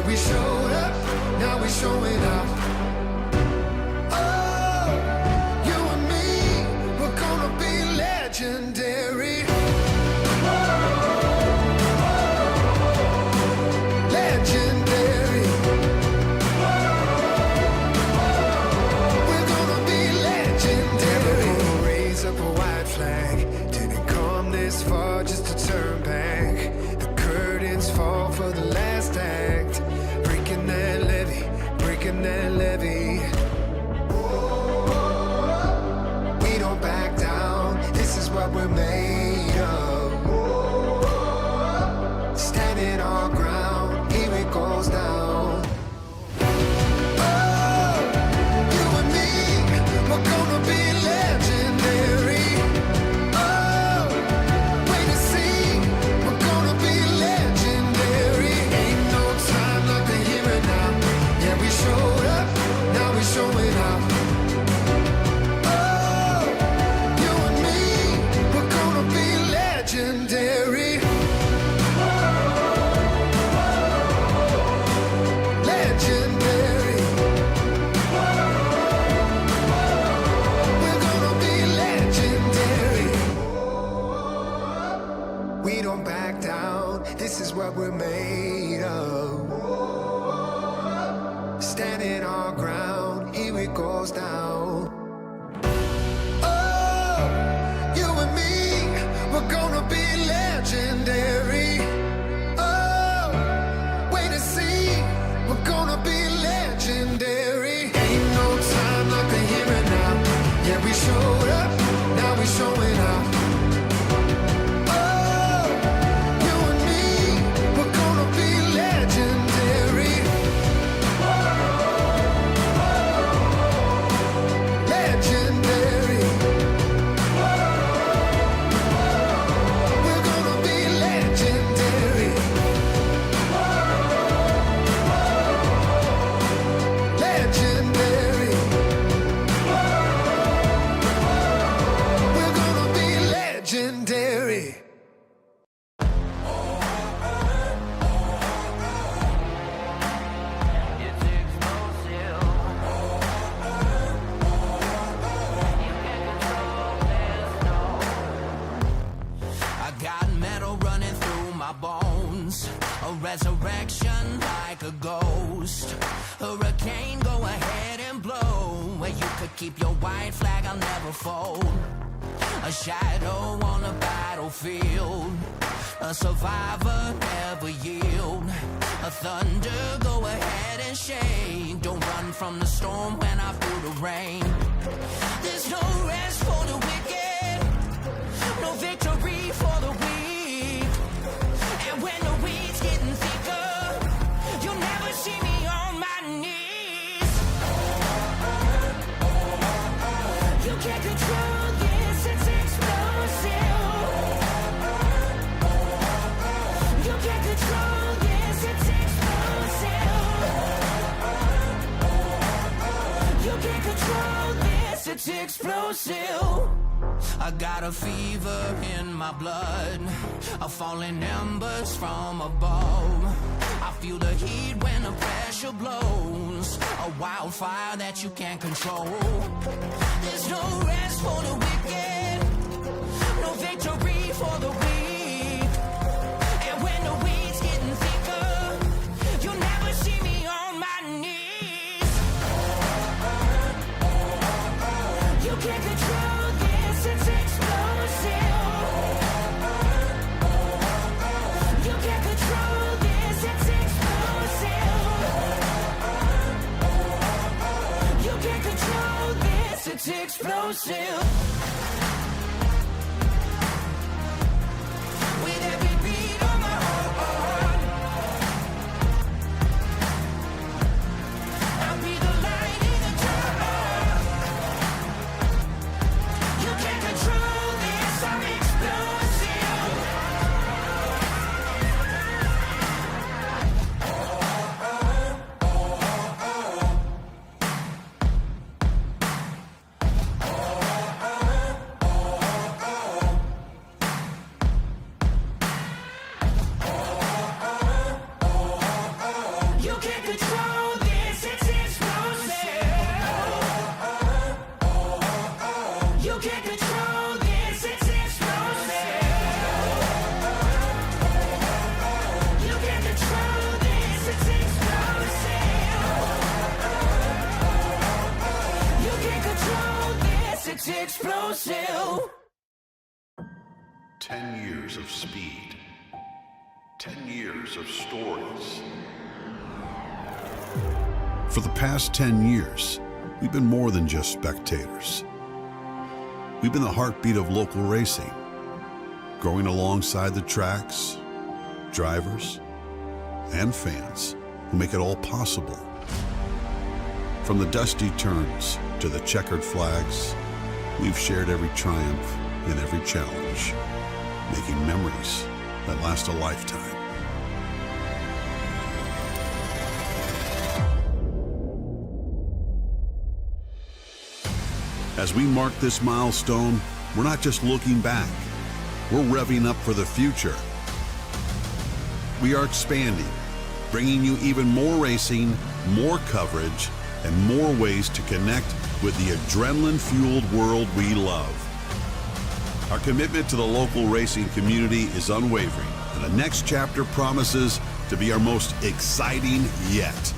Yeah, we showed up, now we showing up. Oh, you and me, we're gonna be legendary. Legendary. We're gonna be legendary. Never raise up a white flag. Didn't come this far just to turn back. The curtains fall for the last act. Breaking that levee, breaking that levee. We don't back down. This is what we're made of. Standing our ground, here it goes down. Oh, you and me, we're gonna be legendary. Oh, wait to see, we're gonna be legendary. Ain't no time like the here and now. Yeah, we showed up, now we showing up. Oh, you and me, we're gonna be legendary. Legendary. We're gonna be legendary. We don't back down. This is what we're made of. Standing our ground. Here it goes down. Oh, you and me, we're gonna be legendary. Oh, wait to see, we're gonna be legendary. Ain't no time like the here and now. Yeah, we showed up, now we showing up. Oh, you and me, we're gonna be legendary. Legendary. We're gonna be legendary. Legendary. We're gonna be legendary. I got metal running through my bones, a resurrection like a ghost. Hurricane, go ahead and blow. Where you could keep your white flag, I'll never fold. A shadow on a battlefield, a survivor never yield. A thunder, go ahead and shake. Don't run from the storm when I feel the rain. There's no rest for the wicked, no victory for the weak. And when the weeds getting thicker, you'll never see me on my knees. You can't control this, it's explosive. You can't control this, it's explosive. You can't control this, it's explosive. I got a fever in my blood, a falling embers from above. I feel the heat when the pressure blows, a wildfire that you can't control. There's no rest for the wicked, no victory for the weak. And when the weeds getting thicker, you'll never see me on my knees. You can't control this, it's explosive. You can't control this, it's explosive. You can't control this, it's explosive. With every beat of my heart, I'll be the light in the dark. You can't control this, I'm explosive. You can't control this, it's explosive. You can't control this, it's explosive. You can't control this, it's explosive. You can't control this, it's explosive. 10 years of speed. 10 years of stories. For the past 10 years, we've been more than just spectators. We've been the heartbeat of local racing, growing alongside the tracks, drivers, and fans who make it all possible. From the dusty turns to the checkered flags, we've shared every triumph and every challenge, making memories that last a lifetime. As we mark this milestone, we're not just looking back, we're revving up for the future. We are expanding, bringing you even more racing, more coverage, and more ways to connect with the adrenaline-fueled world we love. Our commitment to the local racing community is unwavering, and the next chapter promises to be our most exciting yet.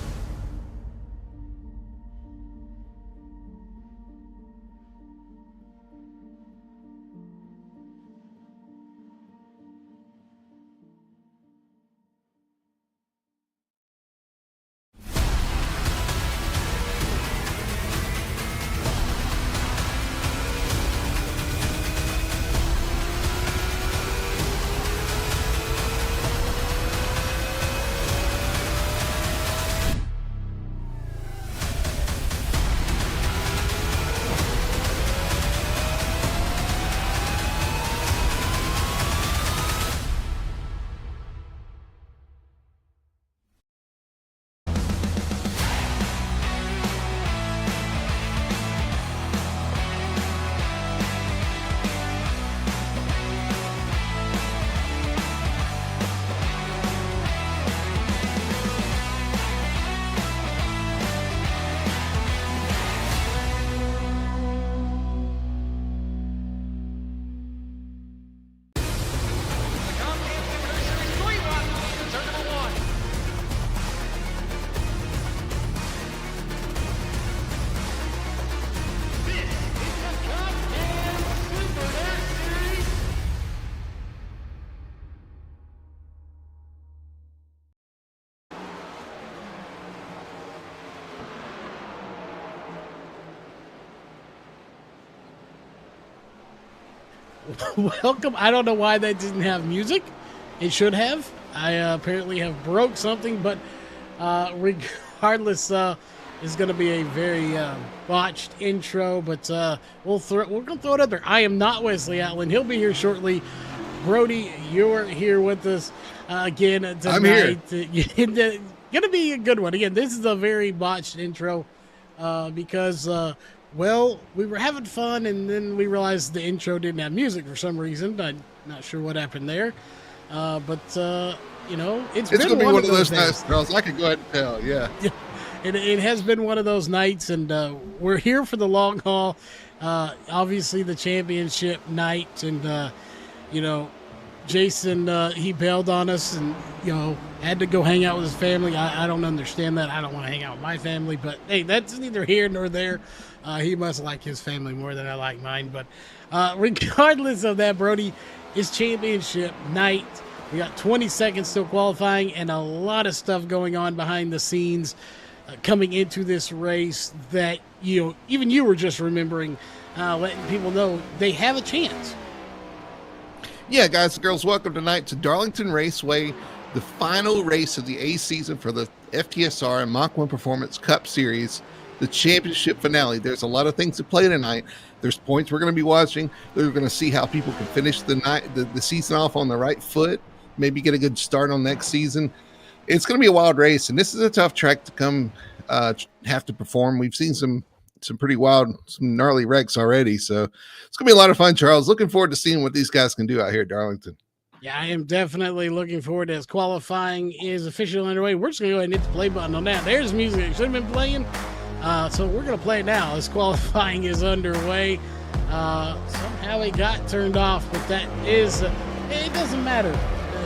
Welcome. I don't know why that didn't have music. It should have. I apparently have broke something, but regardless, it's going to be a very botched intro. But we're going to throw it up there. I am not Wesley Allen. He'll be here shortly. Brody, you're here with us again tonight. I'm here. Going to be a good one. Again, this is a very botched intro because. Well, we were having fun, and then we realized the intro didn't have music for some reason. I'm not sure what happened there. But you know, it's been going to be one of those days. nights, girls. I could go ahead and tell, yeah. It has been one of those nights, and we're here for the long haul. Obviously, the championship night, and you know, Jason, he bailed on us and, you know, had to go hang out with his family. I don't understand that. I don't want to hang out with my family, but hey, that's neither here nor there. He must like his family more than I like mine. But regardless of that, Brody, it's championship night. We got 20 seconds still qualifying and a lot of stuff going on behind the scenes coming into this race that, you know, even you were just remembering, letting people know they have a chance. Yeah, guys and girls, welcome tonight to Darlington Raceway, the final race of the A season for the FTSR and Mach 1 Performance Cup Series, the championship finale. There's a lot of things to play tonight. There's points we're going to be watching. We're going to see how people can finish the season off on the right foot, maybe get a good start on next season. It's going to be a wild race, and this is a tough track to come have to perform. We've seen some pretty wild, some gnarly wrecks already, so it's going to be a lot of fun, Charles. Looking forward to seeing what these guys can do out here at Darlington. Yeah, I am definitely looking forward as qualifying is officially underway. We're just going to go ahead and hit the play button on that. There's music that should have been playing. So we're going to play it now as qualifying is underway. Somehow it got turned off, but that is, it doesn't matter.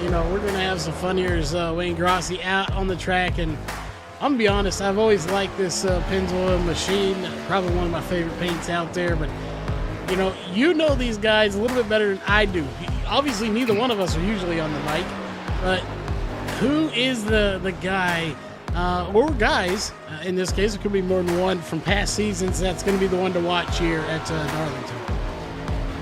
We're going to have some fun here as Wayne Grossi out on the track. And I'm going to be honest, I've always liked this Pennzoil machine. Probably one of my favorite paints out there, but you know these guys a little bit better than I do. Obviously, neither one of us are usually on the mic, but who is the guy or guys? In this case, it could be more than one from past seasons. That's going to be the one to watch here at Darlington.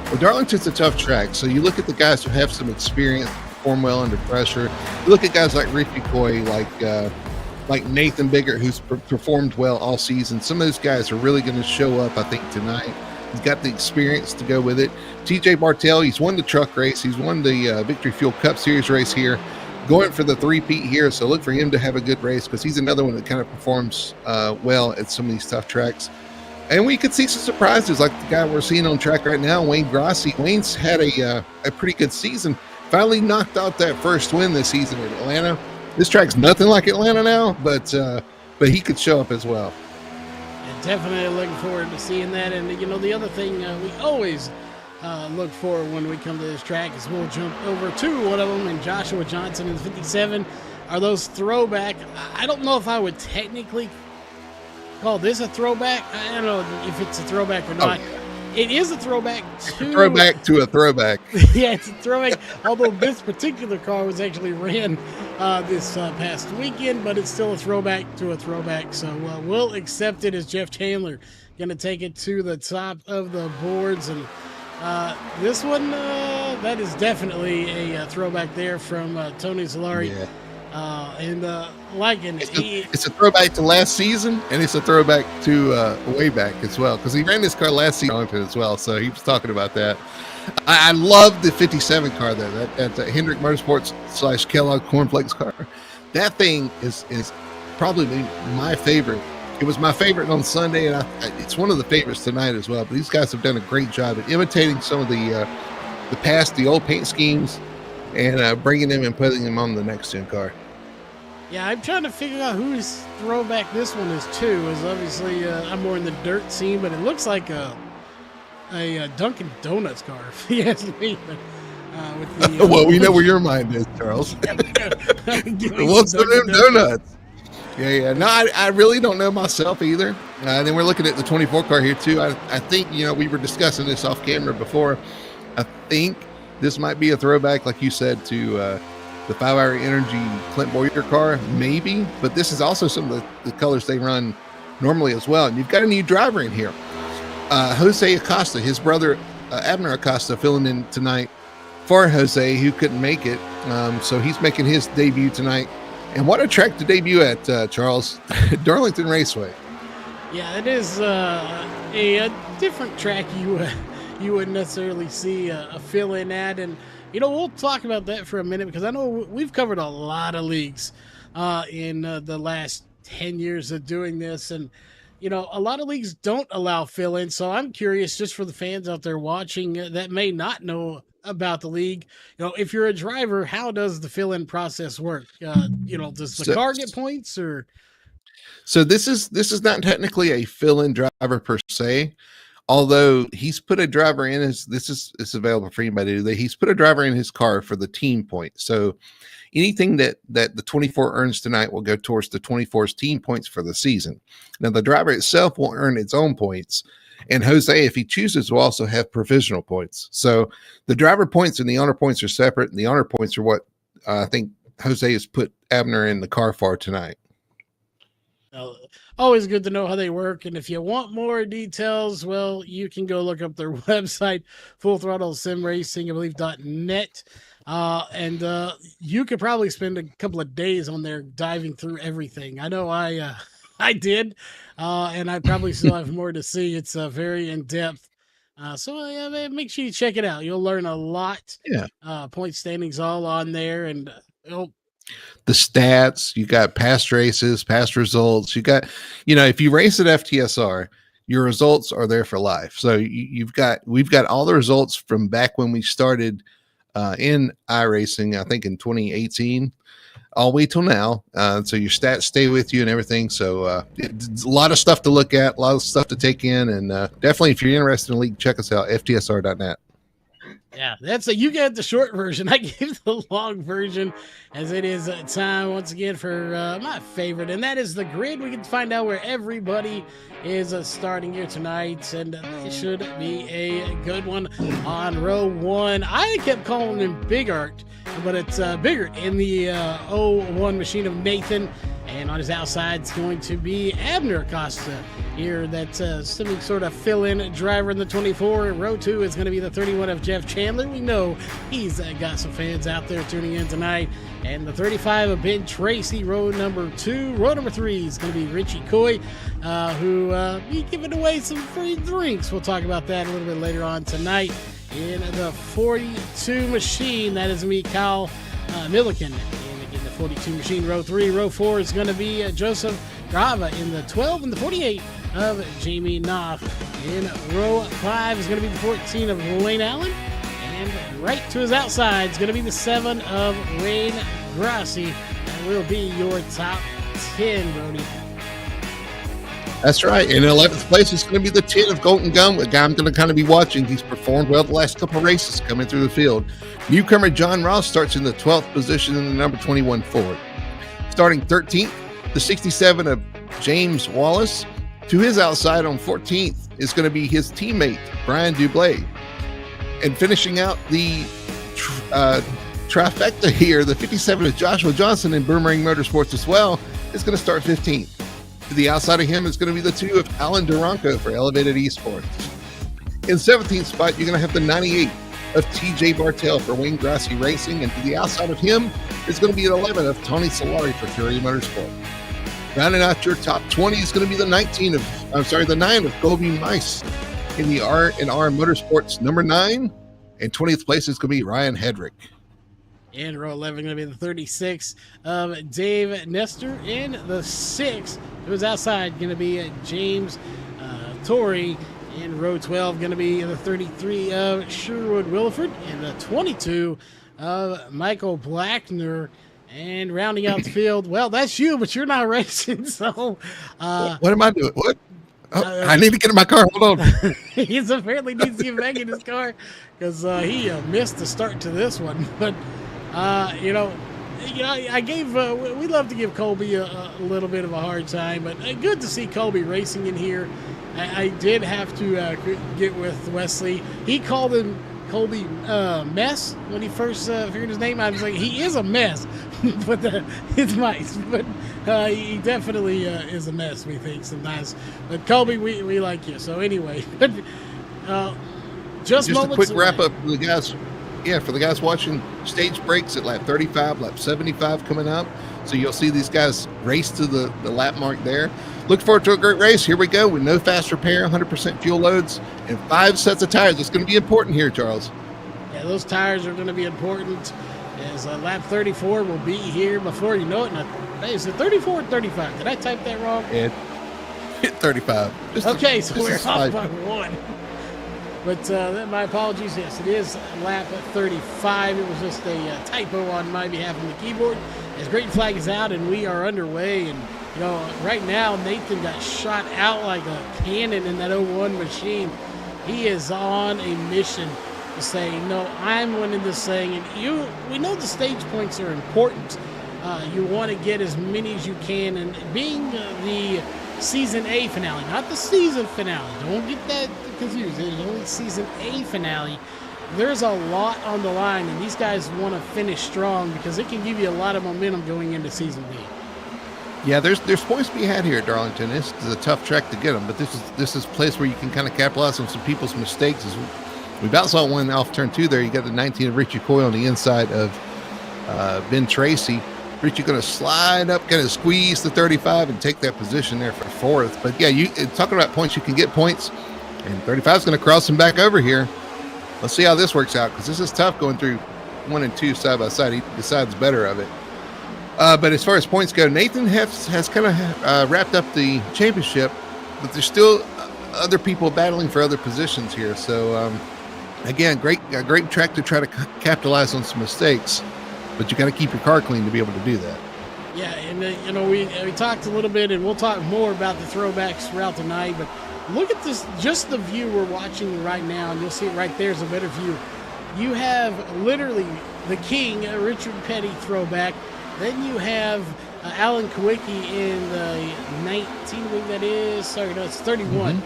Well, Darlington's a tough track, so you look at the guys who have some experience, perform well under pressure. You look at guys like Ricky Coy, like Nathan Biggert, who's performed well all season. Some of those guys are really going to show up, I think, tonight. He's got the experience to go with it. TJ Bartell, he's won the truck race. He's won the Victory Fuel Cup Series race here, going for the three-peat here. So look for him to have a good race because he's another one that kind of performs well at some of these tough tracks. And we could see some surprises like the guy we're seeing on track right now, Wayne Grossi. Wayne's had a pretty good season. Finally knocked out that first win this season in Atlanta. This track's nothing like Atlanta now, but he could show up as well. Definitely looking forward to seeing that. And, the other thing we always look for when we come to this track is we'll jump over to one of them, and Joshua Johnson in 57 are those throwback. I don't know if I would technically call this a throwback. I don't know if it's a throwback or not. Oh, yeah. It is a throwback to... Throwback to a throwback. Yeah, it's a throwback. Although this particular car was actually ran this past weekend, but it's still a throwback to a throwback. So we'll accept it as Jeff Chandler going to take it to the top of the boards. And this one, that is definitely a throwback there from Tony Solari. Yeah. Liking it's a throwback to last season, and it's a throwback to way back as well, because he ran this car last season as well, so he was talking about that. I love the 57 car though, that Hendrick Motorsports / Kellogg Cornflakes car. That thing is probably my favorite. It was my favorite on Sunday, and it's one of the favorites tonight as well. But these guys have done a great job at imitating some of the old paint schemes, and bringing them and putting them on the next gen car. Yeah, I'm trying to figure out whose throwback this one is to. Is obviously I'm more in the dirt scene, but it looks like a Dunkin' Donuts car, if you ask me. With the, well, we know where your mind is, Charles. What's the them donuts? Yeah. No, I really don't know myself either. And then we're looking at the 24 car here too. I think we were discussing this off camera before. I think this might be a throwback, like you said, to the 5-Hour Energy Clint Boyer car, maybe. But this is also some of the colors they run normally as well. And you've got a new driver in here. Jose Acosta, his brother Abner Acosta, filling in tonight for Jose, who couldn't make it. So he's making his debut tonight. And what a track to debut at, Charles. Darlington Raceway. Yeah, it is a different track you wouldn't necessarily see a fill-in at. And, we'll talk about that for a minute, because I know we've covered a lot of leagues in the last 10 years of doing this. And, a lot of leagues don't allow fill-in. So I'm curious, just for the fans out there watching that may not know about the league, if you're a driver, how does the fill-in process work? Does the car get points, or? So this is not technically a fill-in driver per se, although he's put a driver in it's available for anybody to do that. He's put a driver in his car for the team points. So anything that the 24 earns tonight will go towards the 24's team points for the season. Now the driver itself will earn its own points, and Jose, if he chooses, will also have provisional points. So the driver points and the honor points are separate, and the honor points are what I think Jose has put Abner in the car for tonight. Always good to know how they work. And if you want more details, well, you can go look up their website, Full Throttle Sim Racing, I believe, .net. And you could probably spend a couple of days on there diving through everything. I know I did, and I probably still have more to see. It's very in-depth. So make sure you check it out. You'll learn a lot. Yeah. Point standings all on there. And the stats, you got past races, past results. You got, if you race at FTSR, your results are there for life. So we've got all the results from back when we started in iRacing, I think in 2018, all the way till now. So your stats stay with you and everything. So it's a lot of stuff to look at, a lot of stuff to take in. And definitely, if you're interested in the league, check us out, FTSR.net. Yeah, you get the short version. I give the long version, as it is time once again for my favorite, and that is the grid. We can find out where everybody is starting here tonight, and it should be a good one on row one. I kept calling him Big Art, but it's Bigart in the 01 machine of Nathan. And on his outside, it's going to be Abner Costa here. That's some sort of fill-in driver in the 24. Row 2 is going to be the 31 of Jeff Chandler. We know he's got some fans out there tuning in tonight. And the 35 of Ben Tracy, row number 2. Row number 3 is going to be Richie Coy, who be giving away some free drinks. We'll talk about that a little bit later on tonight. In the 42 machine, that is me, Kyle Milliken. 42 machine, row 3. Row 4 is going to be Joseph Grava in the 12, and the 48 of Jamie Knopf. In row 5 is going to be the 14 of Wayne Allen, and right to his outside is going to be the 7 of Wayne Grassi. That will be your top 10, Brody. That's right. In 11th place is going to be the 10 of Golden Gun, a guy I'm going to kind of be watching. He's performed well the last couple of races coming through the field. Newcomer John Ross starts in the 12th position in the number 21 Ford. Starting 13th, the 67 of James Wallace. To his outside on 14th is going to be his teammate, Brian Dublé. And finishing out the trifecta here, the 57 of Joshua Johnson in Boomerang Motorsports as well is going to start 15th. To the outside of him is going to be the 2 of Alan Duranco for Elevated Esports. In 17th spot, you're going to have the 98 of TJ Bartel for Wayne Grassi Racing. And to the outside of him is going to be the 11 of Tony Solari for Fury Motorsport. Rounding out your top 20 is going to be the 9 of Colby Mice in the R&R Motorsports number 9. And 20th place is going to be Ryan Hedrick. In row 11, going to be the 36 of Dave Nestor. In the 6, it was outside, going to be James Torrey. In row 12, going to be the 33 of Sherwood Williford. And the 22 of Michael Blackner. And rounding out the field, well, that's you, but you're not racing. So, what am I doing? What? Oh, I need to get in my car. Hold on. He apparently needs to get back in his car because he missed the start to this one. But I gave. We love to give Colby a little bit of a hard time, but good to see Colby racing in here. I did have to get with Wesley. He called him Colby Mess when he first figured his name out. I was like, he is a mess, but it's nice. But he definitely is a mess, we think, sometimes. But Colby, we like you. So anyway, just a quick away. wrap up for the guys. Yeah, for the guys watching, stage breaks at lap 35, lap 75 coming up. So you'll see these guys race to the lap mark there. Look forward to a great race. Here we go with no fast repair, 100% fuel loads, and 5 sets of tires. It's going to be important here, Charles. Yeah, those tires are going to be important as lap 34 will be here before you know it. Hey, is it 34 or 35? Did I type that wrong? It hit 35. Okay, so we're off by 1. But my apologies. Yes, it is lap 35. It was just a typo on my behalf on the keyboard. As green flag is out and we are underway. And, right now Nathan got shot out like a cannon in that 01 machine. He is on a mission to say, no, I'm winning this thing. And we know the stage points are important. You want to get as many as you can. And being the Season A finale, not the season finale. Don't get that confused. It's only Season A finale. There's a lot on the line, and these guys want to finish strong because it can give you a lot of momentum going into Season B. Yeah, there's points to be had here at Darlington. This is a tough track to get them, but this is a place where you can kind of capitalize on some people's mistakes. As we about saw one off turn 2 there. You got the 19 of Richie Coy on the inside of Ben Tracy. Richie going to slide up, going to squeeze the 35 and take that position there for 4th. But yeah, talking about points, you can get points, and 35 is going to cross him back over here. Let's see how this works out because this is tough going through 1 and 2 side by side. He decides better of it. But as far as points go, Nathan has kind of wrapped up the championship, but there's still other people battling for other positions here. So Again, a great track to try to capitalize on some mistakes, but you got to keep your car clean to be able to do that. Yeah, and we talked a little bit, and we'll talk more about the throwbacks throughout the night. But look at this, just the view we're watching right now, and you'll see it right there is a better view. You have literally the king, Richard Petty throwback. Then you have Alan Kawicki in the 19, I think that is. Sorry, no, it's 31.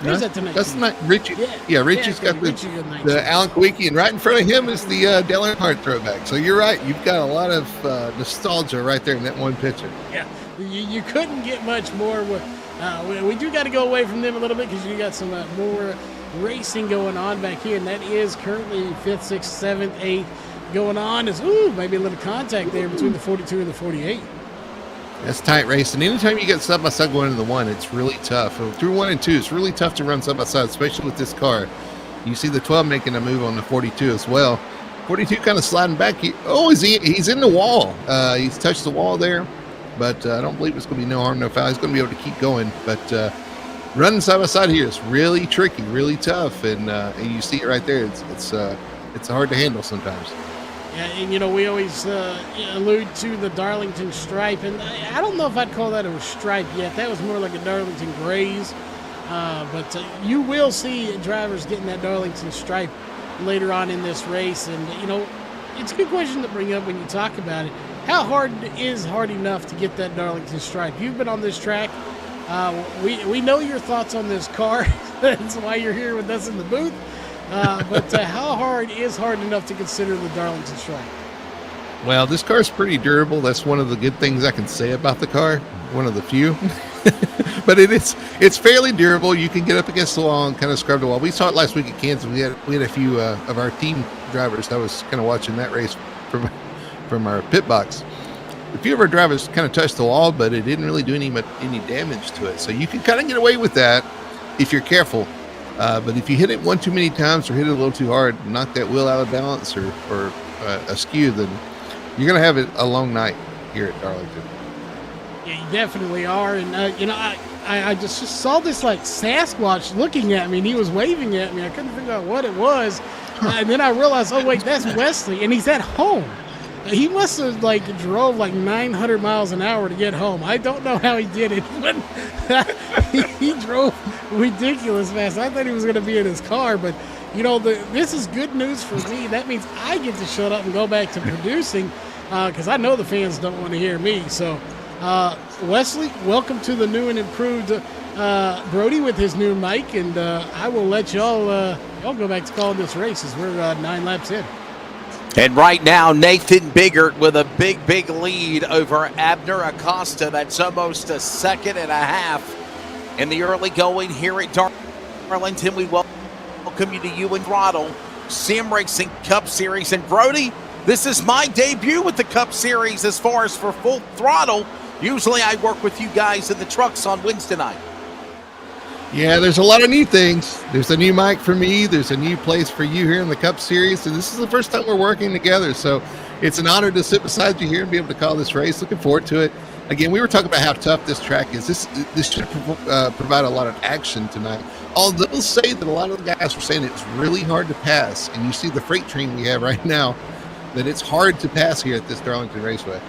Who's that tonight? That's not Richie. Yeah, Richie's got the Alan Kawicki, and right in front of him is the Dale Earnhardt throwback. So you're right. You've got a lot of nostalgia right there in that one picture. Yeah, you couldn't get much more. We do got to go away from them a little bit because you got some more racing going on back here, and that is currently 5th, 6th, 7th, 8th going on. Is maybe a little contact there between the 42 and the 48. That's tight race, and anytime you get side by side going into the 1, it's really tough. Through 1 and 2, it's really tough to run side by side, especially with this car. You see the 12 making a move on the 42 as well. 42 kind of sliding back. He's in the wall. He's touched the wall there, but I don't believe it's going to be no harm, no foul. He's going to be able to keep going, but running side by side here is really tricky, really tough, and you see it right there. It's hard to handle sometimes. Yeah, and we always allude to the Darlington stripe, and I don't know if I'd call that a stripe yet. That was more like a Darlington graze, but you will see drivers getting that Darlington stripe later on in this race, and it's a good question to bring up when you talk about it. How hard is hard enough to get that Darlington stripe? You've been on this track. We know your thoughts on this car. That's why you're here with us in the booth. But how hard is hard enough to consider the Darlington stripe? Well, this car is pretty durable. That's one of the good things I can say about the car. One of the few. But it's fairly durable. You can get up against the wall and kind of scrub the wall. We saw it last week at Kansas. We had a few of our team drivers. I was kind of watching that race from our pit box. A few of our drivers kind of touched the wall, but it didn't really do any damage to it. So you can kind of get away with that if you're careful. But if you hit it one too many times or hit it a little too hard, knock that wheel out of balance or askew, then you're going to have a long night here at Darlington. Yeah, you definitely are. And, I just saw this like Sasquatch looking at me, and he was waving at me. I couldn't figure out what it was. And then I realized, oh, wait, that's Wesley, and he's at home. He must have drove 900 miles an hour to get home. I don't know how he did it, but he drove ridiculous fast. I thought he was going to be in his car, but this is good news for me. That means I get to shut up and go back to producing because I know the fans don't want to hear me. So, Wesley, welcome to the new and improved Brody with his new mic, and I will let y'all go back to calling this race as we're 9 laps in. And right now, Nathan Biggert with a big lead over Abner Acosta. That's almost a second and a half in the early going here at Darlington. We welcome you to You and Throttle Sim Racing Cup Series. And Brody, this is my debut with the Cup Series as far as for Full Throttle. Usually I work with you guys in the trucks on Wednesday night. Yeah, there's a lot of new things. There's a new mic for me. There's a new place for you here in the Cup Series. And this is the first time we're working together. So it's an honor to sit beside you here and be able to call this race. Looking forward to it. Again, we were talking about how tough this track is. This should provide a lot of action tonight. Although I'll say that a lot of the guys were saying it's really hard to pass. And you see the freight train we have right now, that it's hard to pass here at this Darlington Raceway.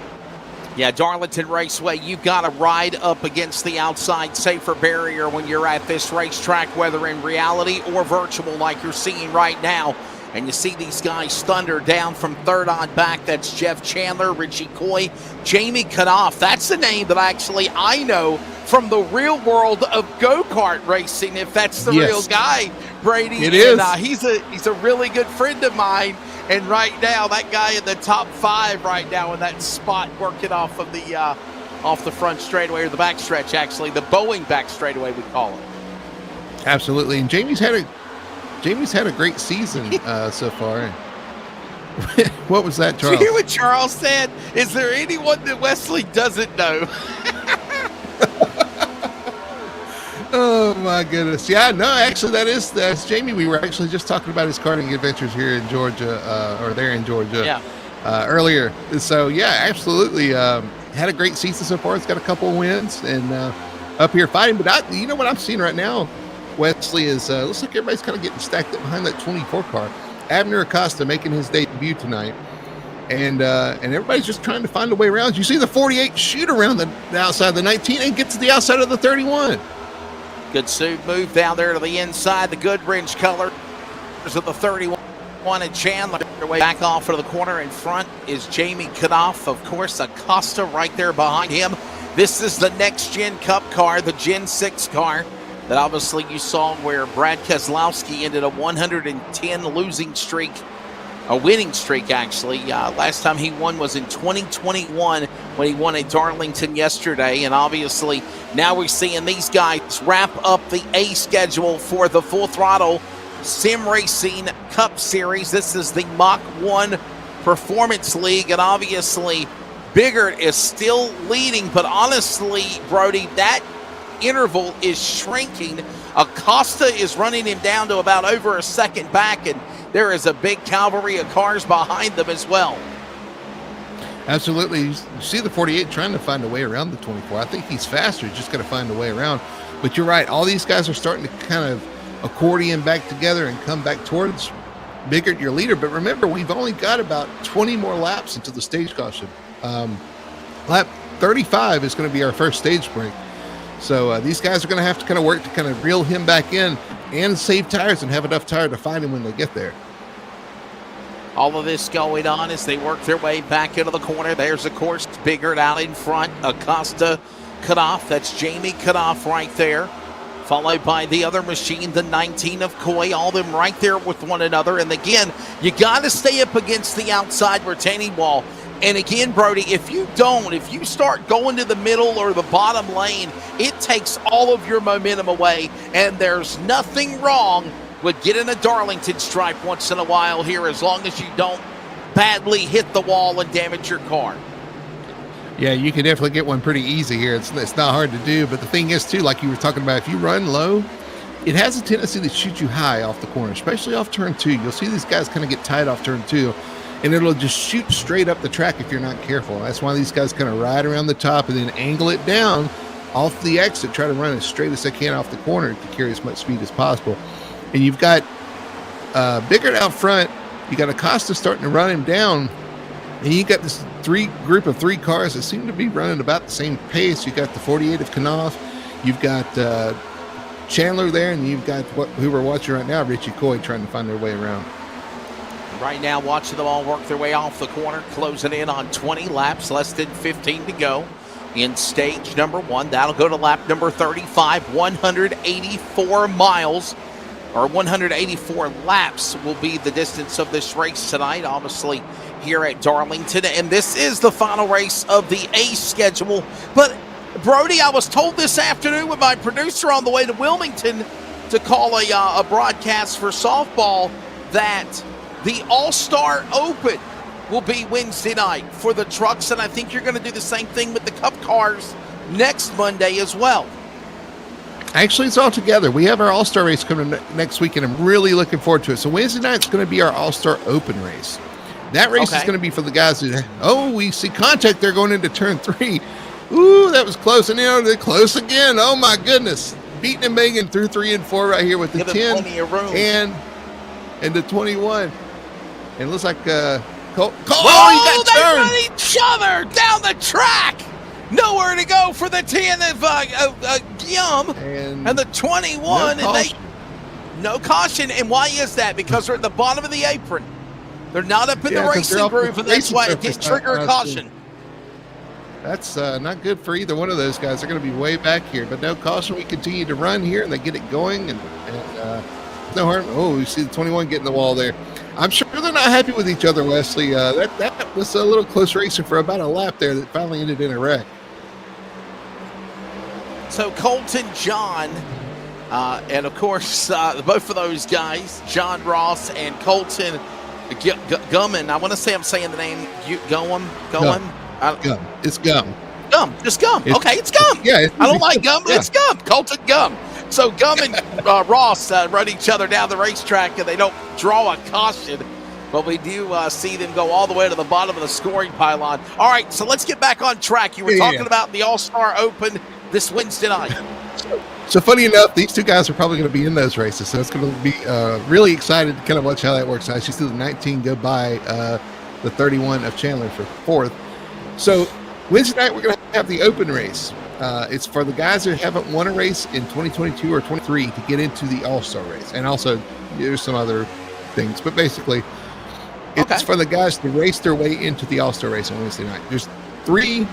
Yeah, Darlington Raceway, you've got to ride up against the outside safer barrier when you're at this racetrack, whether in reality or virtual like you're seeing right now. And you see these guys thunder down from third on back. That's Jeff Chandler, Richie Coy, Jamie Knopf. That's the name that I know from the real world of go-kart racing, if that's the real guy, Brady. It is. He's a really good friend of mine. And right now, that guy in the top 5 right now in that spot working off of the front straightaway, or the back stretch, actually, the Boeing back straightaway, we call it. Absolutely. And Jamie's had a great season so far. What was that, Charles? Did you hear what Charles said? Is there anyone that Wesley doesn't know? Oh my goodness! Yeah, no, actually, that's Jamie. We were actually just talking about his karting adventures here in Georgia, or there in Georgia, earlier. So yeah, absolutely, had a great season so far. It's got a couple of wins and up here fighting. But you know what I'm seeing right now? Wesley, is looks like everybody's kind of getting stacked up behind that 24 car. Abner Acosta making his debut tonight. And everybody's just trying to find a way around. You see the 48 shoot around the outside of the 19 and get to the outside of the 31. Good suit move down there to the inside. The Goodrich colors of the 31 and Chandler. Way back off into the corner. In front is Jamie Knopf. Of course, Acosta right there behind him. This is the next Gen Cup car, the Gen 6 car that obviously you saw where Brad Keselowski ended a 110 losing streak. A winning streak, actually. Last time he won was in 2021 when he won at Darlington yesterday. And obviously, now we're seeing these guys wrap up the A schedule for the Full Throttle Sim Racing Cup Series. This is the Mach 1 Performance League. And obviously, Biggert is still leading. But honestly, Brody, that interval is shrinking. Acosta is running him down to about over a second back. And there is a big cavalry of cars behind them as well. Absolutely. You see the 48 trying to find a way around the 24. I think he's faster. He's just got to find a way around. But you're right. All these guys are starting to kind of accordion back together and come back towards Biggert, your leader. But remember, we've only got about 20 more laps into the stage caution. Lap 35 is going to be our first stage break. So these guys are going to have to kind of work to kind of reel him back in and save tires and have enough tire to find him when they get there. All of this going on as they work their way back into the corner. There's, of course, Biggert out in front. Acosta, Knopf. That's Jamie Knopf right there. Followed by the other machine, the 19 of Coy. All of them right there with one another. And again, you got to stay up against the outside retaining wall. And again, Brody, if you start going to the middle or the bottom lane, it takes all of your momentum away. And there's nothing wrong with getting a Darlington stripe once in a while here, as long as you don't badly hit the wall and damage your car. Yeah, you can definitely get one pretty easy here. It's not hard to do. But the thing is, too, like you were talking about, if you run low, it has a tendency to shoot you high off the corner, especially off turn 2. You'll see these guys kind of get tight off turn 2. And it'll just shoot straight up the track if you're not careful. That's why these guys kind of ride around the top and then angle it down off the exit, try to run as straight as they can off the corner to carry as much speed as possible. And you've got Biggert out front. You got Acosta starting to run him down. And you got this group of 3 cars that seem to be running about the same pace. You got the 48 of Knopf. You've got Chandler there, and you've got who we're watching right now, Richie Coy, trying to find their way around. Right now, watching them all work their way off the corner, closing in on 20 laps, less than 15 to go in stage number 1. That'll go to lap number 35, 184 miles, or 184 laps will be the distance of this race tonight, obviously here at Darlington. And this is the final race of the A schedule. But, Brody, I was told this afternoon with my producer on the way to Wilmington to call a broadcast for softball that the All-Star Open will be Wednesday night for the trucks, and I think you're going to do the same thing with the Cup cars next Monday as well. Actually, it's all together. We have our All-Star race coming next week, and I'm really looking forward to it. So Wednesday night's going to be our All-Star Open race. That race is going to be for the guys who, we see contact there going into turn 3. Ooh, that was close. And, they're close again. Oh, my goodness. Beating and banging through 3 and 4 right here with the 10 and the 21. And it looks like Cole. Whoa, they run each other down the track. Nowhere to go for the 10 of Guillaume and the 21. No caution. And why is that? Because they're at the bottom of the apron. They're not up in the racing groove, and that's why it didn't trigger a caution. That's not good for either one of those guys. They're going to be way back here. But no caution. We continue to run here, and they get it going. And no harm. Oh, we see the 21 getting the wall there. I'm sure they're not happy with each other, Wesley. That was a little close racing for about a lap there that finally ended in a wreck. So Colton John, and of course, both of those guys, John Ross and Colton Gumman. I want to say I'm saying the name Gum. It's Gum. Just Gum. It's Gum. I don't like Gum, but it's Gum. Colton Gum. So Gum and Ross run each other down the racetrack, and they don't draw a caution. But we do see them go all the way to the bottom of the scoring pylon. All right, so let's get back on track. You were talking about the All-Star Open this Wednesday night. So funny enough, these two guys are probably going to be in those races. So it's going to be really excited to kind of watch how that works. I actually see the 19 go by the 31 of Chandler for fourth. So Wednesday night, we're going to have the open race. It's for the guys who haven't won a race in 2022 or 23 to get into the All-Star race. And also, there's some other things. But basically, it's for the guys to race their way into the All-Star race on Wednesday night. There's 3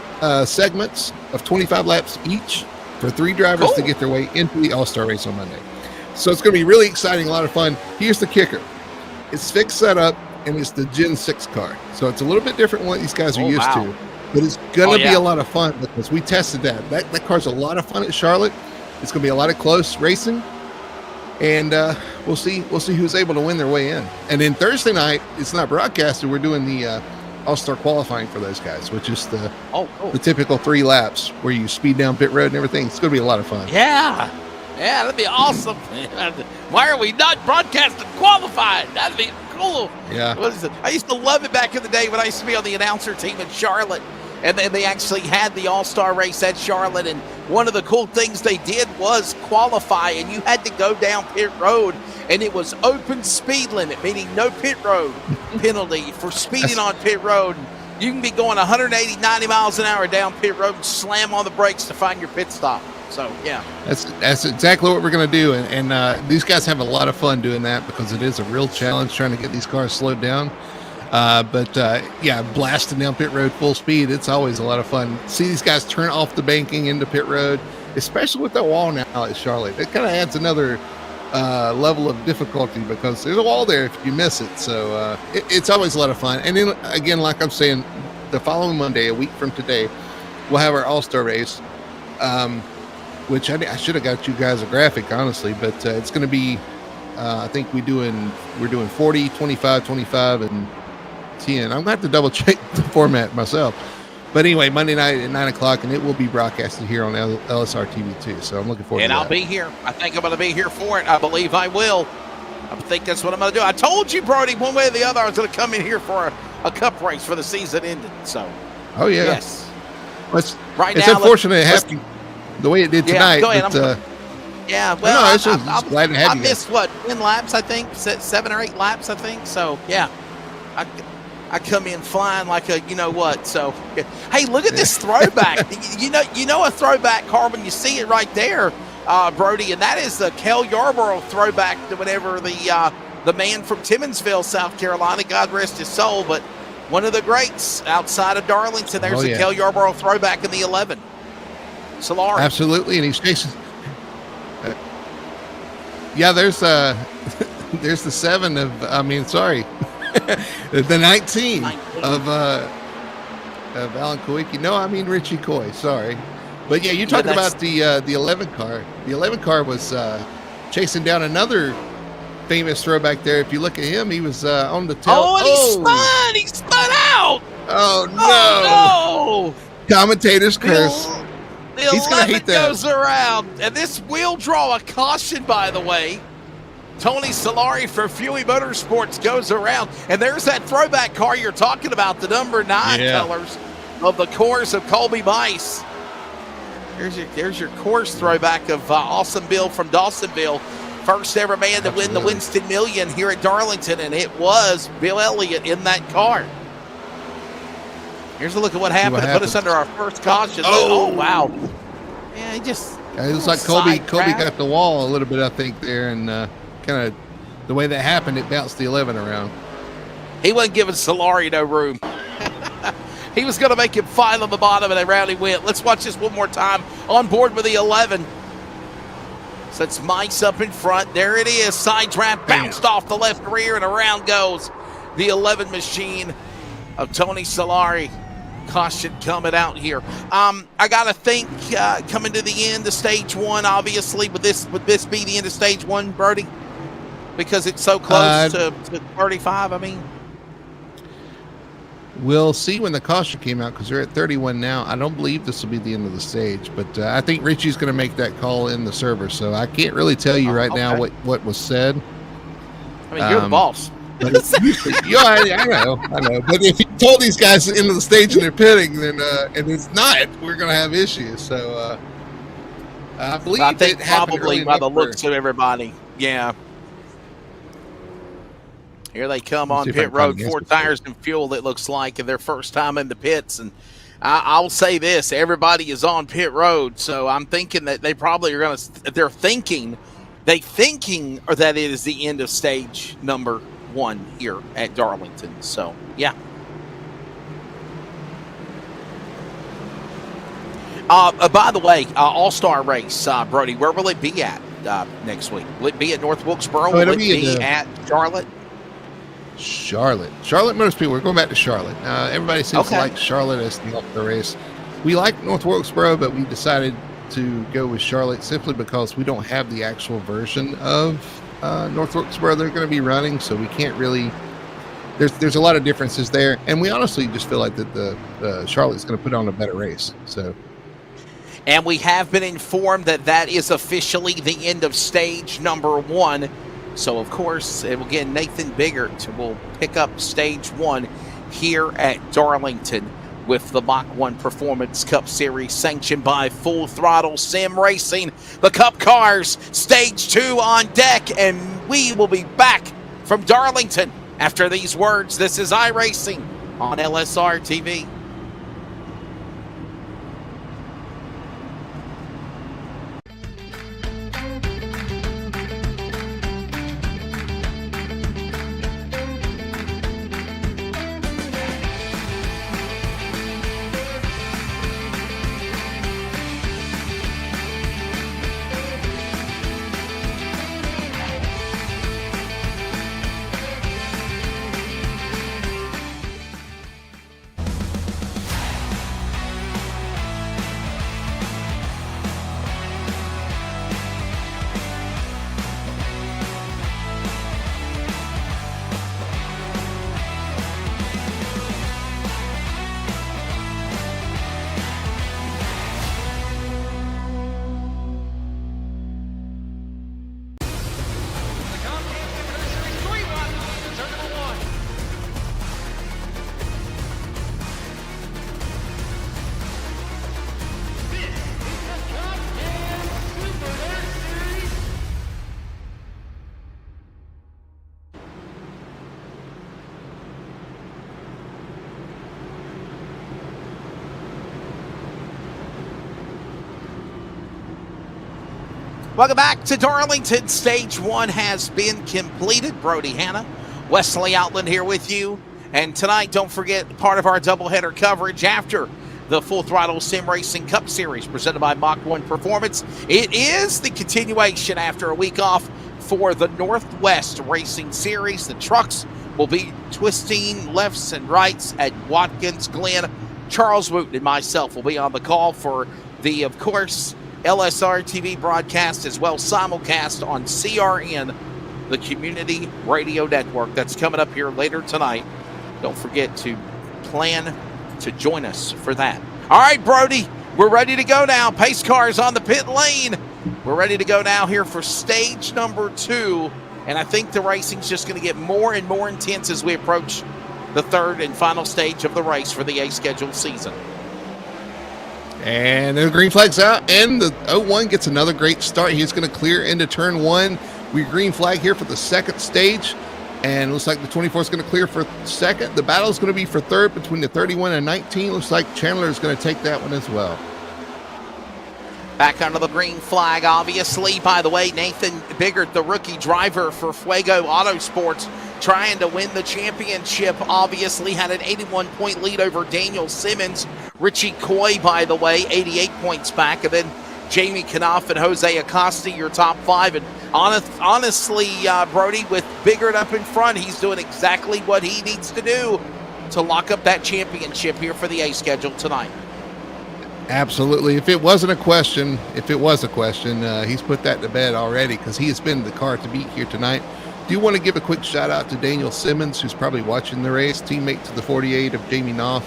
segments of 25 laps each for 3 drivers to get their way into the All-Star race on Monday. So it's going to be really exciting, a lot of fun. Here's the kicker. It's fixed setup, and it's the Gen 6 car. So it's a little bit different than what these guys are used to. But it's going to be a lot of fun because we tested that. That car's a lot of fun at Charlotte. It's going to be a lot of close racing. And we'll see who's able to win their way in. And then Thursday night, it's not broadcasted. We're doing the All-Star qualifying for those guys, which is the typical 3 laps where you speed down pit road and everything. It's going to be a lot of fun. Yeah, that'd be awesome. Why are we not broadcasting qualifying? That'd be cool. Yeah. What is it? I used to love it back in the day when I used to be on the announcer team in Charlotte. And then they actually had the All-Star race at Charlotte. And one of the cool things they did was qualify. And you had to go down pit road. And it was open speed limit, meaning no pit road penalty for speeding on pit road. You can be going 180, 90 miles an hour down pit road and slam on the brakes to find your pit stop. So, yeah. That's exactly what we're going to do. And these guys have a lot of fun doing that because it is a real challenge trying to get these cars slowed down. Blasting down pit road full speed, it's always a lot of fun. See these guys turn off the banking into pit road, especially with that wall now at Charlotte. It kind of adds another level of difficulty because there's a wall there if you miss it. So it's always a lot of fun. And then again, like I'm saying, the following Monday, a week from today, we'll have our All-Star race, which I should have got you guys a graphic, honestly, but it's going to be, I think we're doing 40, 25, 25, and 10. I'm going to have to double check the format myself. But anyway, Monday night at 9 o'clock, and it will be broadcasted here on LSRTV too. So I'm looking forward to that. And I'll be here. I think I'm going to be here for it. I believe I will. I think that's what I'm going to do. I told you, Brody, one way or the other, I was going to come in here for a cup race for the season ended. So, oh, yeah. Yes. It's unfortunate it happened the way it did tonight. Go ahead. But, well, I'm glad to have you. I missed, 10 laps, I think? 7 or 8 laps, I think. So, yeah. I come in flying like a you-know-what. So, yeah. Hey, look at this throwback. you know a throwback car when you see it right there, Brody, and that is the Kel Yarborough throwback to whenever the man from Timminsville, South Carolina, God rest his soul, but one of the greats outside of Darlington. There's a Kel Yarborough throwback in the 11. Solari. Absolutely, and he's chasing. There's the 7 of. The 19 of Alan Kowicki. No, I mean Richie Coy. Sorry, but yeah, you talked about the 11 car. The 11 car was chasing down another famous throwback there. If you look at him, he was on the tail. Oh, and he spun out. Oh no! Commentator's curse. He's gonna hate that. Goes around, and this will draw a caution, by the way. Tony Solari for Fuey Motorsports goes around, and there's that throwback car you're talking about, the number 9 colors of the course of Colby Mice. There's your course throwback of Awesome Bill from Dawsonville, first ever man to win the Winston Million here at Darlington, and it was Bill Elliott in that car. Here's a look at what happened. It put us under our first caution. Oh wow! Yeah, it was like Colby got the wall a little bit, I think, there, and kind of the way that happened, it bounced the 11 around. He wasn't giving Solari no room. He was going to make him fight on the bottom, and around he went. Let's watch this one more time. On board with the 11. So it's Mice up in front. There it is. Side draft bounced off the left rear, and around goes the 11 machine of Tony Solari. Caution coming out here. I got to think coming to the end of stage 1, obviously, would this be the end of stage 1, Brody? Because it's so close to 35, I mean. We'll see when the caution came out because they're at 31 now. I don't believe this will be the end of the stage, but I think Richie's going to make that call in the server, so I can't really tell you right now what was said. I mean, you're the boss. But I know. But if you told these guys into the stage and they're pitting, then and it's not, we're going to have issues. So I believe I think it happened probably early by enough the where- looks of everybody. Yeah. Here they come Let's on see if I pit can find road, the 4 answer. tires and fuel, it looks like, and their first time in the pits. And I'll say this, everybody is on pit road, so I'm thinking that they probably are going to – they're thinking or that it is the end of stage number 1 here at Darlington. So, yeah. By the way, All-Star race, Brody, where will it be at next week? Will it be at North Wilkesboro? Will it be at Charlotte? Charlotte Motor Speedway. We're going back to Charlotte. Everybody seems to like Charlotte as the All-Star race. We like North Wilkesboro, but we decided to go with Charlotte simply because we don't have the actual version of North Wilkesboro they're going to be running, so we can't really. There's a lot of differences there, and we honestly just feel like that the Charlotte's going to put on a better race. So. And we have been informed that that is officially the end of stage number 1. So, of course, again, Nathan Biggert will pick up stage 1 here at Darlington with the Mach 1 Performance Cup Series sanctioned by Full Throttle Sim Racing. The Cup cars, stage 2 on deck, and we will be back from Darlington after these words. This is iRacing on LSRTV. Welcome back to Darlington. Stage 1 has been completed. Brody Hanna, Wesley Outland here with you. And tonight, don't forget, part of our doubleheader coverage after the Full Throttle Sim Racing Cup Series presented by Mach 1 Performance. It is the continuation after a week off for the Northwest Racing Series. The trucks will be twisting lefts and rights at Watkins Glen. Charles Wooten and myself will be on the call for the, of course, LSRTV broadcast as well, simulcast on CRN, the Community Radio Network. That's coming up here later tonight. Don't forget to plan to join us for that. All right, Brody, we're ready to go now. Pace cars on the pit lane. We're ready to go now here for stage number 2. And I think the racing's just going to get more and more intense as we approach the third and final stage of the race for the A scheduled season. And the green flag's out, and the 01 gets another great start. He's going to clear into turn 1. We green flag here for the second stage, and looks like the 24 is going to clear for second. The battle is going to be for third between the 31 and 19. Looks like Chandler is going to take that one as well. Back under the green flag, obviously. By the way, Nathan Biggert, the rookie driver for Fuego Autosports, trying to win the championship, obviously had an 81-point lead over Daniel Simmons. Richie Coy, by the way, 88 points back. And then Jamie Knopf and Jose Acosta, your top 5. And honestly, Brody, with Biggert up in front, he's doing exactly what he needs to do to lock up that championship here for the A schedule tonight. Absolutely. If it was a question, he's put that to bed already because he has been the car to beat here tonight. Do you want to give a quick shout out to Daniel Simmons, who's probably watching the race, teammate to the 48 of Jamie Knopf.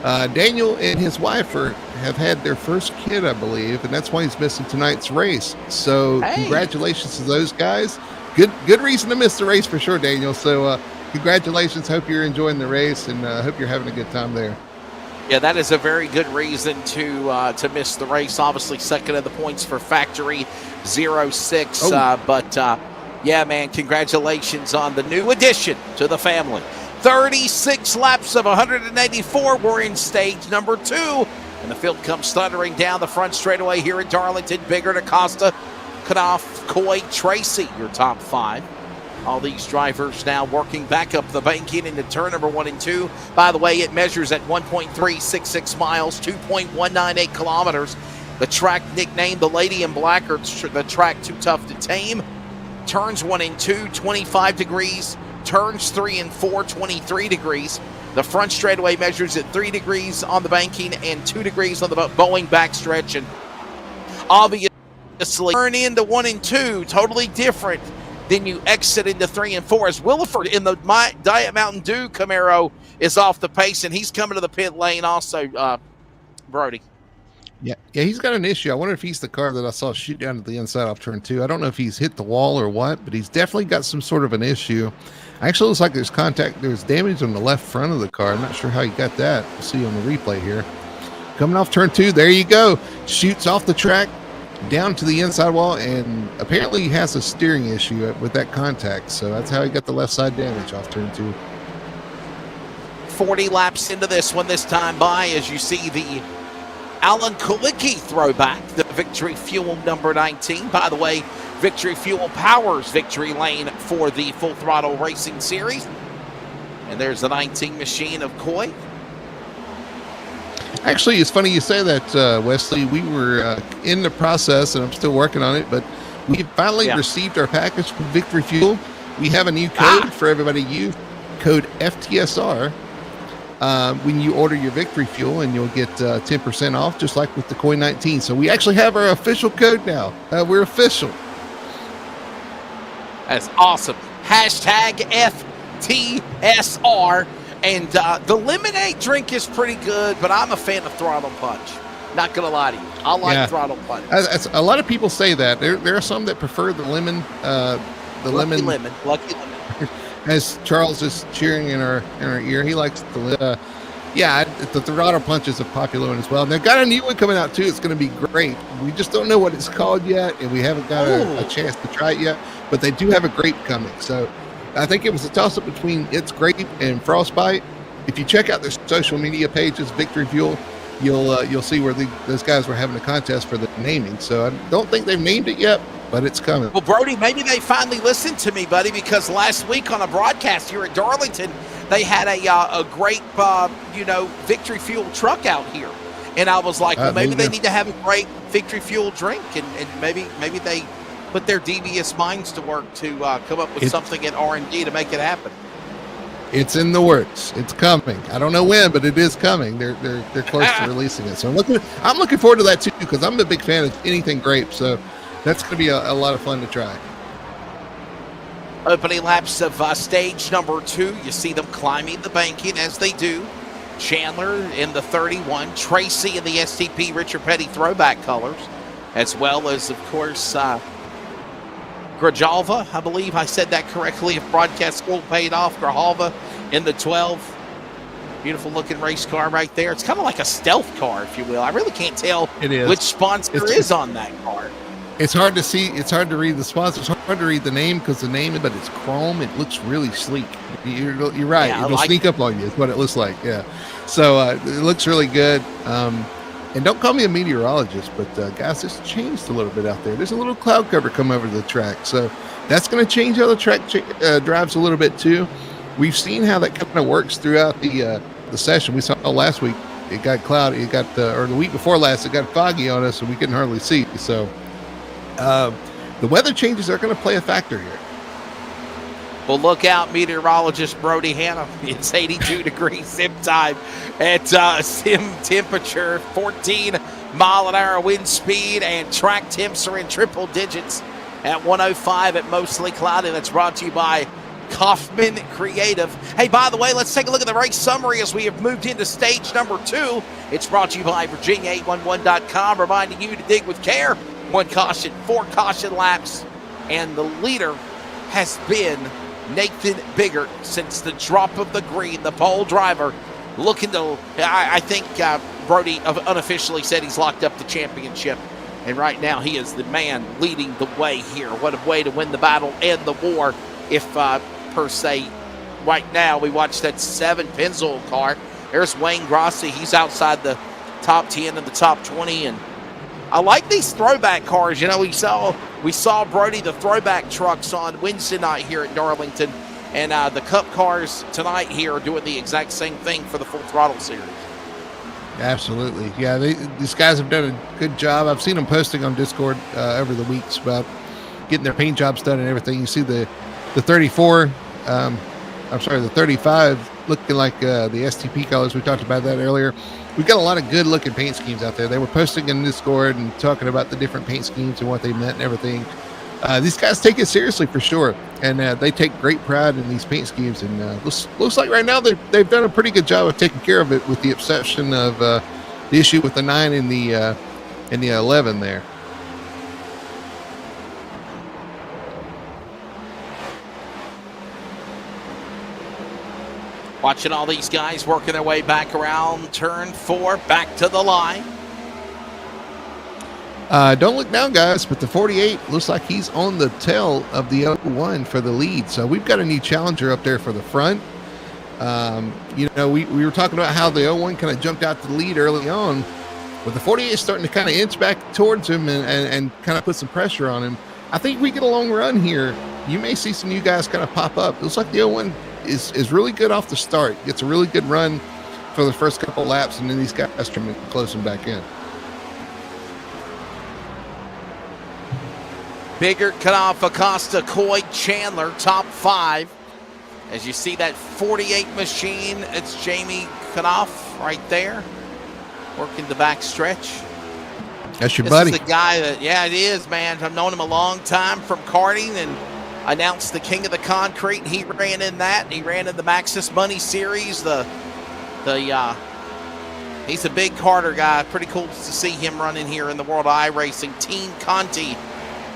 Daniel and his wife have had their first kid, I believe, and that's why he's missing tonight's race. So Congratulations to those guys. Good reason to miss the race for sure, Daniel. So congratulations. Hope you're enjoying the race, and hope you're having a good time there. Yeah, that is a very good reason to miss the race. Obviously, second of the points for Factory 06. Yeah, man, congratulations on the new addition to the family. 36 laps of 184. We're in stage number 2. And the field comes thundering down the front straightaway here at Darlington. Biggert, Acosta, Knopf, Coy, Tracy, your top 5. All these drivers now working back up the banking into turn number 1 and 2. By the way, it measures at 1.366 miles, 2.198 kilometers. The track nicknamed the Lady in Black, or the track Too Tough to Tame. Turns 1 and 2, 25 degrees. Turns 3 and 4, 23 degrees. The front straightaway measures at 3 degrees on the banking and 2 degrees on the Boeing backstretch. And obviously, turn into 1 and 2, totally different than you exit into 3 and 4. As Williford in the Diet Mountain Dew Camaro is off the pace, and he's coming to the pit lane also, Brody. Yeah, he's got an issue. I wonder if he's the car that I saw shoot down to the inside off turn 2. I don't know if he's hit the wall or what, but he's definitely got some sort of an issue. Actually, looks like there's damage on the left front of the car. I'm not sure how he got that. We'll see on the replay here. Coming off turn 2, there you go. Shoots off the track down to the inside wall, and apparently he has a steering issue with that contact. So that's how he got the left side damage off turn 2. 40 laps into this one this time by, as you see the Alan Kulicki throwback, the Victory Fuel number 19. By the way, Victory Fuel powers Victory Lane for the Full Throttle Racing Series. And there's the 19 machine of Coy. Actually, it's funny you say that, Wesley. We were in the process, and I'm still working on it, but we finally received our package from Victory Fuel. We have a new code for everybody to use, code FTSR. When you order your Victory Fuel, and you'll get 10% off, just like with the Coin 19. So we actually have our official code now. We're official. That's awesome. Hashtag FTSR. And the lemonade drink is pretty good, but I'm a fan of Throttle Punch. Not going to lie to you. I like Throttle Punch. A lot of people say that. There are some that prefer the lemon. Lucky lemon. As Charles is cheering in our ear, he likes the Throttle Punch is a popular one as well. And they've got a new one coming out too. It's going to be great. We just don't know what it's called yet, and we haven't got a chance to try it yet. But they do have a grape coming. So I think it was a toss-up between It's Grape and Frostbite. If you check out their social media pages, Victory Fuel, you'll see where those guys were having a contest for the naming. So I don't think they've named it yet, but it's coming. Well, Brody, maybe they finally listened to me, buddy, because last week on a broadcast here at Darlington, they had a great, Victory Fuel truck out here. And I was like, well, maybe they need to have a great Victory Fuel drink, and maybe they put their devious minds to work to come up with something at R&D to make it happen. It's in the works. It's coming. I don't know when, but it is coming. They're close to releasing it. So I'm looking forward to that too, because I'm a big fan of anything grape. So that's going to be a lot of fun to try. Opening laps of stage number 2. You see them climbing the banking as they do. Chandler in the 31, Tracy in the STP Richard Petty throwback colors, as well as, of course, Grijalva, I believe I said that correctly if broadcast school paid off. Grijalva in the 12. Beautiful looking race car right there. It's kind of like a stealth car, if you will. I really can't tell which sponsor is on that car. It's hard to see. It's hard to read the sponsor. It's hard to read the name because the name, but it's chrome. It looks really sleek. You're right. Yeah, it'll sneak up on you. Is what it looks like. Yeah. So it looks really good. And don't call me a meteorologist, but guys, it's changed a little bit out there. There's a little cloud cover come over the track, so that's going to change how the track drives a little bit too. We've seen how that kind of works throughout the session. We saw last week it got cloudy. It got or the week before last it got foggy on us, and we couldn't hardly see. So the weather changes are going to play a factor here. Well, look out, meteorologist Brody Hanna. It's 82 degrees sim time at sim temperature, 14-mile-an-hour wind speed, and track temps are in triple digits at 105 at mostly cloudy. That's brought to you by Kaufman Creative. Hey, by the way, let's take a look at the race summary as we have moved into stage number 2. It's brought to you by Virginia811.com, reminding you to dig with care. 1 caution, 4 caution laps, and the leader has been Nathan Biggert since the drop of the green. The pole driver looking to, I think Brody unofficially said he's locked up the championship. And right now he is the man leading the way here. What a way to win the battle and the war, if per se. Right now we watch that 7 Pennzoil car. There's Wayne Grossi. He's outside the top 10 and the top 20. And I like these throwback cars. You know, we saw Brody, the throwback trucks on Wednesday night here at Darlington. And the Cup cars tonight here are doing the exact same thing for the Full Throttle Series. Absolutely. Yeah, these guys have done a good job. I've seen them posting on Discord over the weeks about getting their paint jobs done and everything. You see the 34, the 35 looking like the STP colors. We talked about that earlier. We've got a lot of good looking paint schemes out there. They were posting in Discord and talking about the different paint schemes and what they meant and everything. These guys take it seriously for sure, and they take great pride in these paint schemes. And looks like right now they've done a pretty good job of taking care of it, with the exception of the issue with the 9 and the 11 there. Watching all these guys working their way back around turn 4, back to the line. Don't look down, guys, but the 48 looks like he's on the tail of the 01 for the lead. So we've got a new challenger up there for the front. We were talking about how the 01 kind of jumped out to the lead early on, but the 48 is starting to kind of inch back towards him and kind of put some pressure on him. I think if we get a long run here, you may see some new guys kind of pop up. It looks like the 01 is really good off the start. Gets a really good run for the first couple laps, and then these guys try to close him back in. Biggert, Kanoff, Acosta, Coy, Chandler, top 5. As you see that 48 machine, it's Jamie Kanoff right there, working the back stretch. That's your buddy. This is the guy that, yeah, it is, man. I've known him a long time from karting, and announced the King of the Concrete. He ran in that. He ran in the Maxis Money Series. He's a big karter guy. Pretty cool to see him running here in the world of iRacing. Team Conti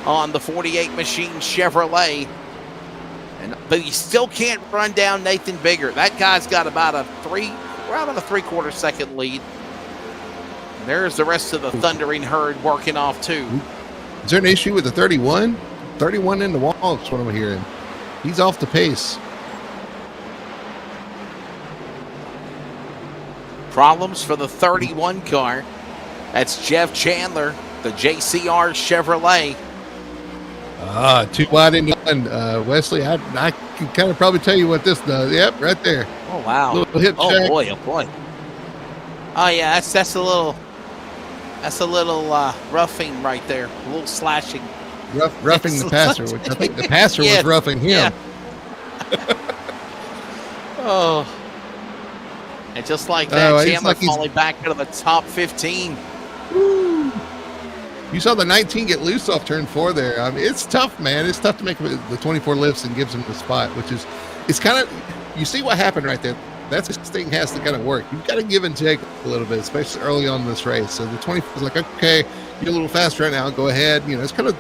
on the 48 machine Chevrolet. But you still can't run down Nathan Biggert. That guy's got about a 3/4 second lead. And there's the rest of the Thundering Herd working off too. Is there an issue with the 31? 31 in the wall is what I'm hearing. He's off the pace. Problems for the 31 car. That's Jeff Chandler, the JCR Chevrolet. Too wide into one. Wesley, I can kind of probably tell you what this does. Yep, right there. Oh, wow. Little hip check. Oh, boy. Oh, yeah, that's a little roughing right there. A little slashing. Roughing the passer, which I think the passer was roughing him. Yeah. Oh. And just like that, Chandler falling back into the top 15. Woo. You saw the 19 get loose off turn 4 there. I mean, it's tough, man. It's tough to make the 24 lifts and gives him the spot, it's kind of, you see what happened right there. That's this thing has to kind of work. You've got to give and take a little bit, especially early on in this race. So the 24 is like, okay, you're a little faster right now. Go ahead. It's kind of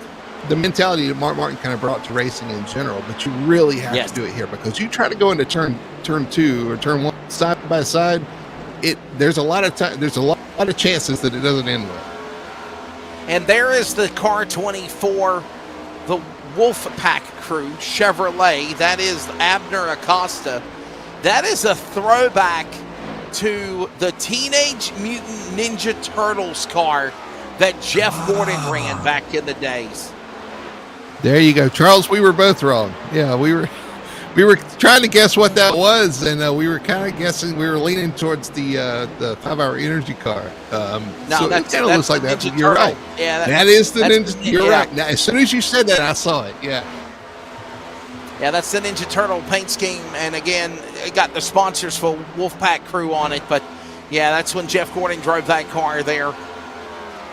the mentality that Mark Martin kind of brought to racing in general, but you really have to do it here, because you try to go into turn 2 or turn 1 side by side. There's a lot of time. There's a lot of chances that it doesn't end well. And there is the car 24, the Wolfpack crew Chevrolet. That is Abner Acosta. That is a throwback to the Teenage Mutant Ninja Turtles car that Jeff Gordon ran back in the days. There you go, Charles. We were both wrong. Yeah, we were trying to guess what that was, and we were kind of guessing. We were leaning towards the 5-hour energy car. No, so it kind of looks like that. Ninja You're Turtle. right. Yeah, that is the Ninja. You're yeah. right. Now, as soon as you said that, I saw it. Yeah. Yeah, that's the Ninja Turtle paint scheme, and again, it got the sponsors for Wolfpack crew on it. But yeah, that's when Jeff Gordon drove that car there.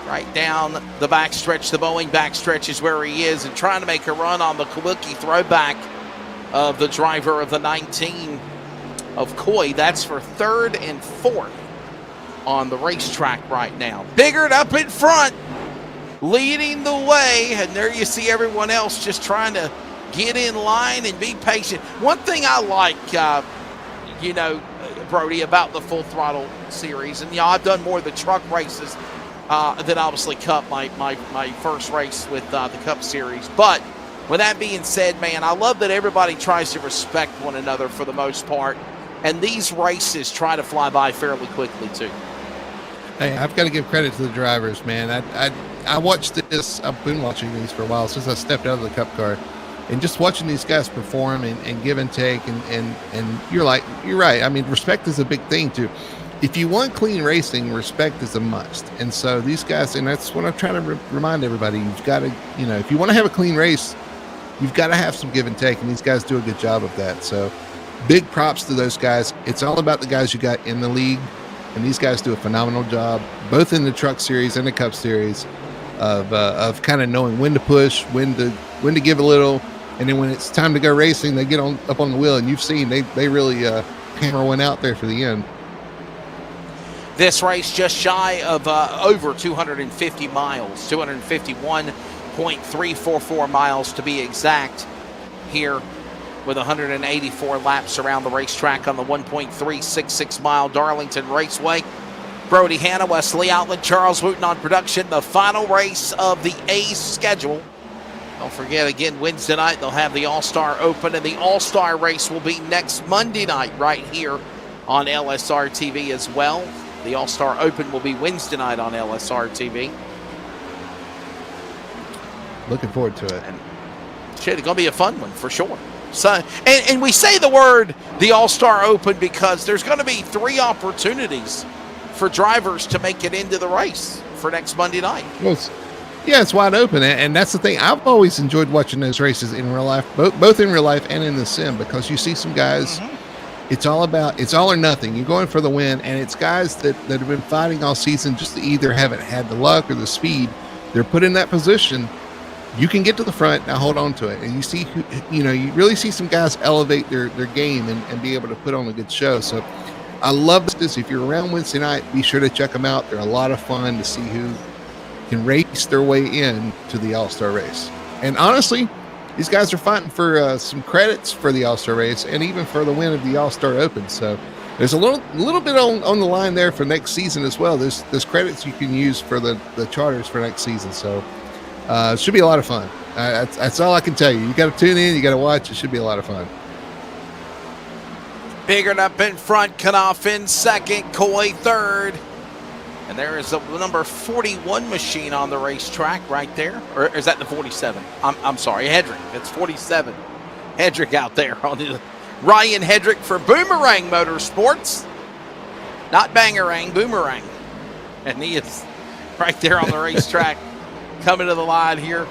Right down the backstretch, the Boeing backstretch is where he is, and trying to make a run on the Kawilki throwback of the driver of the 19 of Coy. That's for 3rd and 4th on the racetrack right now. Biggert up in front, leading the way, and there you see everyone else just trying to get in line and be patient. One thing I like, Brody, about the Full Throttle series. And, I've done more of the truck races than obviously Cup, my first race with the Cup series. But with that being said, man, I love that everybody tries to respect one another for the most part. And these races try to fly by fairly quickly, too. Hey, I've got to give credit to the drivers, man. I watched this. I've been watching these for a while since I stepped out of the Cup car. And just watching these guys perform and give and take, and you're right. I mean, respect is a big thing too. If you want clean racing, respect is a must. And so these guys, and that's what I'm trying to remind everybody. You've got to, if you want to have a clean race, you've got to have some give and take, and these guys do a good job of that. So big props to those guys. It's all about the guys you got in the league, and these guys do a phenomenal job, both in the Truck Series and the Cup Series, of kind of knowing when to push, when to give a little. And then when it's time to go racing, they get up on the wheel, and you've seen they really hammer one out there for the end. This race just shy of over 250 miles, 251.344 miles to be exact, here with 184 laps around the racetrack on the 1.366 mile Darlington Raceway. Brody Hanna, Wesley Outland, Charles Wooten on production. The final race of the A's schedule. Don't forget, again, Wednesday night, they'll have the All-Star Open, and the All-Star race will be next Monday night right here on LSRTV as well. The All-Star Open will be Wednesday night on LSRTV. Looking forward to it. And shit, it's going to be a fun one for sure. So, and we say the word the All-Star Open because there's going to be 3 opportunities for drivers to make it into the race for next Monday night. Well, yeah, it's wide open, and that's the thing. I've always enjoyed watching those races in real life, both in real life and in the sim, because you see some guys. It's all or nothing. You're going for the win, and it's guys that have been fighting all season just to either haven't had the luck or the speed. They're put in that position. You can get to the front, now hold on to it, and you see, you really see some guys elevate their game and be able to put on a good show. So I love this. If you're around Wednesday night, be sure to check them out. They're a lot of fun to see who can race their way in to the All-Star race. And honestly, these guys are fighting for some credits for the All-Star race and even for the win of the All-Star Open. So there's a little bit on the line there for next season as well. There's credits you can use for the charters for next season. So it should be a lot of fun. That's all I can tell you. You got to tune in. You got to watch. It should be a lot of fun. Biggered up in front, Knopf in second, Coy third. And there is a number 41 machine on the racetrack right there. Or is that the 47? I'm sorry, Hedrick. It's 47. Hedrick out there on the Ryan Hedrick for Boomerang Motorsports. Not Bangarang, Boomerang. And he is right there on the racetrack coming to the line here.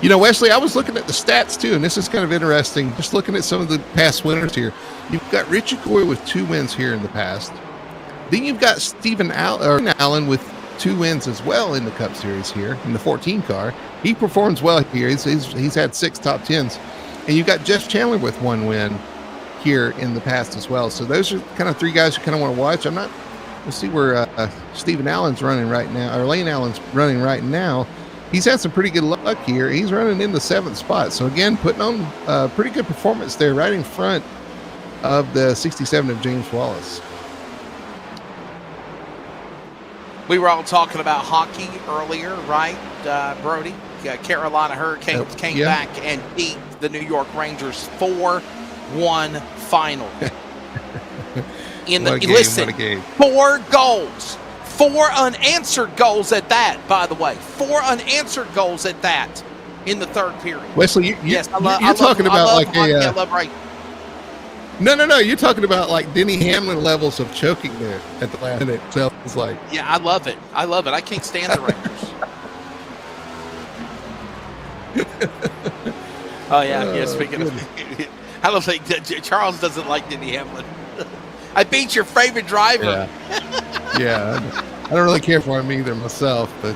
Wesley, I was looking at the stats too, and this is kind of interesting. Just looking at some of the past winners here. You've got Richie Coy with 2 wins here in the past. Then you've got Stephen Allen with 2 wins as well in the Cup Series here in the 14 car. He performs well here. He's had 6 top 10s. And you've got Jeff Chandler with 1 win here in the past as well. So those are kind of 3 guys you kind of want to watch. We'll see where Stephen Allen's running right now, or Lane Allen's running right now. He's had some pretty good luck here. He's running in the 7th spot. So again, putting on a pretty good performance there right in front of the 67 of James Wallace. We were all talking about hockey earlier, right, Brody? Carolina Hurricanes came back and beat the New York Rangers 4-1 final. Listen, 4 goals. 4 unanswered goals at that, by the way. 4 unanswered goals at that in the 3rd period. Wesley, you're talking about like a... No. You're talking about like Denny Hamlin levels of choking there at the last minute itself. It's like, yeah, I love it. I can't stand the Rangers. Oh yeah. Speaking of, I don't think Charles doesn't like Denny Hamlin. I beat your favorite driver. Yeah. I don't really care for him either myself, but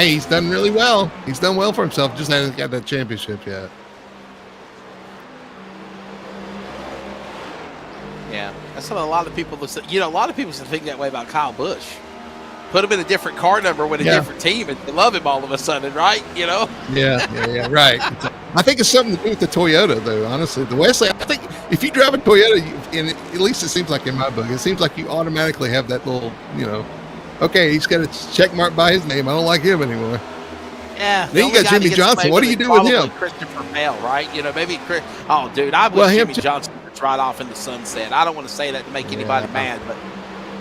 he's done really well. He's done well for himself. Just hasn't got that championship yet. Yeah, that's what a lot of people listen. A lot of people think that way about Kyle Busch. Put him in a different car number with a different team, and they love him all of a sudden, right? Yeah, right. I think it's something to do with the Toyota, though. Honestly, the Wesley. I think if you drive a Toyota, and at least it seems like in my book, it seems like you automatically have that little, okay, he's got a check mark by his name. I don't like him anymore. Yeah. Then you got Jimmy Johnson. What do you do with him? Christopher Bell, right? Maybe Chris. Oh, dude, I wish Jimmy Johnson would ride off in the sunset. I don't want to say that to make anybody mad, but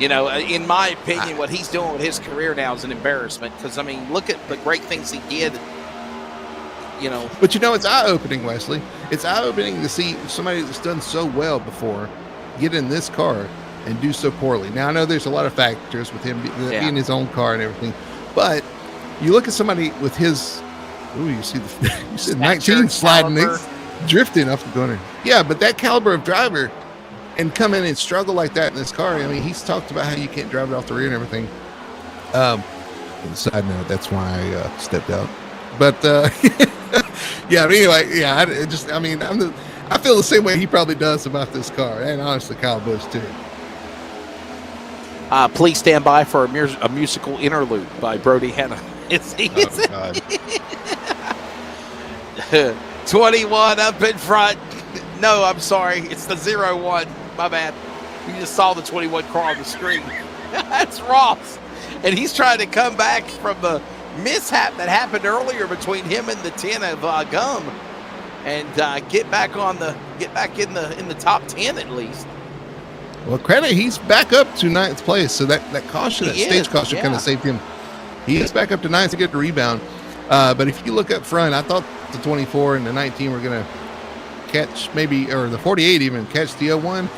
in my opinion, what he's doing with his career now is an embarrassment. Because look at the great things he did. But it's eye-opening, Wesley. It's eye-opening to see somebody that's done so well before get in this car and do so poorly. Now I know there's a lot of factors with him being his own car and everything, but you look at somebody with his, you see 19 sliding, drifting off the corner. Yeah, but that caliber of driver and come in and struggle like that in this car. He's talked about how you can't drive it off the rear and everything. On the side note, that's why I stepped out. But yeah. But anyway, yeah. I feel the same way he probably does about this car, and honestly, Kyle Busch too. Please stand by for a musical interlude by Brody Hanna. 21 up in front. No, I'm sorry. It's the 01. My bad. You just saw the 21 car on the screen. That's Ross. And he's trying to come back from the mishap that happened earlier between him and the 10 of Gum, and get back in the top 10 at least. Well, credit, he's back up to 9th place, so that caution, stage caution, kind of saved him. He is back up to 9th to get the rebound. But if you look up front, I thought the 24 and the 19 were going to catch or the 48 even catch the 01.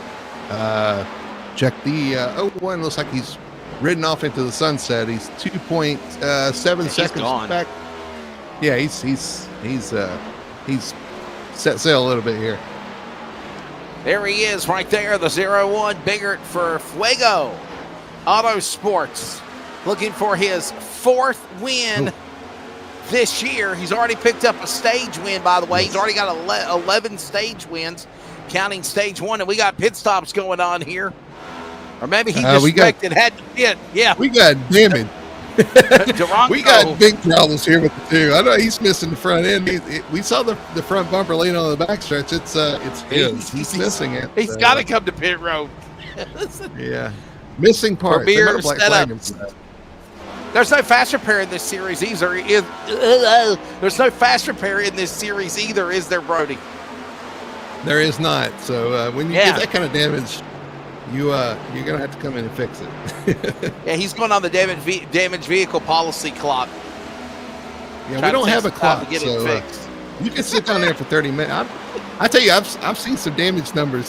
Check the 01. Looks like he's ridden off into the sunset. He's 2.7 seconds back. Yeah, he's set sail a little bit here. There he is right there, the 01 Biggert for Fuego Auto Sports. Looking for his 4th win this year. He's already picked up a stage win, by the way. He's already got 11 stage wins, counting stage 1. And we got pit stops going on here. Or maybe he just had to pit. Yeah. We got damage. We got big problems here with the 2. I know he's missing the front end. We saw the front bumper laying on the backstretch. He's missing it. He's got to come to pit road. Yeah. Missing parts. There's no fast repair in this series either. There's no fast repair in this series either, is there, Brody? There is not. So when you get that kind of damage, you're gonna have to come in and fix it. Yeah, he's going on the damaged vehicle policy clock. Yeah, we don't have a clock to get it fixed. You can sit down there for 30 minutes. I tell you, I've seen some damage numbers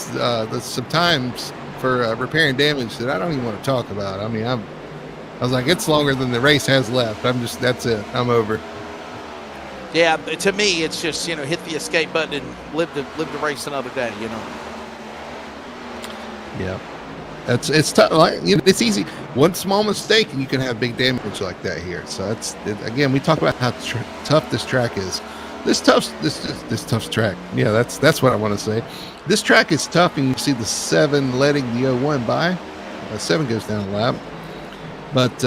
sometimes for repairing damage that I don't even want to talk about. I was like, it's longer than the race has left. That's it. I'm over. Yeah, to me, it's just hit the escape button and live the race another day. Yeah, it's tough. It's easy. One small mistake and you can have big damage like that here. So again, we talk about how tough this track is. This tough track. Yeah, that's what I want to say. This track is tough, and you see the 7 letting the 01 by. 7 goes down a lap, but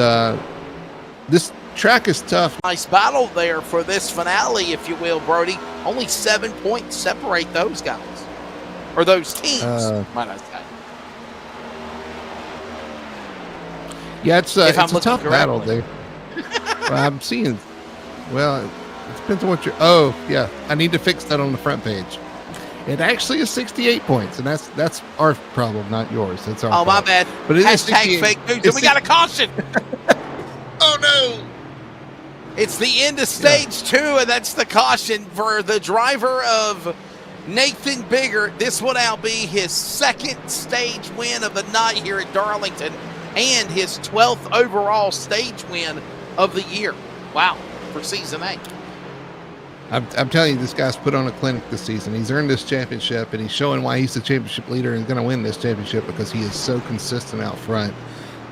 this track is tough. Nice battle there for this finale, if you will, Brody. Only 7 points separate those guys or those teams. Might I say? Yeah, it's a tough battle there. I'm seeing. Well, it depends on what you're. Oh, yeah. I need to fix that on the front page. It actually is 68 points, and that's our problem, not yours. That's our problem. My bad. But it is # fake news, and we got a caution. Oh no! It's the end of stage 2, and that's the caution for the driver of Nathan Biggert. This will now be his 2nd stage win of the night here at Darlington, and his 12th overall stage win of the year. Wow, for season 8. I'm telling you, this guy's put on a clinic this season. He's earned this championship, and he's showing why he's the championship leader and going to win this championship because he is so consistent out front.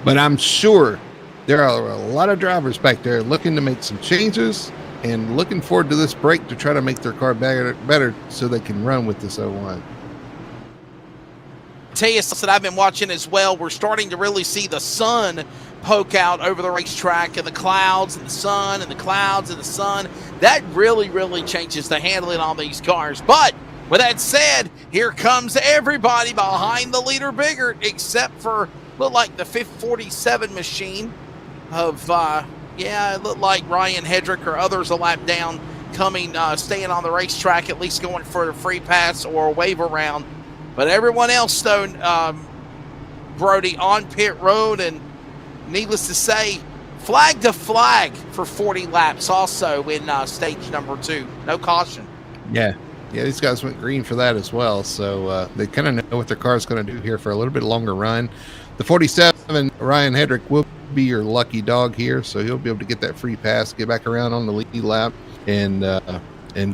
But I'm sure there are a lot of drivers back there looking to make some changes and looking forward to this break to try to make their car better so they can run with this 01. Tell you something I've been watching as well. We're starting to really see the sun poke out over the racetrack and the clouds and the sun and the clouds and the sun. That really, really changes the handling on these cars. But with that said, here comes everybody behind the leader Biggert, except for look like the 547 machine of, it looked like Ryan Hedrick or others a lap down coming, staying on the racetrack, at least going for a free pass or a wave around. But everyone else, though, Brody, on pit road, and needless to say, flag to flag for 40 laps also in stage number 2. No caution. Yeah, these guys went green for that as well. So they kind of know what their car is going to do here for a little bit longer run. The 47, Ryan Hedrick, will be your lucky dog here. So he'll be able to get that free pass, get back around on the lead lap, and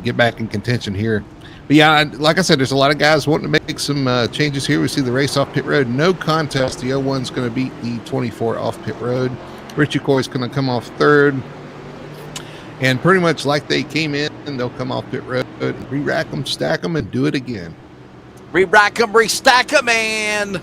get back in contention here. But yeah, like I said, there's a lot of guys wanting to make some changes here. We see the race off pit road. No contest. The 01's going to beat the 24 off pit road. Richie Coy's going to come off third. And pretty much like they came in, they'll come off pit road, re-rack them, stack them, and do it again. Re-rack them, restack them, and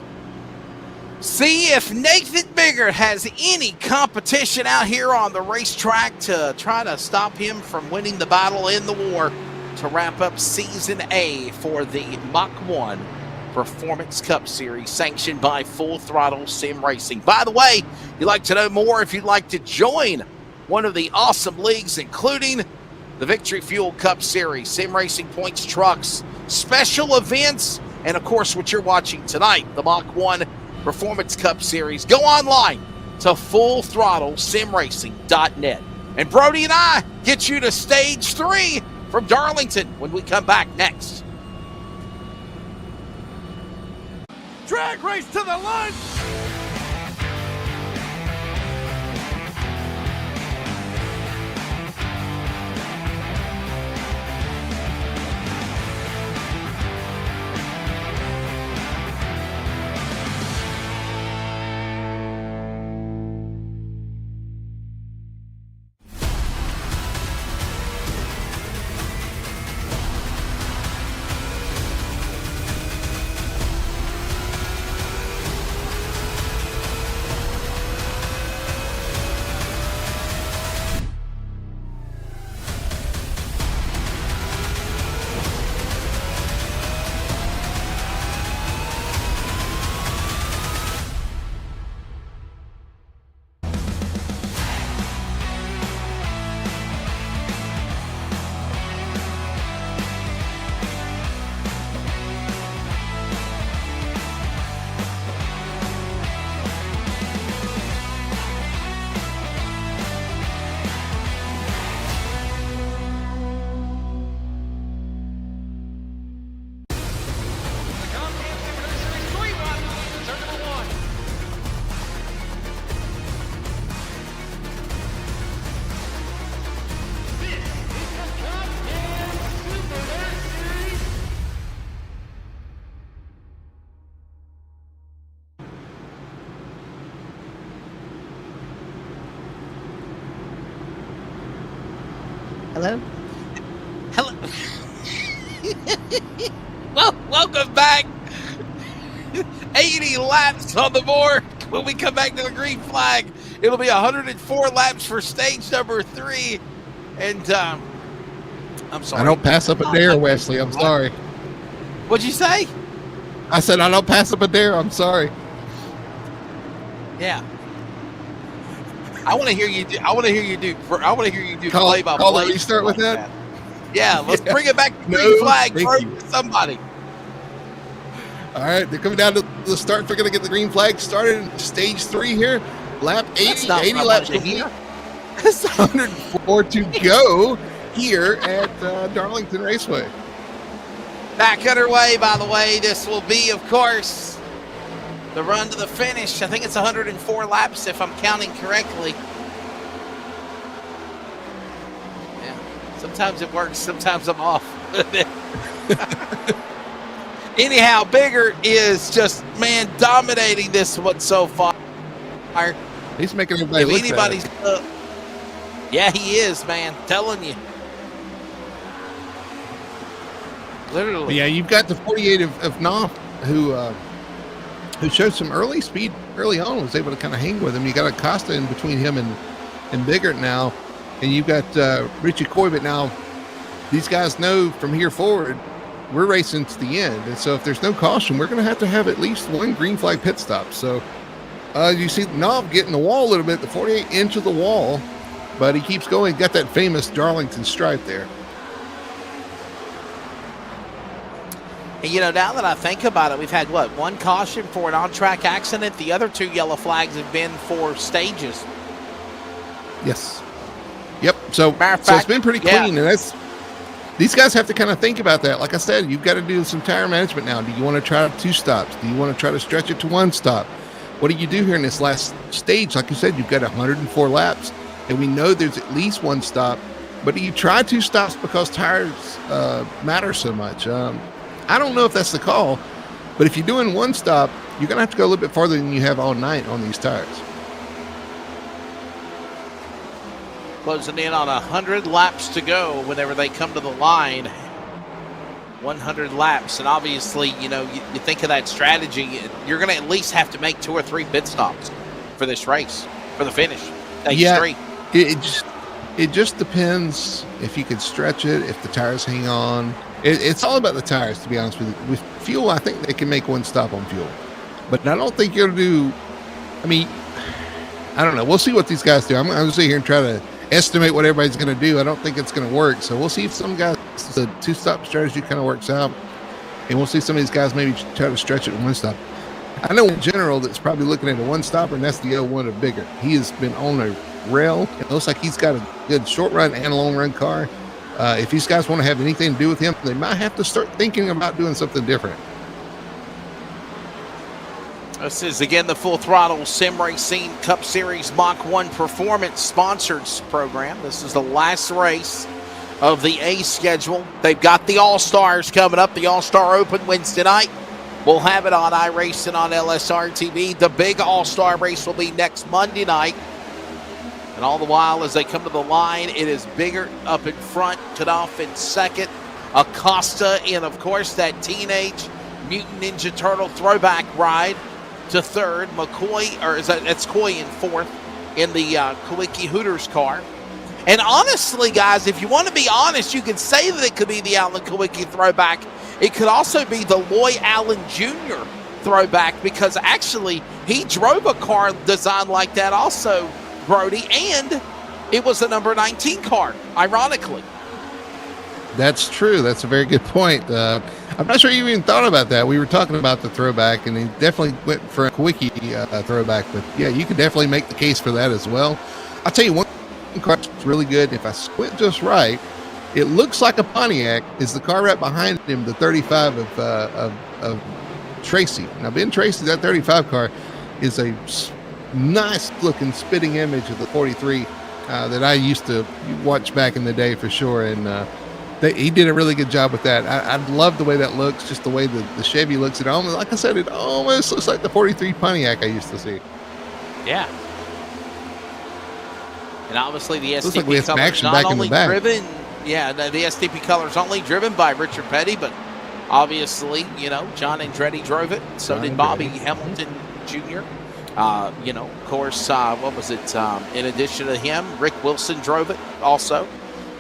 see if Nathan Biggert has any competition out here on the racetrack to try to stop him from winning the battle in the war to wrap up Season A for the Mach 1 Performance Cup Series, sanctioned by Full Throttle Sim Racing. By the way, if you'd like to know more, if you'd like to join one of the awesome leagues, including the Victory Fuel Cup Series, Sim Racing Points Trucks, special events, and of course what you're watching tonight, the Mach 1 Performance Cup Series, go online to fullthrottlesimracing.net. And Brody and I get you to stage 3 from Darlington when we come back next. Drag race to the line. Hello? Hello. Well, welcome back. 80 laps on the board. When we come back to the green flag, it'll be 104 laps for stage number 3. And I'm sorry. I don't pass up a dare, Wesley. I'm sorry. What'd you say? I said I don't pass up a dare. I'm sorry. Yeah. I want to hear you do. I want to hear you do play by Call play. the restart with that. Yeah, let's bring it back to green No, flag thank for you. somebody. All right, they're coming down to the start. We're going to get the green flag started in stage 3 here. Lap 80 laps complete. 104 to go here at Darlington Raceway. Back underway, by the way. This will be, of course, the run to the finish. I think it's 104 laps if I'm counting correctly. Yeah. Sometimes it works, sometimes I'm off. Anyhow, Biggert is just, man, dominating this one so far. He's making everybody look anybody's bad. yeah, he is, man. Telling you. Literally. But yeah, you've got the 48 of Knopf who showed some early speed early on was able to kind of hang with him. You got Acosta in between him and Biggert now, and you've got Richie Corbett now. These guys know from here forward, we're racing to the end. And so if there's no caution, we're going to have at least one green flag pit stop. So you see Knob getting the wall a little bit, the 48 into the wall, but he keeps going. Got that famous Darlington stripe there. And, you know, now that I think about it, we've had, one caution for an on-track accident. The other 2 yellow flags have been for stages. Yes. Yep. So Fact, it's been pretty clean, yeah. and these guys have to kind of think about that. Like I said, you've got to do some tire management now. Do you want to try 2 stops? Do you want to try to stretch it to 1 stop? What do you do here in this last stage? Like you said, you've got 104 laps, and we know there's at least 1 stop. But do you try 2 stops because tires matter so much? I don't know if that's the call, but if you're doing 1 stop, you're going to have to go a little bit farther than you have all night on these tires. Closing in on 100 laps to go whenever they come to the line. 100 laps. And obviously, you know, you think of that strategy, you're going to at least have to make 2 or 3 pit stops for this race, for the finish. Yeah, straight. It just depends if you could stretch it, if the tires hang on. It's all about the tires, to be honest with you. With fuel, I think they can make 1 stop on fuel. But I don't think you're going to do, I mean, I don't know. We'll see what these guys do. I'm going to sit here and try to estimate what everybody's going to do. I don't think it's going to work. So we'll see if some guys, the 2-stop strategy kind of works out. And we'll see some of these guys maybe try to stretch it in 1 stop. I know in general that's probably looking at a 1-stopper, and that's the L1 of Biggert. He has been on a rail. It looks like he's got a good short run and a long run car. If these guys want to have anything to do with him, they might have to start thinking about doing something different. This is, again, the Full Throttle Sim Racing Cup Series Mach 1 Performance sponsored program. This is the last race of the A schedule. They've got the All-Stars coming up. The All-Star Open Wednesday night. We'll have it on iRacing on LSRTV. The big All-Star race will be next Monday night. And all the while, as they come to the line, it is Biggert up in front, Knopf in second, Acosta in, of course, that Teenage Mutant Ninja Turtle throwback ride to third. That's Coy in fourth in the Kawiki Hooters car. And honestly, guys, if you want to be honest, you can say that it could be the Alan Kawiki throwback. It could also be the Loy Allen Jr. throwback, because actually he drove a car designed like that also, Brody, and it was a number 19 car, ironically. That's true. That's a very good point. I'm not sure you even thought about that. We were talking about the throwback, and he definitely went for a Kawiki throwback. But yeah, you could definitely make the case for that as well. I'll tell you one car that's really good. If I squint just right, it looks like a Pontiac. Is the car right behind him, the 35 of Tracy. Now, Ben Tracy, that 35 car is a nice looking spitting image of the 43 that I used to watch back in the day for sure. And he did a really good job with that. I love the way that looks, just the way the Chevy looks. It almost, like I said, it almost looks like the 43 Pontiac I used to see. Yeah. And obviously the Looks like we SDP had some colors action not back in only the back. driven, the SDP colors only driven by Richard Petty, but obviously, John Andretti drove it. So John did Andretti. Bobby Hamilton Jr. Of course, what was it? In addition to him, Rick Wilson drove it also.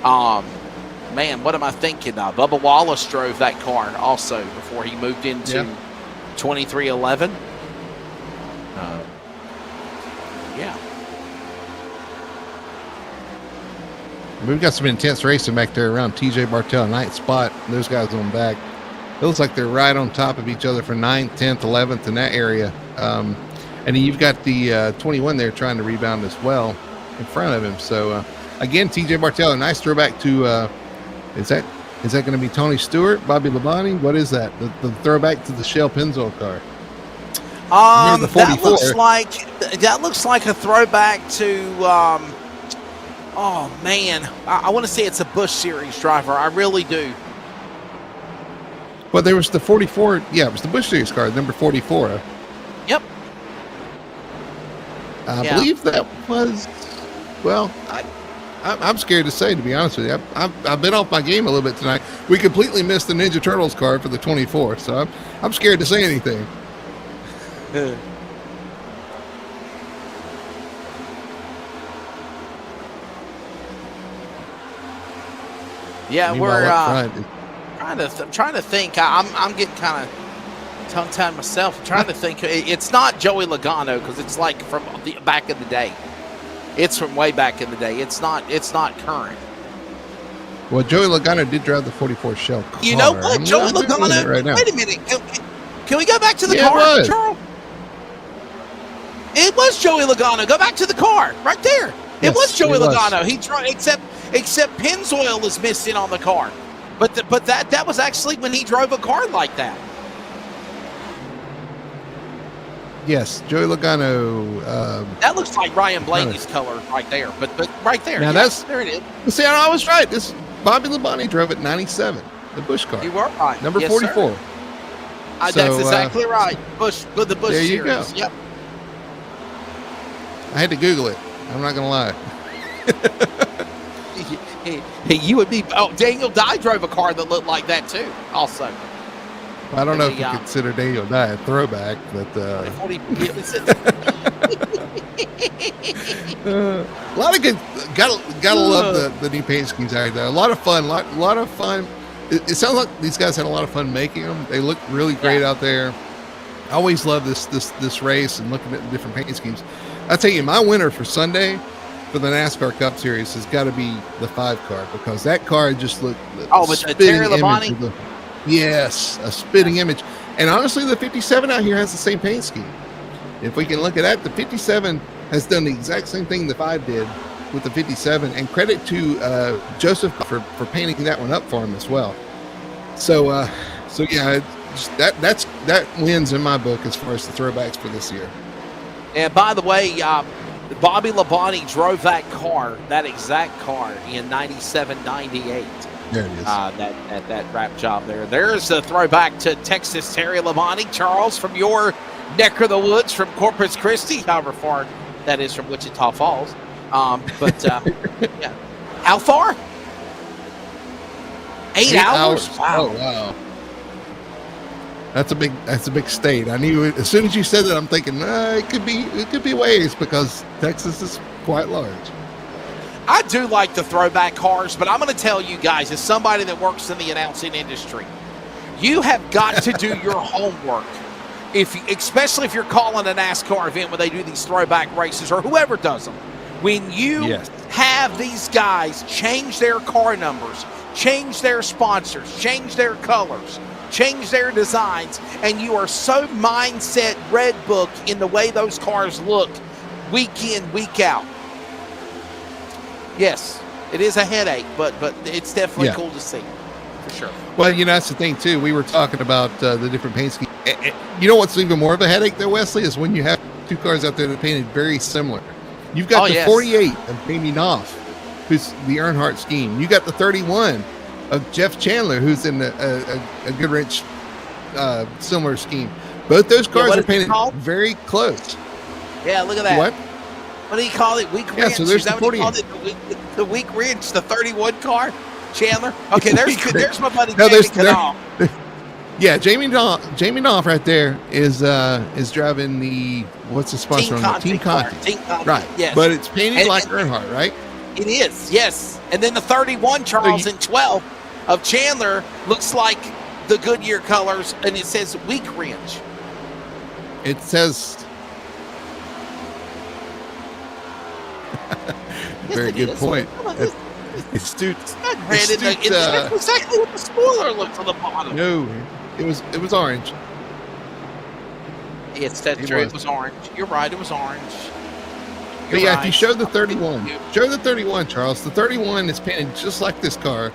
Man, what am I thinking? Bubba Wallace drove that car also before he moved into 2311. Yeah. We've got some intense racing back there around TJ Bartell, 9th spot. Those guys on back. It looks like they're right on top of each other for 9th, 10th, 11th in that area. And then you've got the 21 there trying to rebound as well in front of him. So, again, TJ Bartell, a nice throwback to, is that going to be Tony Stewart, Bobby Labonte? What is that? The throwback to the Shell Pennzoil car. The 44. That looks like a throwback to, I want to say it's a Busch Series driver. I really do. Well, there was the 44. Yeah, it was the Busch Series car, number 44. Yep. I believe that was, I'm scared to say, to be honest with you. I've been off my game a little bit tonight. We completely missed the Ninja Turtles car for the 24, so I'm scared to say anything. Yeah, Meanwhile, we're up front, trying to think. I'm getting kind of tongue-tied myself. I'm trying to think. It's not Joey Logano because it's like from the back in the day. It's from way back in the day. It's not current. well, Joey Logano did drive the 44 Shell car. You know what, Joey I'm Googling it Logano? right now. Wait a minute. Can we go back to the Yeah, it car, was. Charles? It was Joey Logano. Go back to the car, right there. It Yes, was Joey it was. Logano. He drove, except Pennzoil is missing on the car. But that was actually when he drove a car like that. Yes, Joey Logano. That looks like Ryan Blaney's color right there. But right there. Now yeah, that's- there it is. See, I was right. This Bobby Labonte drove at 97, the Busch car, You were right. number Yes, 44. sir. So, That's exactly right. Bush, the Bush there you series. go. Yep. I had to Google it. I'm not gonna lie. Hey, you and me. Oh, Daniel Dye drove a car that looked like that too. Also, I don't know if you Yeah. consider Daniel Dye a throwback, but a lot of good. Gotta love the new paint schemes out there. A lot of fun. Lot of fun. It sounds like these guys had a lot of fun making them. They look really great out there. I always love this race and looking at the different paint schemes. I tell you, my winner for Sunday for the NASCAR Cup Series has got to be the 5 car, because that car just looked. Oh, but the Terry Labonte? Yes, a spitting image. And honestly, the 57 out here has the same paint scheme. If we can look at that, the 57 has done the exact same thing the 5 did with the 57, and credit to Joseph for painting that one up for him as well. So yeah, that wins in my book as far as the throwbacks for this year. And by the way, Bobby Labonte drove that car, that exact car, in 97, 98. There it is. That wrap job there. There's a throwback to Texas Terry Labonte. Charles, from your neck of the woods, from Corpus Christi, however far that is from Wichita Falls. Yeah. How far? 8 hours? Wow. Oh wow. That's a big state. I knew it, as soon as you said that, I'm thinking it could be ways, because Texas is quite large. I do like the throwback cars, but I'm going to tell you guys, as somebody that works in the announcing industry, you have got to do your homework. Especially if you're calling a NASCAR event where they do these throwback races, or whoever does them. When you have these guys change their car numbers, change their sponsors, change their colors, change their designs, and you are so mindset red book in the way those cars look week in, week out. Yes, it is a headache, but it's definitely cool to see, for sure. Well, that's the thing too. We were talking about the different paint schemes. You know what's even more of a headache there, Wesley, is when you have 2 cars out there that are painted very similar. You've got the 48 of Jamie Knopf, who's the Earnhardt scheme. You got the 31 of Jeff Chandler, who's in a Goodrich similar scheme. Both those cars are painted very close. Yeah, look at that. What do you call it? Weak wrench. So there's Is that the what you call it? The weak wrench, the 31 car, Chandler. Okay, there's my buddy Jamie Knopf. Yeah, Jamie Knopf right there is driving the, what's the sponsor on the Team Conti. Team Conti, right? Yes, but it's painted like Earnhardt, right? It is, yes. And then the 31 Charles and 12 of Chandler looks like the Goodyear colors, and it says weak wrench. It says. Very good point. It's That's exactly what the spoiler looks on the bottom. No, it was orange. Yes, that's true. It was orange. You're right. It was orange. But yeah, if you show the 31, Charles, the 31 is painted just like this car.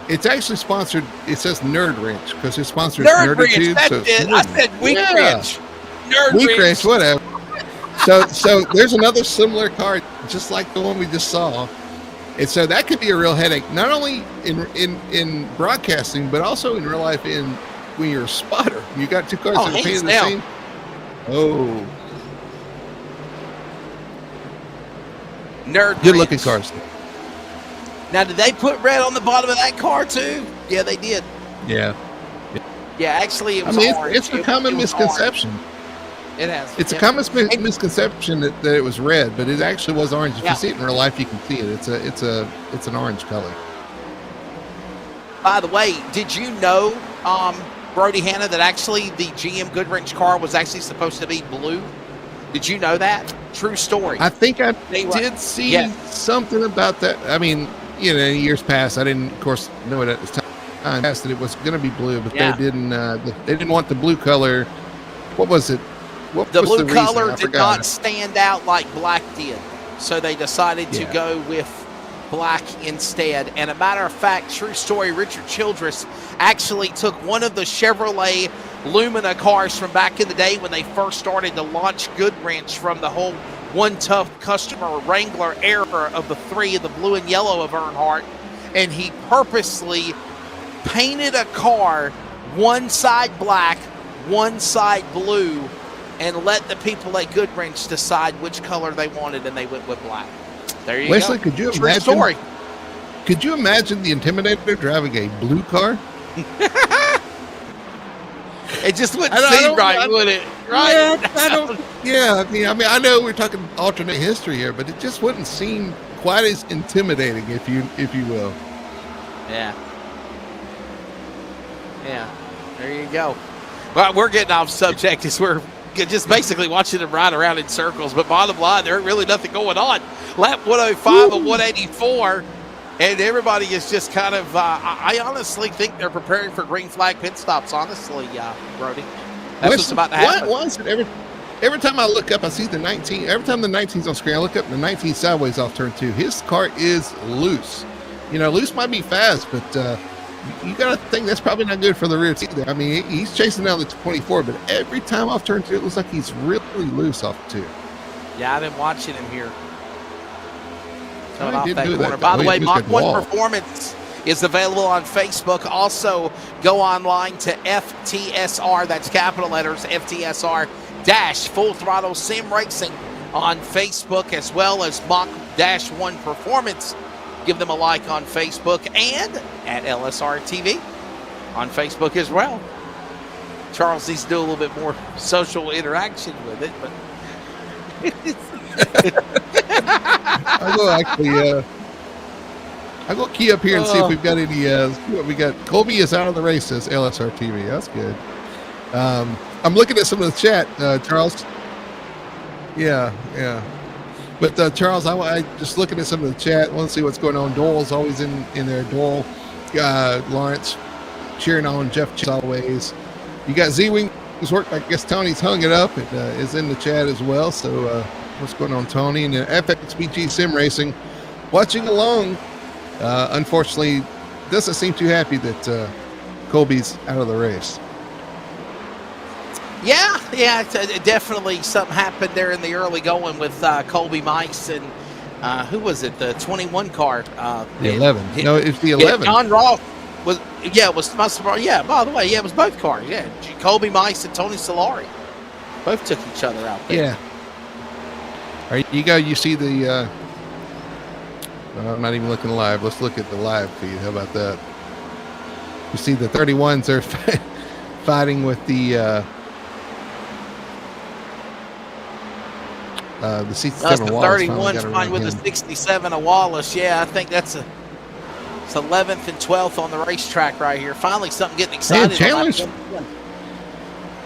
It's actually sponsored. It says Nerd Wrench because it's sponsored Nerditude. That's it. I said weak wrench. Weak wrench, whatever. So there's another similar car just like the one we just saw. And so that could be a real headache, not only in broadcasting, but also in real life when you're a spotter. You got 2 cars that are painted the same. Oh. Nerd Good looking cars. Now, did they put red on the bottom of that car too? Yeah, they did. Yeah. Yeah, actually, it was orange. It's a common misconception. Orange. It has. It's a common misconception that it was red, but it actually was orange. If you see it in real life, you can see it. It's an orange color. By the way, did you know, Brody Hanna, that actually the GM Goodwrench car was actually supposed to be blue? Did you know that? True story. I think I did see something about that. I mean, in years past, I didn't, of course, know it at the time. I asked that it was going to be blue, but they didn't. They didn't want the blue color. What was it? The blue color did not stand out like black did, so they decided to go with black instead. And a matter of fact, true story, Richard Childress actually took one of the Chevrolet Lumina cars from back in the day when they first started to launch Goodwrench from the whole one tough customer Wrangler era of the three, the blue and yellow of Earnhardt, and he purposely painted a car one side black, one side blue, and let the people at Goodwrench decide which color they wanted, and they went with black. There you Wesley, go. could you True imagine? Story. Could you imagine the Intimidator driving a blue car? It just wouldn't seem right, would it? Right? Yeah, I mean, I know we're talking alternate history here, but it just wouldn't seem quite as intimidating, if you will. Yeah. Yeah. There you go. Well, we're getting off subject as we're just basically watching them ride around in circles. But bottom line, there ain't really nothing going on. Lap 105 and 184, and everybody is just kind of, I honestly think they're preparing for green flag pit stops, honestly, Brody. That's what's about to happen. What was it? Every time I look up, I see the 19. Every time the 19's on screen, I look up and the 19 sideways off turn 2. His car is loose. Loose might be fast, but you got to think that's probably not good for the rear either. I mean, he's chasing down the 24, but every time off turn 2, it looks like he's really loose off 2. Yeah, I've been watching him here. Coming No, off he that didn't do corner. that. By the He way, just Mach got 1 walled. Performance is available on Facebook. Also, go online to FTSR, that's capital letters, FTSR Full Throttle Sim Racing on Facebook, as well as Mach 1 Performance. Give them a like on Facebook, and at LSRTV on Facebook as well. Charles needs to do a little bit more social interaction with it, but I will actually. I'll go key up here and see if we've got any. See what we got. Colby is out of the race, says LSRTV. That's good. I'm looking at some of the chat, Charles. Yeah. But Charles, I just looking at some of the chat. Want to see what's going on. Doyle's always in there. Doyle, Lawrence, cheering on Jeff as always. You got Z-Wing's work. I guess Tony's hung it up. It is in the chat as well. So what's going on, Tony? And then FXBG Sim Racing, watching along. Unfortunately, doesn't seem too happy that Colby's out of the race. Yeah, definitely something happened there in the early going with Colby Mice and who was it? The 21 car. The 11. No, it's the 11. John Ross was. Yeah, it was. Yeah. By the way, yeah, it was both cars. Yeah, Colby Mice and Tony Solari both took each other out there. Yeah. All right, you see the. I'm not even looking live. Let's look at the live feed. How about that? You see the 31s are fighting with the That's 67 the Wallace. 31's fine with the 67 of Wallace. Yeah, I think it's 11th and 12th on the racetrack right here. Finally, something getting excited. Chandler's.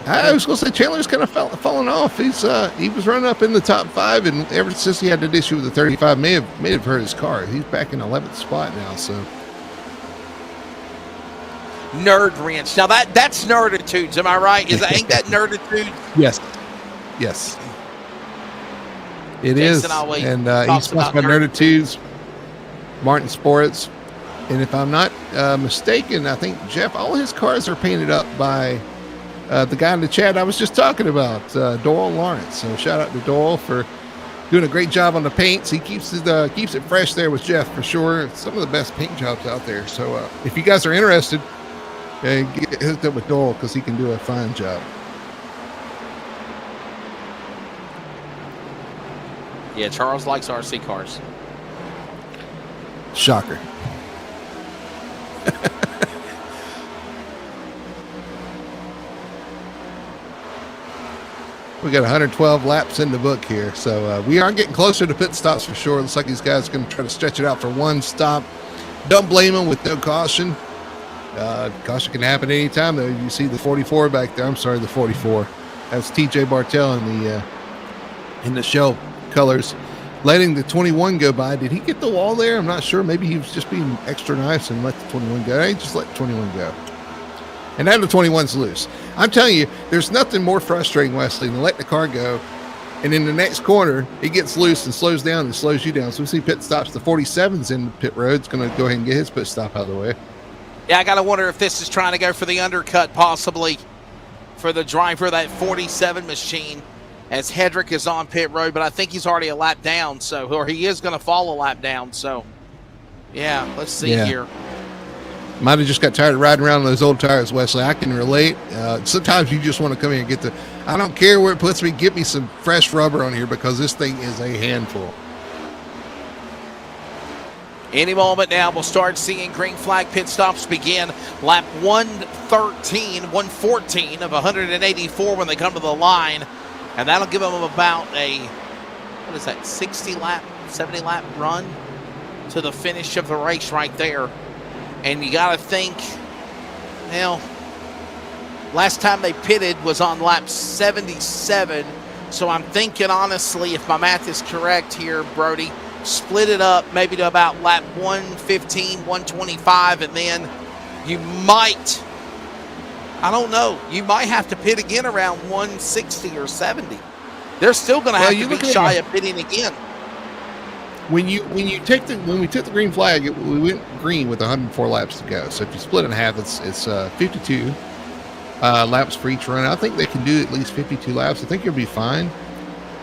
I was going to say Chandler's kind of fallen off. He was running up in the top 5, and ever since he had that issue with the 35, may have hurt his car. He's back in 11th spot now. So Nerd wrench. Now that's nerditudes. Am I right? Ain't that nerditude? Yes. It is, Jason always and talks he's sponsored by about Nerditudes, Martin Sports, and if I'm not mistaken, I think Jeff, all his cars are painted up by the guy in the chat I was just talking about, Doyle Lawrence. So shout out to Doyle for doing a great job on the paints. He keeps it fresh there with Jeff for sure. Some of the best paint jobs out there. So if you guys are interested, get hooked up with Doyle because he can do a fine job. Yeah, Charles likes RC cars. Shocker. We got 112 laps in the book here, so we are getting closer to pit stops for sure. Looks like these guys are going to try to stretch it out for one stop. Don't blame them with no caution. Caution can happen anytime, though. You see the 44 back there. I'm sorry, the 44. That's TJ Bartell in the show colors, letting the 21 go by. Did he get the wall there? I'm not sure. Maybe he was just being extra nice and let the 21 go. Hey, just let the 21 go. And now the 21's loose. I'm telling you, there's nothing more frustrating, Wesley, than letting the car go, and in the next corner, it gets loose and slows down and slows you down. So we see pit stops. The 47's in the pit road. It's going to go ahead and get his pit stop out of the way. Yeah, I got to wonder if this is trying to go for the undercut, possibly, for the driver of that 47 machine, as Hedrick is on pit road, but I think he's already a lap down, or he is going to fall a lap down. So, yeah, let's see here. Might have just got tired of riding around on those old tires, Wesley. I can relate. Sometimes you just want to come here and get I don't care where it puts me, get me some fresh rubber on here because this thing is a handful. Any moment now, we'll start seeing green flag pit stops begin. Lap 114 of 184 when they come to the line. And that'll give them about a, 70 lap run to the finish of the race right there. And you got to think, last time they pitted was on lap 77. So I'm thinking, honestly, if my math is correct here, Brody, split it up maybe to about lap 115, 125, and then you might, I don't know, you might have to pit again around 160 or 70. They're still going to have to be shy of pitting again. When we took the green flag, we went green with 104 laps to go. So if you split it in half, it's 52 laps for each run. I think they can do at least 52 laps. I think you'll be fine.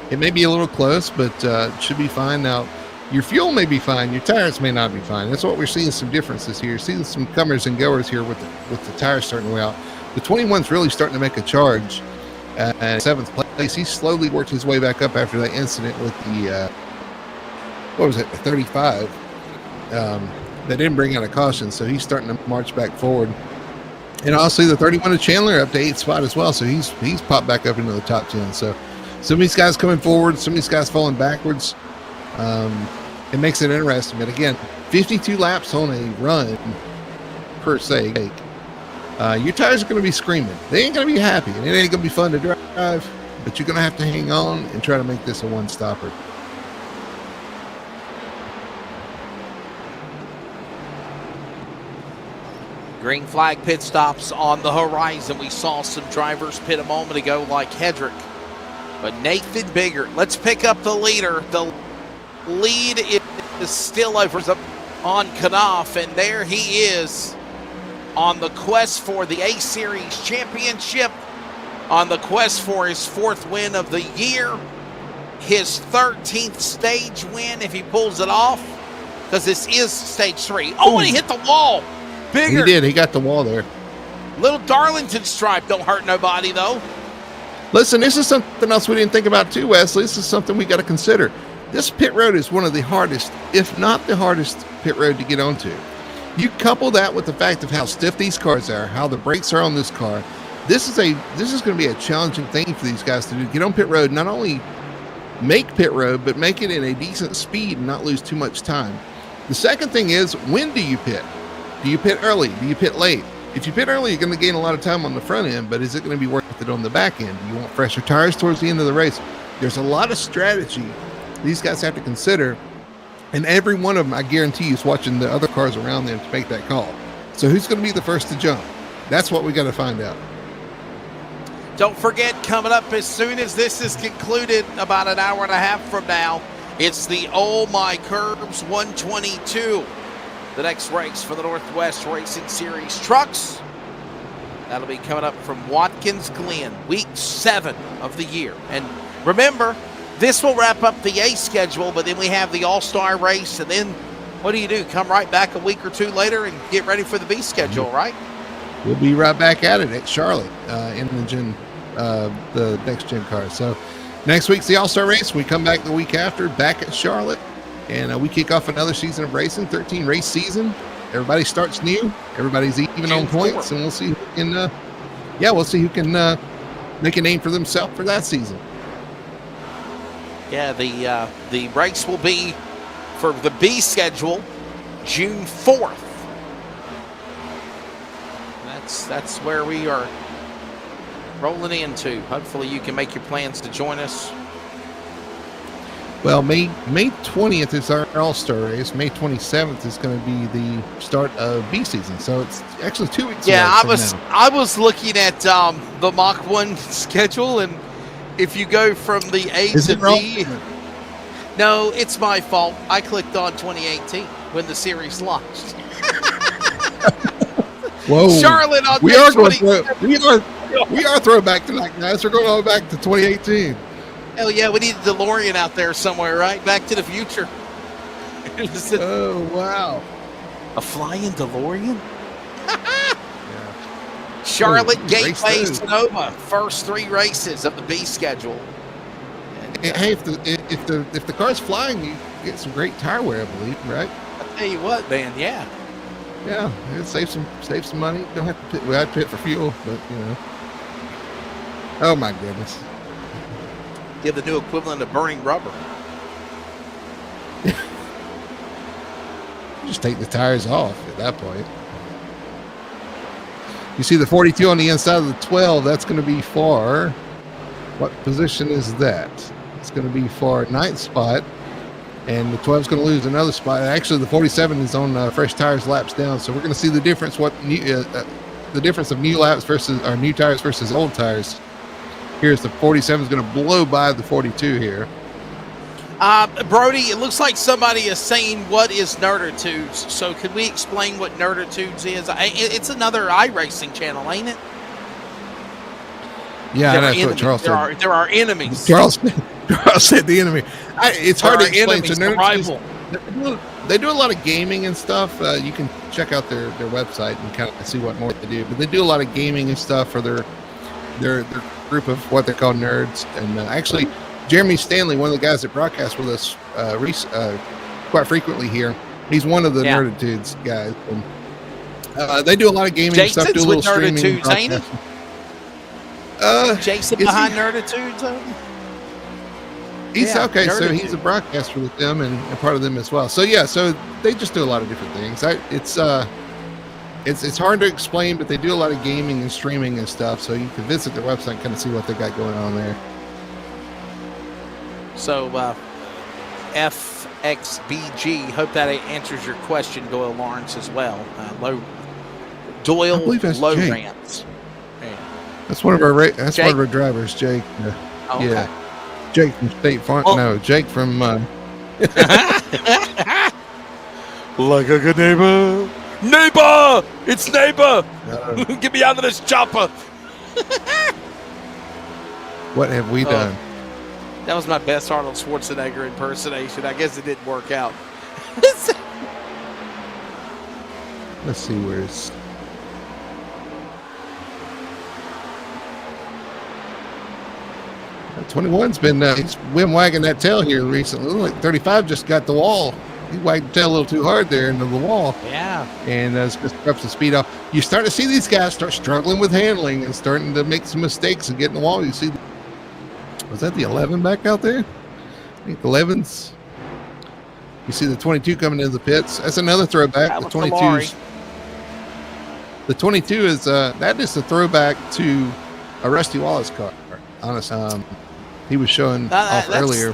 It may be a little close, but it should be fine. Now, your fuel may be fine. Your tires may not be fine. That's what we're seeing, some differences here. Seeing some comers and goers here with the tires starting to wear out. The 21's really starting to make a charge at 7th place. He slowly worked his way back up after that incident with the 35. They didn't bring out a caution, so he's starting to march back forward. And also the 31 of Chandler up to 8th spot as well, so he's popped back up into the top 10. So some of these guys coming forward, some of these guys falling backwards. It makes it interesting. But again, 52 laps on a run per se. Your tires are going to be screaming. They ain't going to be happy, and it ain't going to be fun to drive, but you're going to have to hang on and try to make this a one-stopper. Green flag pit stops on the horizon. We saw some drivers pit a moment ago like Hedrick. But Nathan Bigger, let's pick up the leader. The lead is still over on Knopf, and there he is on the quest for the A-Series championship, on the quest for his 4th win of the year, his 13th stage win if he pulls it off, because this is stage 3. Oh, and he hit the wall. Bigger. He did. He got the wall there. Little Darlington stripe don't hurt nobody, though. Listen, this is something else we didn't think about too, Wesley. This is something we got to consider. This pit road is one of the hardest, if not the hardest, pit road to get onto. You couple that with the fact of how stiff these cars are, how the brakes are on this car. This is going to be a challenging thing for these guys to do. Get on pit road, not only make pit road, but make it in a decent speed and not lose too much time. The second thing is, when do you pit? Do you pit early? Do you pit late? If you pit early, you're going to gain a lot of time on the front end, but is it going to be worth it on the back end? You want fresher tires towards the end of the race. There's a lot of strategy these guys have to consider, and every one of them, I guarantee you, is watching the other cars around them to make that call. So who's going to be the first to jump? That's what we got to find out. Don't forget, coming up as soon as this is concluded, about an hour and a half from now, it's the Oh My Curbs 122. The next race for the Northwest Racing Series trucks. That'll be coming up from Watkins Glen, week 7 of the year. And remember, this will wrap up the A schedule, but then we have the All-Star race, and then what do? Come right back a week or two later and get ready for the B schedule, right? We'll be right back at it at Charlotte in the next gen car. So next week's the All-Star race. We come back the week after, back at Charlotte. And we kick off another season of racing, 13 race season. Everybody starts new. Everybody's even on points, and we'll see who can make a name for themselves for that season. Yeah, the race will be for the B schedule June 4th. that's where we are rolling into. Hopefully you can make your plans to join us. Well, May 20th is our All-Star race. May 27th is going to be the start of B season. So it's actually 2 weeks away Yeah, from now. I was looking at the Mach 1 schedule, and if you go from the A Is to it wrong? B, no, it's my fault. I clicked on 2018 when the series launched. Whoa. Charlotte on we May are going 20. we are throwback tonight, guys. We're going all back to 2018. Hell yeah, we need a DeLorean out there somewhere, right? Back to the future. Oh, wow. A flying DeLorean? Charlotte, Oh, Gateway, race those. Sonoma. First 3 races of the B schedule. Hey, if the car's flying, you get some great tire wear, I believe, right? I'll tell you what, man, yeah. Yeah, it saves some money. Don't have to pit. We had to pit for fuel, but you know. Oh my goodness. You have the new equivalent of burning rubber. Just take the tires off at that point. You see the 42 on the inside of the 12. That's going to be for what position is that? It's going to be for 9th spot, and the 12 is going to lose another spot. Actually, the 47 is on fresh tires, laps down. So we're going to see the difference. The difference of new laps versus or new tires versus old tires. Here's the 47 is going to blow by the 42 here. Brody, it looks like somebody is saying, what is Nerditudes? So could we explain what Nerditudes is? It's another iRacing channel, ain't it? Yeah, There that's are what Charles said. enemies. There are enemies. Charles said the enemy. It's hard to There are explain. enemies, So the Nerditudes, rival. they do a lot of gaming and stuff. You can check out their website and kind of see what more they do. But they do a lot of gaming and stuff for their group of what they call nerds. And actually, Jeremy Stanley, one of the guys that broadcasts with us quite frequently here, he's one of the Nerditudes guys. And, they do a lot of gaming Jason's stuff. Do a little with streaming. Nerditudes, ain't he? Jason is behind he? Nerditudes? He's Yeah, okay, so Nerditude. he's a broadcaster with them and part of them as well. So yeah, so they just do a lot of different things. It's hard to explain, but they do a lot of gaming and streaming and stuff. So you can visit their website and kind of see what they got going on there. So, FXBG, hope that answers your question, Doyle Lawrence, as well. Doyle I believe that's Low Jake. Rants. Yeah. That's one of our Jake? one of our drivers, Jake. Okay. Yeah, Jake from State Farm. Well- No, Jake from. Like a good neighbor. Neighbor! It's neighbor! Get me out of this chopper! What have we done? That was my best Arnold Schwarzenegger impersonation. I guess it didn't work out. Let's see where's. Uh, 21's been he's whim wagging that tail here recently. Look, 35 just got the wall. He wagged the tail a little too hard there into the wall, Yeah. and it's just drops the speed off. You start to see these guys start struggling with handling and starting to make some mistakes and getting the wall. You see, was that the 11 back out there? I think the 11's. You see the 22 coming into the pits. That's another throwback. That The was the lorry. 22's. The 22 is that is a throwback to a Rusty Wallace car. Honestly, he was showing off earlier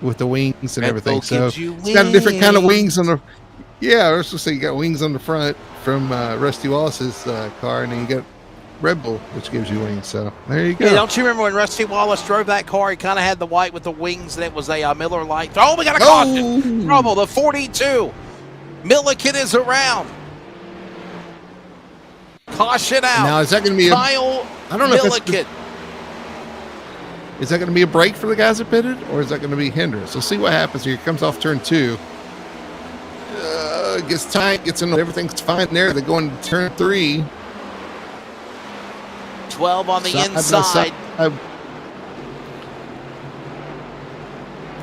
with the wings and Red everything. Bull So gives you it's got a different kind of wings. wings on the. Yeah, I was supposed to say you got wings on the front from Rusty Wallace's car, and then you got Red Bull, which gives you wings. So there you go. Yeah, don't you remember when Rusty Wallace drove that car? He kind of had the white with the wings, and it was a Miller Lite. Oh, we got a caution. Trouble, the 42. Milliken is around. Caution out. Now is that going to be? Kyle I don't know if Milliken. Is that going to be a break for the guys that pitted, or is that going to be hindrance? So see what happens here. Comes off turn 2. Gets tight, gets in. Everything's fine there. They go into turn 3. 12 on the Side by inside. side.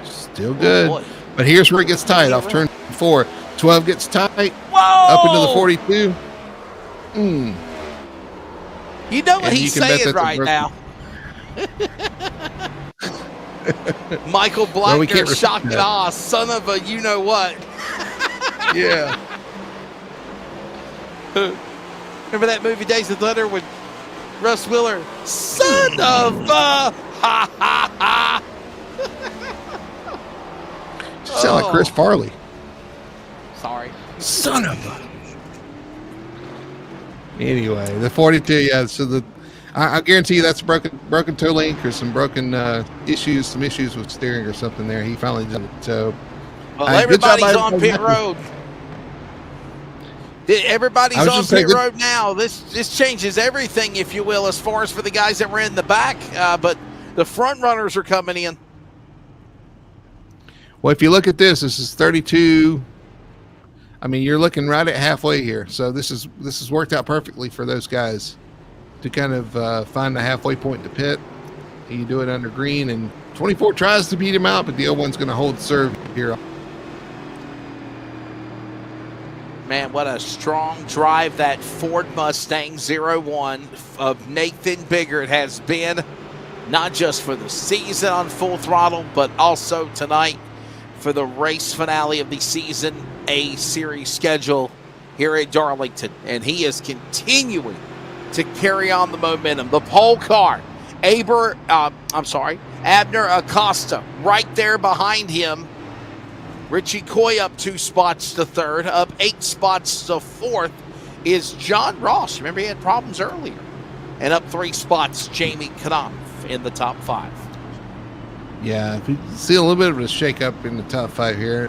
Still good. boy. But here's where it gets tight off turn 4. 12 gets tight. Whoa! Up into the 42. You know what And he's you can bet saying that's a right broken- now. Michael Well, we can't Blackner, shock and repeat that. awe, son of a you know what. Yeah. Remember that movie Days of Thunder with Russ Willer? Son of a ha ha ha. You sound like Chris Farley. Sorry. Son of a. Anyway, the 42, yeah. So I guarantee you that's broken toe link or some broken issues with steering or something there. He finally did it. So Well, good job everybody's by on pit road. Everybody's on pit road now. This changes everything, if you will, as far as for the guys that were in the back. But the front runners are coming in. Well, if you look at this is 32. I mean, you're looking right at halfway here. So this has worked out perfectly for those guys to kind of find the halfway point to pit. You do it under green, and 24 tries to beat him out, but the 01's going to hold serve here. Man, what a strong drive that Ford Mustang 01 of Nathan Biggert has been, not just for the season on Full Throttle, but also tonight for the race finale of the Season A Series schedule here at Darlington. And he is continuing to carry on the momentum. The pole car, Abner Acosta right there behind him. Richie Coy up 2 spots to third. Up 8 spots to fourth is John Ross. Remember, he had problems earlier. And up 3 spots, Jamie Knopf in the top 5. Yeah, we see a little bit of a shake-up in the top 5 here.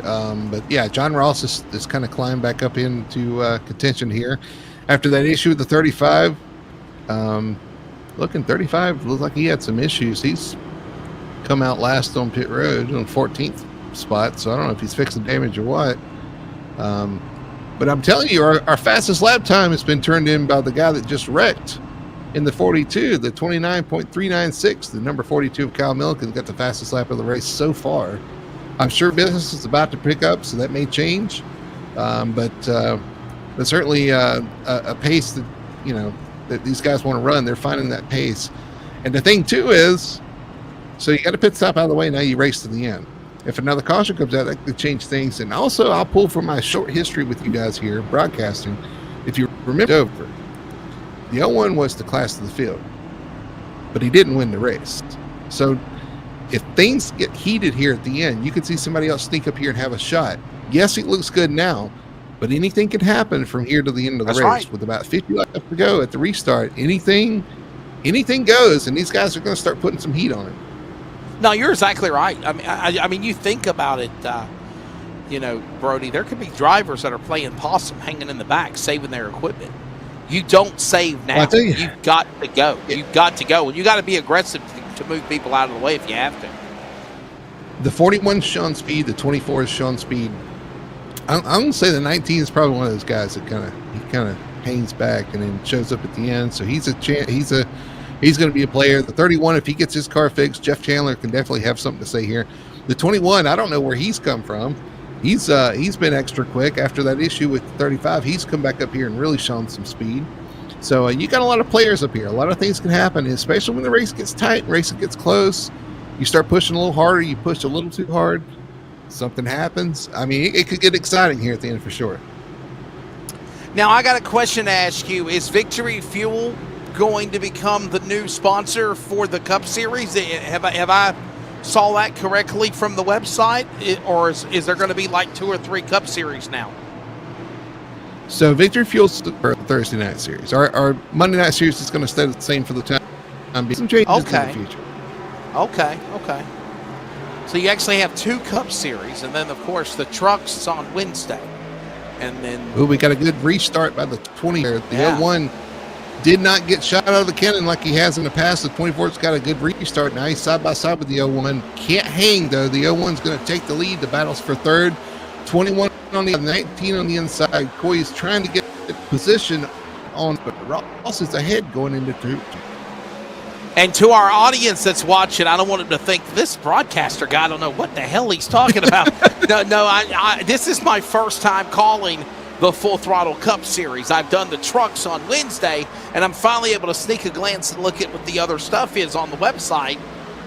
But, yeah, John Ross is kind of climbed back up into contention here. After that issue with the 35, 35 looks like he had some issues. He's come out last on pit road on 14th spot, so I don't know if he's fixing damage or what. But I'm telling you, our fastest lap time has been turned in by the guy that just wrecked in the 42, the 29.396. The number 42 of Kyle Milliken's got the fastest lap of the race so far. I'm sure business is about to pick up, so that may change. But certainly a pace that, that these guys want to run. They're finding that pace. And the thing, too, is, so you got a pit stop out of the way, now you race to the end. If another caution comes out, that could change things. And also, I'll pull from my short history with you guys here, broadcasting. If you remember, the 01 was the class of the field, but he didn't win the race. So if things get heated here at the end, you could see somebody else sneak up here and have a shot. Yes, it looks good now, but anything can happen from here to the end of the race. Right. With about 50 laps to go at the restart, anything goes, and these guys are going to start putting some heat on it. No, you're exactly right. I mean, you think about it, Brody, there could be drivers that are playing possum hanging in the back, saving their equipment. You don't save now. Well, You've got to go. You've got to go. And you got to be aggressive to move people out of the way if you have to. The 41 is Sean Speed. The 24 is Sean Speed. I'm going to say the 19 is probably one of those guys that kind of hangs back and then shows up at the end. So he's going to be a player. The 31, if he gets his car fixed, Jeff Chandler can definitely have something to say here. The 21, I don't know where he's come from. He's been extra quick after that issue with 35. He's come back up here and really shown some speed. So you got a lot of players up here. A lot of things can happen, especially when the race gets tight, race gets close. You start pushing a little harder. You push a little too hard. Something happens. I mean, it could get exciting here at the end for sure. Now, I got a question to ask you. Is Victory Fuel going to become the new sponsor for the Cup Series? Have I saw that correctly from the website, or is there going to be like 2 or 3 Cup Series now? So Victory Fuel's for Thursday night series. Our Monday night series is going to stay the same for the time. Some changes in the future. Okay. So you actually have 2 Cup Series, and then of course the trucks on Wednesday, and then we got a good restart by the 20th. The 01 did not get shot out of the cannon like he has in the past. The 24's got a good restart. Now he's side by side with the 01. Can't hang, though. The 01's going to take the lead. The battle's for third. 21 on the 19 on the inside. Coy is trying to get position on, but Ross is ahead going into 2. And to our audience that's watching, I don't want them to think this broadcaster guy, I don't know what the hell he's talking about. No, this is my first time calling the Full Throttle Cup Series. I've done the trucks on Wednesday, and I'm finally able to sneak a glance and look at what the other stuff is on the website.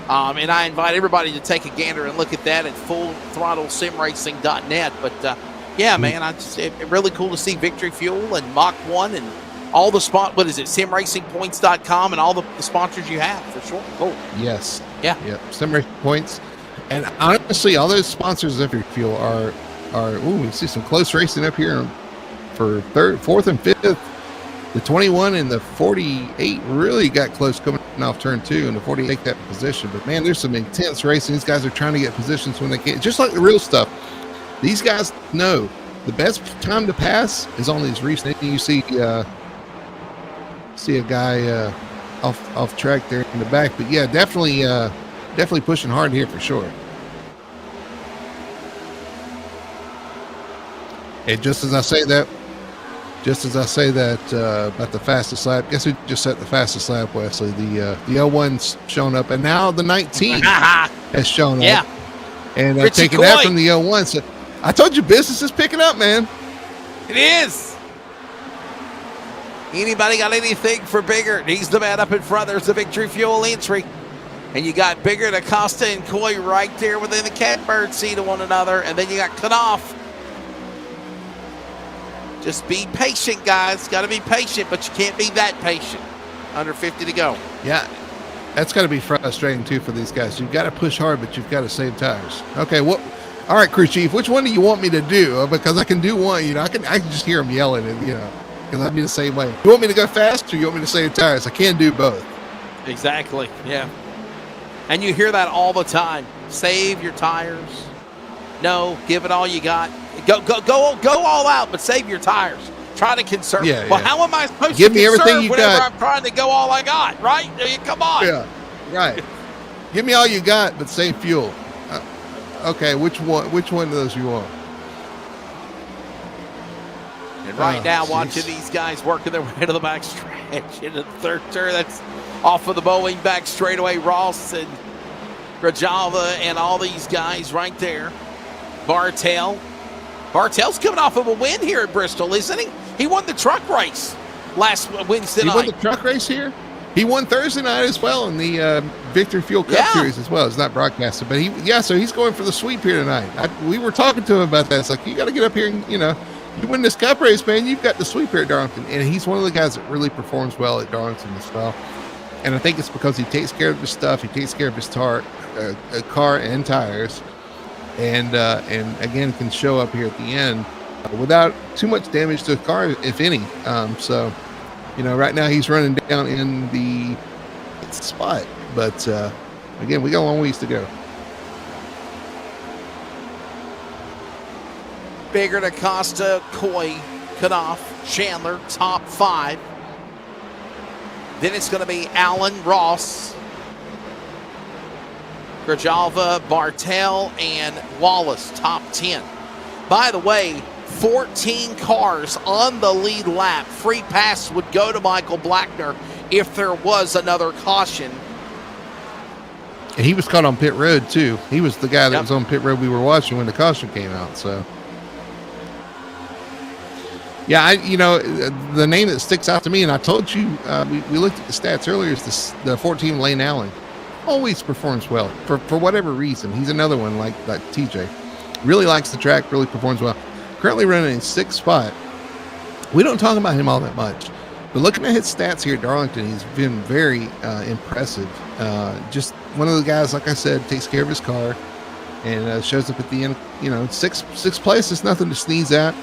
And I invite everybody to take a gander and look at that at fullthrottlesimracing.net. But, Yeah, man, really cool to see Victory Fuel and Mach 1 and all the simracingpoints.com and all the sponsors you have, for sure. Cool. Yes. Yeah. Yep. Sim Racing Points. And honestly, all those sponsors of Victory Fuel are we see some close racing up here for fourth and fifth. The 21 and the 48 really got close coming off turn 2, and the 48 take that position. But man, there's some intense racing. These guys are trying to get positions when they can. Just like the real stuff. These guys know the best time to pass is on these recent. You see a guy off track there in the back, but yeah, definitely pushing hard here for sure. And just as I say that about the fastest lap, guess who just set the fastest lap, Wesley? The 01's shown up, and now the 19 has shown up. Yeah, and Richie taking Coy. that from the 01. So I told you, business is picking up, man. It is. Anybody got anything for Biggert? He's the man up in front. There's the Victory Fuel entry. And you got Biggert, Acosta, and Coy right there within the catbird seat of one another. And then you got Knopf. Just be patient, guys. Got to be patient, but you can't be that patient. Under 50 to go. Yeah, that's got to be frustrating, too, for these guys. You've got to push hard, but you've got to save tires. Okay, well, all right, crew chief, which one do you want me to do? Because I can do one, I can just hear them yelling, and, because I'd be the same way. You want me to go fast, or you want me to save tires? I can't do both. Exactly, yeah. And you hear that all the time. Save your tires. No, give it all you got. Go all out, but save your tires. Try to conserve. Yeah, well, yeah. how am I supposed Give to me conserve everything you whenever got. I'm trying to go all I got, right? I mean, come on. Yeah, right. Give me all you got, but save fuel. Okay, which one of those you want? And right now, watching these guys working their way to the back stretch into the third turn. That's off of the Boeing back straightaway. Ross and Grajava and all these guys right there. Bartel's coming off of a win here at Bristol, isn't he? He won the truck race last Wednesday night. He won the truck race here? He won Thursday night as well in the Victory Fuel Cup Series as well. It's not broadcasted, but so he's going for the sweep here tonight. We were talking to him about that. It's like, you got to get up here and, you win this cup race, man. You've got the sweep here at Darlington. And he's one of the guys that really performs well at Darlington as well. And I think it's because he takes care of his stuff. He takes care of his car and tires. And again, can show up here at the end without too much damage to the car, if any. So, right now he's running down in the spot. But, again, we got a long ways to go. Biggert, Acosta, Coy, Knopf, Chandler, top 5. Then it's going to be Allen, Ross, Grajava, Bartel, and Wallace, top 10. By the way, 14 cars on the lead lap. Free pass would go to Michael Blackner if there was another caution. And he was caught on pit road, too. He was the guy that was on pit road we were watching when the caution came out, so. Yeah, the name that sticks out to me, and I told you, we looked at the stats earlier, is the 14 Lane Allen. Always performs well for whatever reason. He's another one like TJ. Really likes the track, really performs well. Currently running in 6th spot. We don't talk about him all that much, but looking at his stats here at Darlington, he's been very impressive. Just one of the guys, like I said, takes care of his car and shows up at the end. Sixth place is nothing to sneeze at.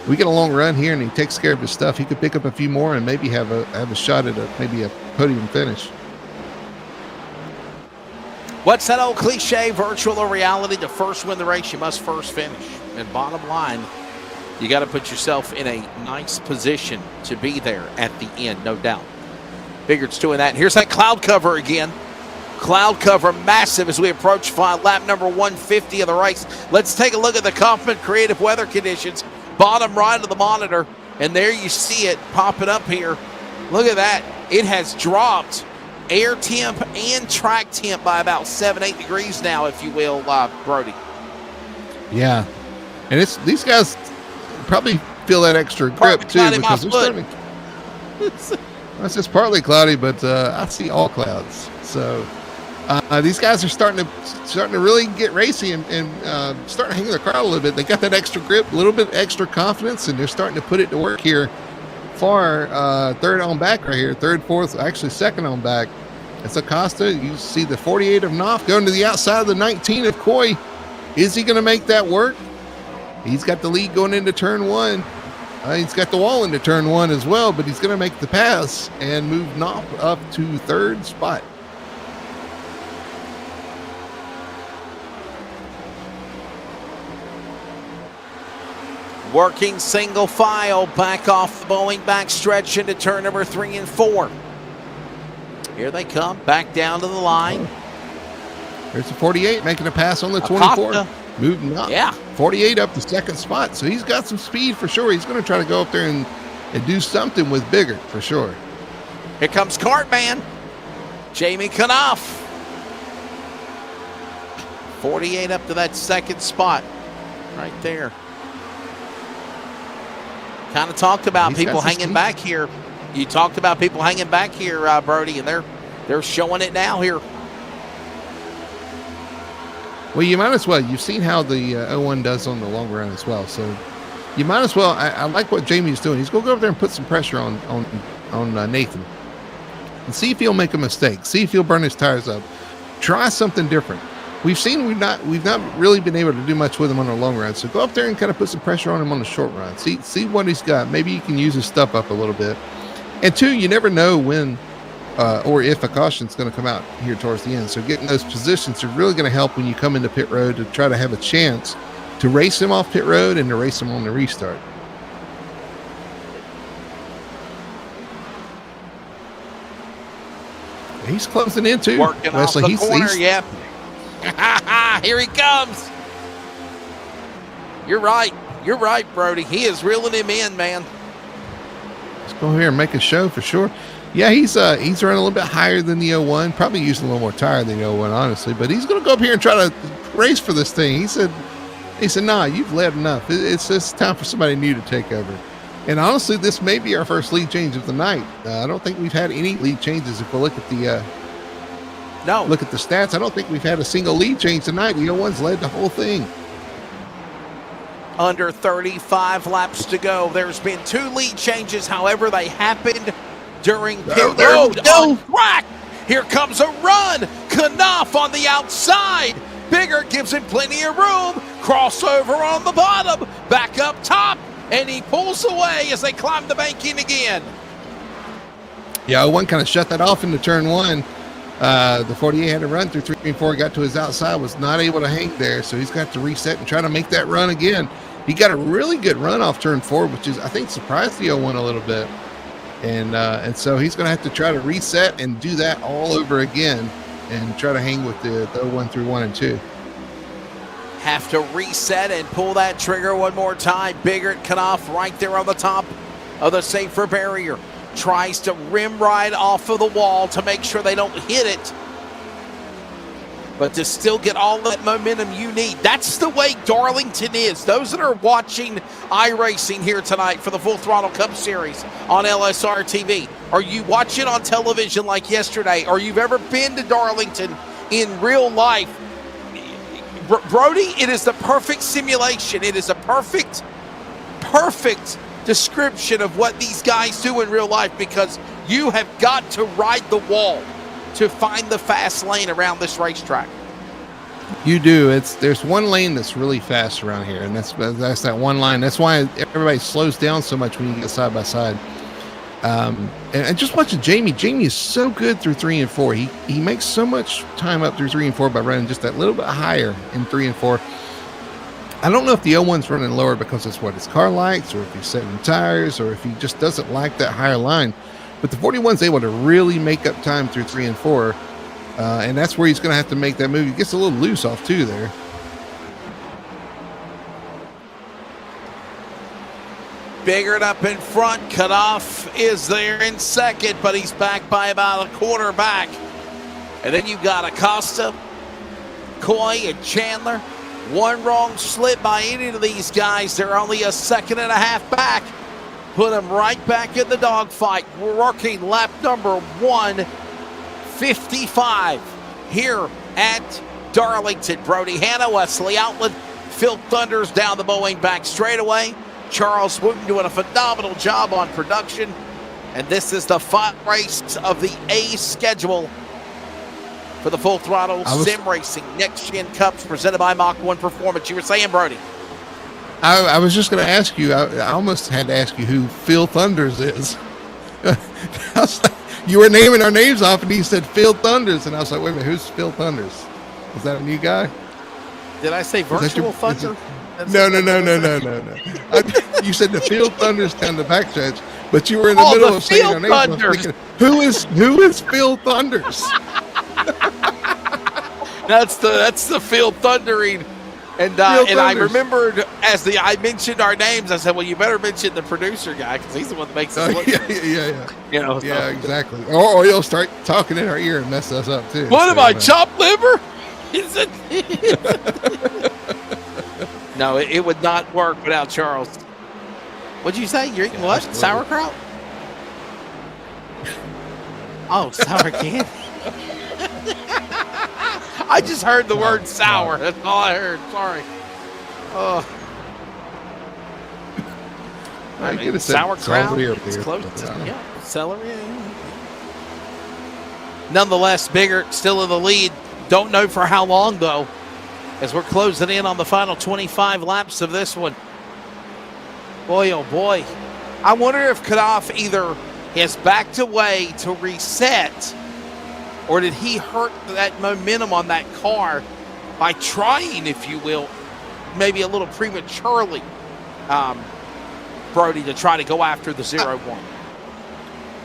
We get a long run here, and he takes care of his stuff. He could pick up a few more and maybe have a shot at maybe a podium finish. What's that old cliche, virtual or reality? To first win the race, you must first finish. And bottom line, you got to put yourself in a nice position to be there at the end, no doubt. Biggert's doing that. And here's that cloud cover again. Cloud cover massive as we approach lap number 150 of the race. Let's take a look at the Kaufman Creative Weather Conditions. Bottom right of the monitor. And there you see it popping up here. Look at that. It has dropped air temp and track temp by about 7-8 degrees now, if you will, Brody. Yeah, and these guys probably feel that extra grip too, because they're starting. It's just partly cloudy, but I see all clouds. So These guys are starting to really get racy and starting to hang their crowd a little bit. They got that extra grip, a little bit extra confidence, and they're starting to put it to work here. Far third on back right here, third, fourth, actually second on back. It's Acosta. You see the 48 of Knopf going to the outside of the 19 of Coy. Is he going to make that work? He's got the lead going into turn one. He's got the wall into turn one as well, but he's going to make the pass and move Knopf up to third spot. Working single file back off the bowling back stretch into turn number 3 and 4. Here they come, back down to the line. There's the 48 making a pass on the 24. Acosta. Moving up. Yeah. 48 up the second spot. So he's got some speed for sure. He's going to try to go up there and do something with Biggert for sure. Here comes Cartman. Jamie Knopf. 48 up to that second spot. Right there. Kind of talked about He's people got some hanging speed. back here. You talked about people hanging back here, Brody, and they're showing it now here. Well, you might as well. You've seen how the 01 does on the long run as well. So you might as well. I like what Jamie's doing. He's going to go over there and put some pressure on Nathan and see if he'll make a mistake. See if he'll burn his tires up. Try something different. We've not really been able to do much with him on the long run. So go up there and kind of put some pressure on him on the short run. See what he's got. Maybe you can use his stuff up a little bit. And two, you never know when or if a caution's going to come out here towards the end. So getting those positions are really going to help when you come into pit road to try to have a chance to race him off pit road and to race him on the restart. He's closing in too. Working Wesley. off the corner, yeah. Here he comes. You're right, Brody. He is reeling him in, man. Let's go here and make a show for sure. Yeah, he's running a little bit higher than the 01. Probably using a little more tire than the 01, honestly. But he's going to go up here and try to race for this thing. He said, nah, you've led enough. It's just time for somebody new to take over. And honestly, this may be our first lead change of the night. I don't think we've had any lead changes. If we look at the stats, I don't think we've had a single lead change tonight. The 01's led the whole thing. Under 35 laps to go. There's been 2 lead changes. However, they happened during pit road on track. Here comes a run. Knopf on the outside. Biggert gives him plenty of room. Crossover on the bottom. Back up top. And he pulls away as they climb the bank in again. Yeah, 01 kind of shut that off into turn one. The 48 had to run through 3 and 4, got to his outside, was not able to hang there. So he's got to reset and try to make that run again. He got a really good run off turn 4, which is, I think, surprised the 01 a little bit. And so he's going to have to try to reset and do that all over again and try to hang with the 01 through 1 and 2. Have to reset and pull that trigger one more time. Biggert Knopf right there on the top of the safer barrier. Tries to rim ride off of the wall to make sure they don't hit it. But to still get all that momentum you need. That's the way Darlington is. Those that are watching iRacing here tonight for the Full Throttle Cup Series on LSRTV. Are you watching on television like yesterday? Or you've ever been to Darlington in real life? Brody, it is the perfect simulation. It is a perfect description of what these guys do in real life, because you have got to ride the wall to find the fast lane around this racetrack. You do. There's one lane that's really fast around here, and that's that one line. That's why everybody slows down so much when you get side by side. And just watching Jamie. Jamie is so good through 3 and 4. He makes so much time up through 3 and 4 by running just that little bit higher in 3 and 4. I don't know if the 01's running lower because it's what his car likes, or if he's setting tires, or if he just doesn't like that higher line. But the 41's able to really make up time through 3 and 4. And that's where he's going to have to make that move. He gets a little loose off 2 there. Biggert up in front. Knopf is there in second, but he's back by about a quarter back. And then you've got Acosta, Coy, and Chandler. One wrong slip by any of these guys, they're only a second and a half back. Put them right back in the dogfight. We're working lap number 155. here at Darlington. Brody Hanna, Wesley Outland, Phil Thunders down the Boeing back straightaway. Charles Wooten doing a phenomenal job on production. And this is the final race of the A schedule for the Full Throttle Sim Racing Next Gen Cups presented by Mach 1 Performance. You were saying, Brody? I was just going to ask you, I almost had to ask you who Phil Thunders is. You were naming our names off, and he said Phil Thunders. And I was like, wait a minute, who's Phil Thunders? Is that a new guy? Did I say virtual thunder? No. You said the Phil Thunders down the backstretch, but you were in the middle of saying our names. Thinking, who is Phil Thunders? That's the Phil Thundering. And I remembered I mentioned our names, I said, well, you better mention the producer guy because he's the one that makes us look. Yeah. You know, yeah, exactly. Or you'll start talking in our ear and mess us up too. What am I, chopped liver? Is it? No, it would not work without Charles. What'd you say? You're eating what? Sauerkraut? Oh, sour candy. I just heard the word sour. That's all I heard. Sorry. Oh. I mean, sauerkraut. It's close to celery. Nonetheless, Bigger still in the lead. Don't know for how long, though, as we're closing in on the final 25 laps of this one. Boy, oh boy. I wonder if Kadaf either has backed away to reset, or did he hurt that momentum on that car by trying, if you will, maybe a little prematurely, Brody, to try to go after the 0-1?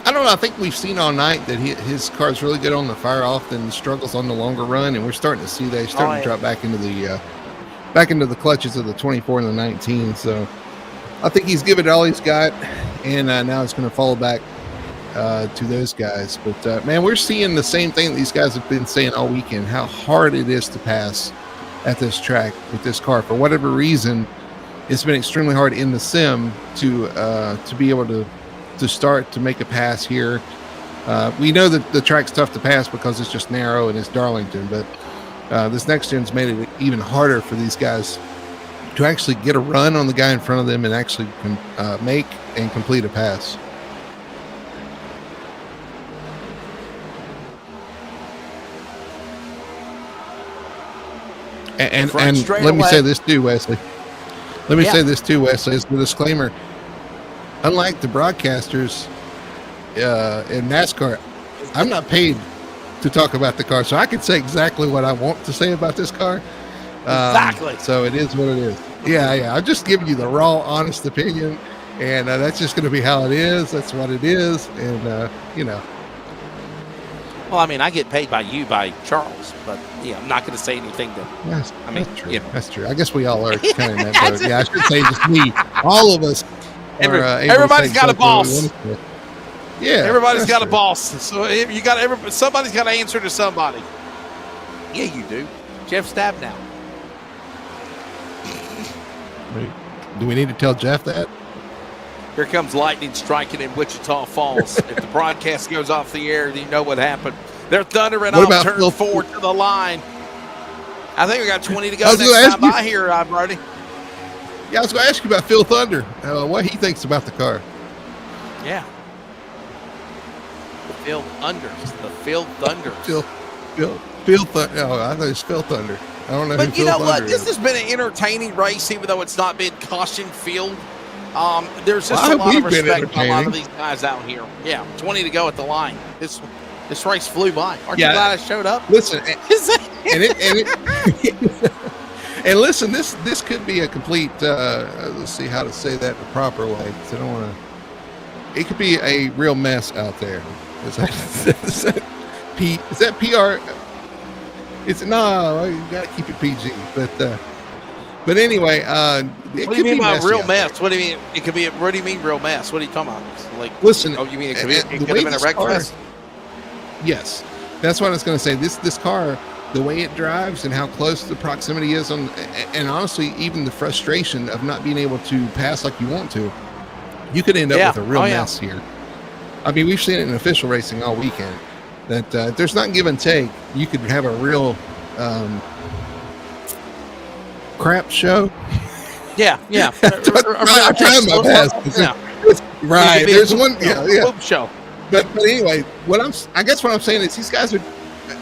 I don't know. I think we've seen all night that his car's really good on the fire off and struggles on the longer run, and we're starting to see that he's starting to drop back into the clutches of the 24 and the 19. So I think he's given it all he's got, and now it's going to fall back to those guys. But man, we're seeing the same thing that these guys have been saying all weekend: how hard it is to pass at this track with this car. For whatever reason, it's been extremely hard in the sim to be able to start to make a pass here. We know that the track's tough to pass because it's just narrow and it's Darlington, but this next gen's made it even harder for these guys to actually get a run on the guy in front of them and actually make and complete a pass. And let me say this too, Wesley. Say this too, Wesley, as a disclaimer. Unlike the broadcasters in NASCAR, I'm not paid to talk about the car, so I can say exactly what I want to say about this car. Exactly. So it is what it is. Yeah. I'm just giving you the raw, honest opinion, and that's just going to be how it is. That's what it is, and you know. Well, I mean, I get paid by Charles, but I'm not going to say anything that. Yes, I mean, that's true. That's true. I guess we all are kind of in that boat. Yeah, I should say just me. All of us. Everybody's got a boss. Yeah, everybody's got a boss. So you got somebody's got to answer to somebody. Yeah, you do. Jeff Stabnow. Do we need to tell Jeff that? Here comes lightning striking in Wichita Falls. If the broadcast goes off the air, you know what happened. They're thundering off turn 4 to the line. I think we got 20 to go next time by here, Brody. Yeah, I was going to ask you about Phil Thunder, what he thinks about the car. Yeah. The Phil Thunder. Phil Thunder. Oh, I know it's Phil Thunder. I don't know who Phil Thunder is. But you know what? This has been an entertaining race, even though it's not been caution-filled. There's just a lot of respect by a lot of these guys out here. Yeah, 20 to go at the line. This race flew by. Aren't you glad I showed up? Listen, and listen, this could be a complete. Let's see how to say that the proper way. I don't want to. It could be a real mess out there. Is that PR? It's no. You got to keep it PG. But anyway, what do you mean by real mess? What do you mean? It could be. What do you mean real mess? What are you talking about? Like, listen. Oh, you mean it could have been a wreck fest? Yes, that's what I was going to say. This car, the way it drives and how close the proximity is and honestly, even the frustration of not being able to pass like you want to, you could end up with a real mess here. I mean, we've seen it in official racing all weekend. that if there's not give and take, you could have a real crap show. Yeah. I'm trying my best. Yeah. Right. There's one. Yeah. Show. But anyway, I guess what I'm saying is these guys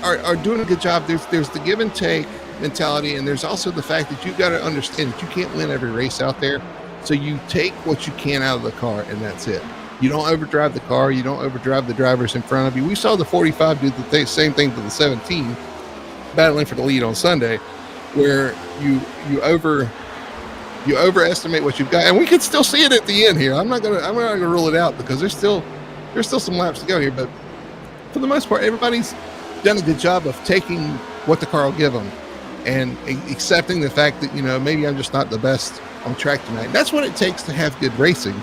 are doing a good job. There's the give and take mentality, and there's also the fact that you've got to understand that you can't win every race out there. So you take what you can out of the car, and that's it. You don't overdrive the car. You don't overdrive the drivers in front of you. We saw the 45 do the same thing to the 17, battling for the lead on Sunday, where you overestimate what you've got, and we can still see it at the end here. I'm not gonna rule it out because there's still some laps to go here, but for the most part, everybody's done a good job of taking what the car will give them and accepting the fact that, maybe I'm just not the best on track tonight. That's what it takes to have good racing.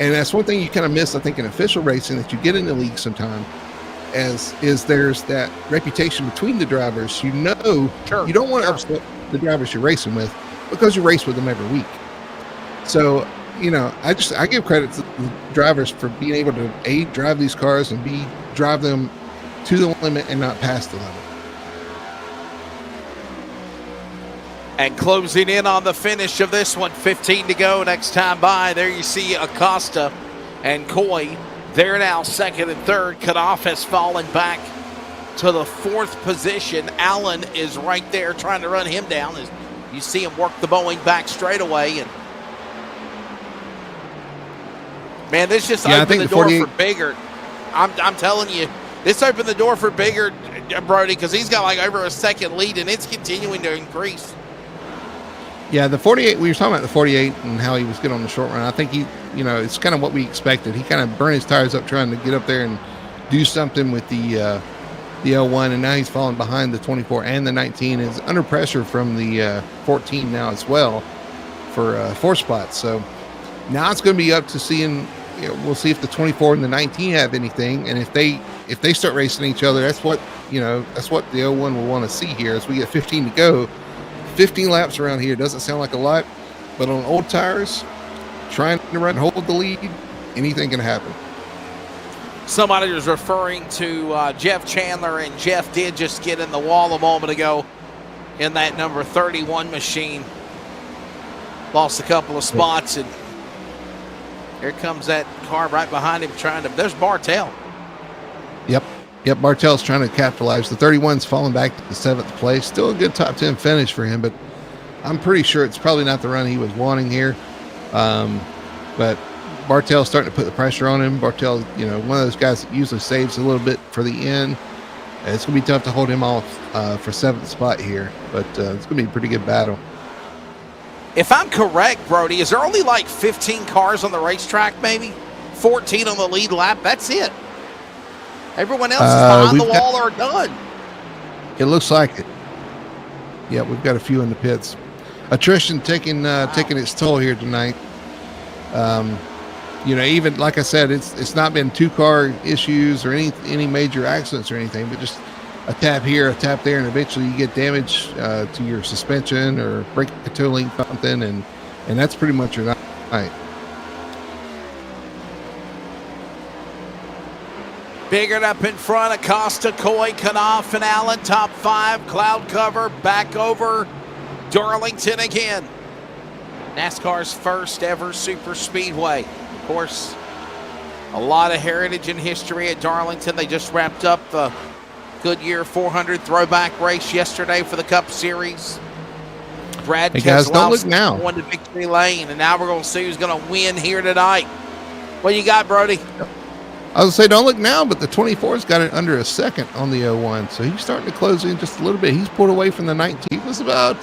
And that's one thing you kind of miss, I think, in official racing that you get in the league sometime, is there's that reputation between the drivers. Sure. You don't want to upset the drivers you're racing with because you race with them every week. So, I give credit to the drivers for being able to A, drive these cars, and B, drive them to the limit and not past the limit. And closing in on the finish of this one, 15 to go next time by. There you see Acosta and Coy. They're now second and third. Cutoff has fallen back to the fourth position. Allen is right there trying to run him down as you see him work the Boeing back straight away. And man, this just opened the door for Biggert. I'm telling you, this opened the door for Biggert, Brody, because he's got like over a second lead, and it's continuing to increase. Yeah, the 48, we were talking about the 48 and how he was good on the short run. I think it's kind of what we expected. He kind of burned his tires up trying to get up there and do something with the L1, and now he's falling behind the 24 and the 19. Is under pressure from the 14 now as well for 4 spots. So now it's going to be up to seeing. We'll see if the 24 and the 19 have anything, and if they start racing each other, that's what the L1 will want to see here as we get 15 to go. 15 laps around here doesn't sound like a lot, but on old tires, trying to hold the lead, anything can happen. Somebody was referring to Jeff Chandler, and Jeff did just get in the wall a moment ago in that number 31 machine. Lost a couple of spots, and here comes that car right behind him trying to. There's Bartel. Yep, Bartel's trying to capitalize. The 31's falling back to the 7th place. Still a good top 10 finish for him, but I'm pretty sure it's probably not the run he was wanting here. But Bartel's starting to put the pressure on him. Bartel, one of those guys that usually saves a little bit for the end. It's going to be tough to hold him off for 7th spot here, but it's going to be a pretty good battle. If I'm correct, Brody, is there only like 15 cars on the racetrack, maybe? 14 on the lead lap? That's it. Everyone else is behind the wall or done. It looks like it. Yeah, we've got a few in the pits. Attrition taking its toll here tonight. Even like I said, it's not been 2-car issues or any major accidents or anything, but just a tap here, a tap there, and eventually you get damage to your suspension or break a toe link something, and that's pretty much your night. Biggert up in front, Acosta, Coy, Knopf, and Allen, top 5, cloud cover, back over Darlington again. NASCAR's first ever super speedway. Of course, a lot of heritage and history at Darlington. They just wrapped up the Goodyear 400 throwback race yesterday for the Cup Series. Brad Keselowski won to victory lane, and now we're going to see who's going to win here tonight. What you got, Brody? I was going to say, don't look now, but the 24's got it under a second on the 01, so he's starting to close in just a little bit. He's pulled away from the 19. He was about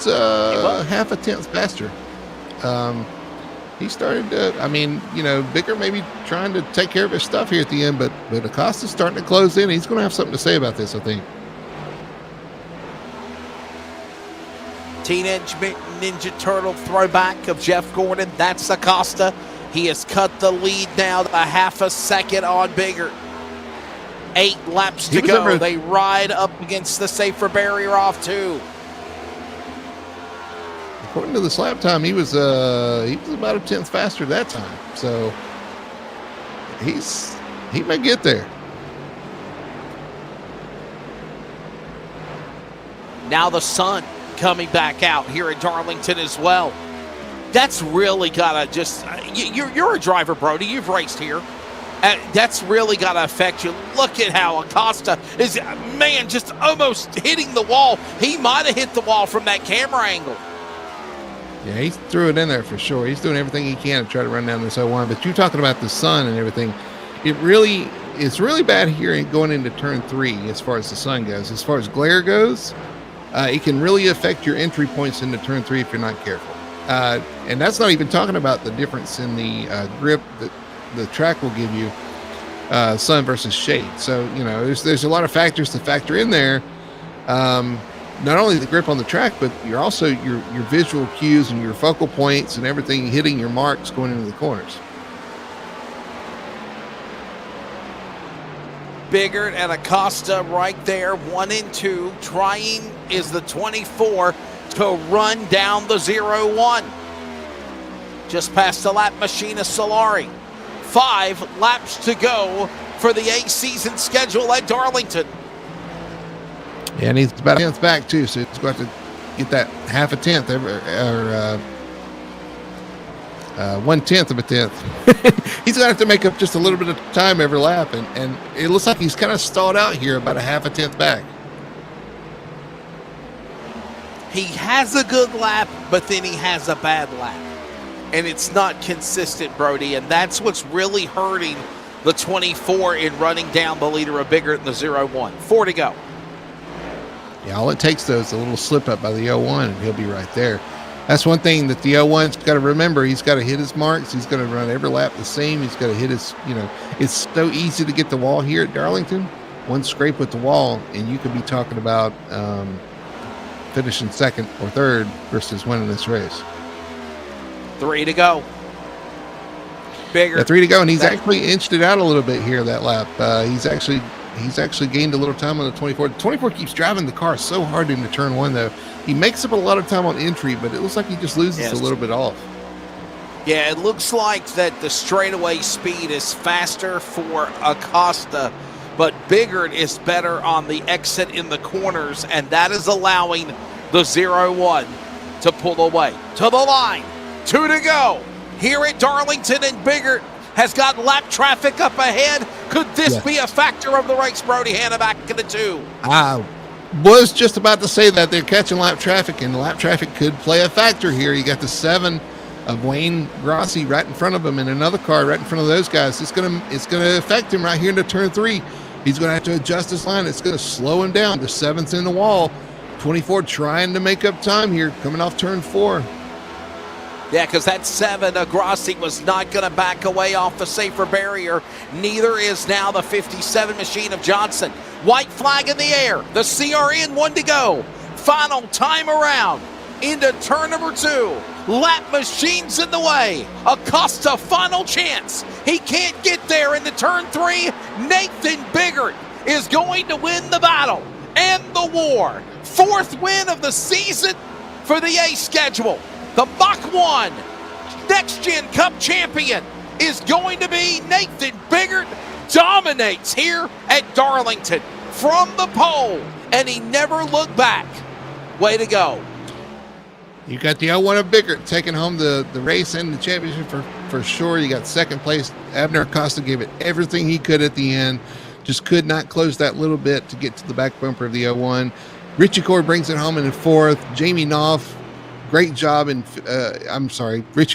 half a tenth faster. He started to, Biggert maybe trying to take care of his stuff here at the end, but Acosta's starting to close in. He's going to have something to say about this, I think. Teenage Ninja Turtle throwback of Jeff Gordon. That's Acosta. He has cut the lead now to a half a second on Biggert. 8 laps to go. They ride up against the safer barrier off 2. According to the lap time, he was about a tenth faster that time. So he may get there. Now the sun coming back out here at Darlington as well. That's really got to just, you're a driver, Brody. You've raced here. That's really got to affect you. Look at how Acosta is, man, just almost hitting the wall. He might have hit the wall from that camera angle. Yeah, he threw it in there for sure. He's doing everything he can to try to run down this 01. But you're talking about the sun and everything. It's really bad here going into turn 3 as far as the sun goes. As far as glare goes, it can really affect your entry points into turn 3 if you're not careful. And that's not even talking about the difference in the grip that the track will give you, sun versus shade. So, there's a lot of factors to factor in there. Not only the grip on the track, but you're also your visual cues and your focal points and everything hitting your marks going into the corners. Biggert and Acosta right there, 1 and 2. Trying is the 24 to run down the 0-1. Just past the lap machine of Solari. 5 laps to go for the A season schedule at Darlington. Yeah, and he's about a tenth back too, so he's got to get that half a tenth or 1/10 of a tenth. He's going to have to make up just a little bit of time every lap, and it looks like he's kind of stalled out here about a half a tenth back. He has a good lap, but then he has a bad lap. And it's not consistent, Brody, and that's what's really hurting the 24 in running down the leader of Biggert in the 0-1. 4 to go. Yeah, all it takes, though, is a little slip up by the 01, and he'll be right there. That's one thing that the 01's got to remember. He's got to hit his marks. He's got to run every lap the same. He's got to hit his, it's so easy to get the wall here at Darlington. One scrape with the wall, and you could be talking about finishing second or third versus winning this race. 3 to go. Biggert. Yeah, 3 to go, and he's actually inched it out a little bit here that lap. He's actually gained a little time on the 24. The 24 keeps driving the car so hard into turn 1, though. He makes up a lot of time on entry, but it looks like he just loses a little bit off. Yeah, it looks like that the straightaway speed is faster for Acosta, but Biggert is better on the exit in the corners, and that is allowing the 0-1 to pull away. To the line, 2 to go here at Darlington, and Biggert has got lap traffic up ahead. Could this be a factor of the race, Brody? Hannah back in the 2. I was just about to say that they're catching lap traffic, and lap traffic could play a factor here. You got the 7 of Wayne Grossi right in front of him, and another car right in front of those guys. It's gonna affect him right here into turn 3. He's gonna have to adjust his line. It's gonna slow him down. The 7's in the wall. 24 trying to make up time here, coming off turn 4. Yeah, because that 7, Grossi was not going to back away off the safer barrier. Neither is now the 57 machine of Johnson. White flag in the air. The CRN 1 to go. Final time around into turn number 2. Lap machines in the way. Acosta, final chance. He can't get there into turn 3. Nathan Biggert is going to win the battle and the war. 4th win of the season for the A schedule. The Mach 1 Next Gen Cup champion is going to be Nathan Biggert. Dominates here at Darlington from the pole, and he never looked back. Way to go. You got the 01 of Biggert taking home the race and the championship for sure. You got second place. Abner Acosta gave it everything he could at the end. Just could not close that little bit to get to the back bumper of the 01. Richie Cord brings it home in 4th. Jamie Knopf, great job Richie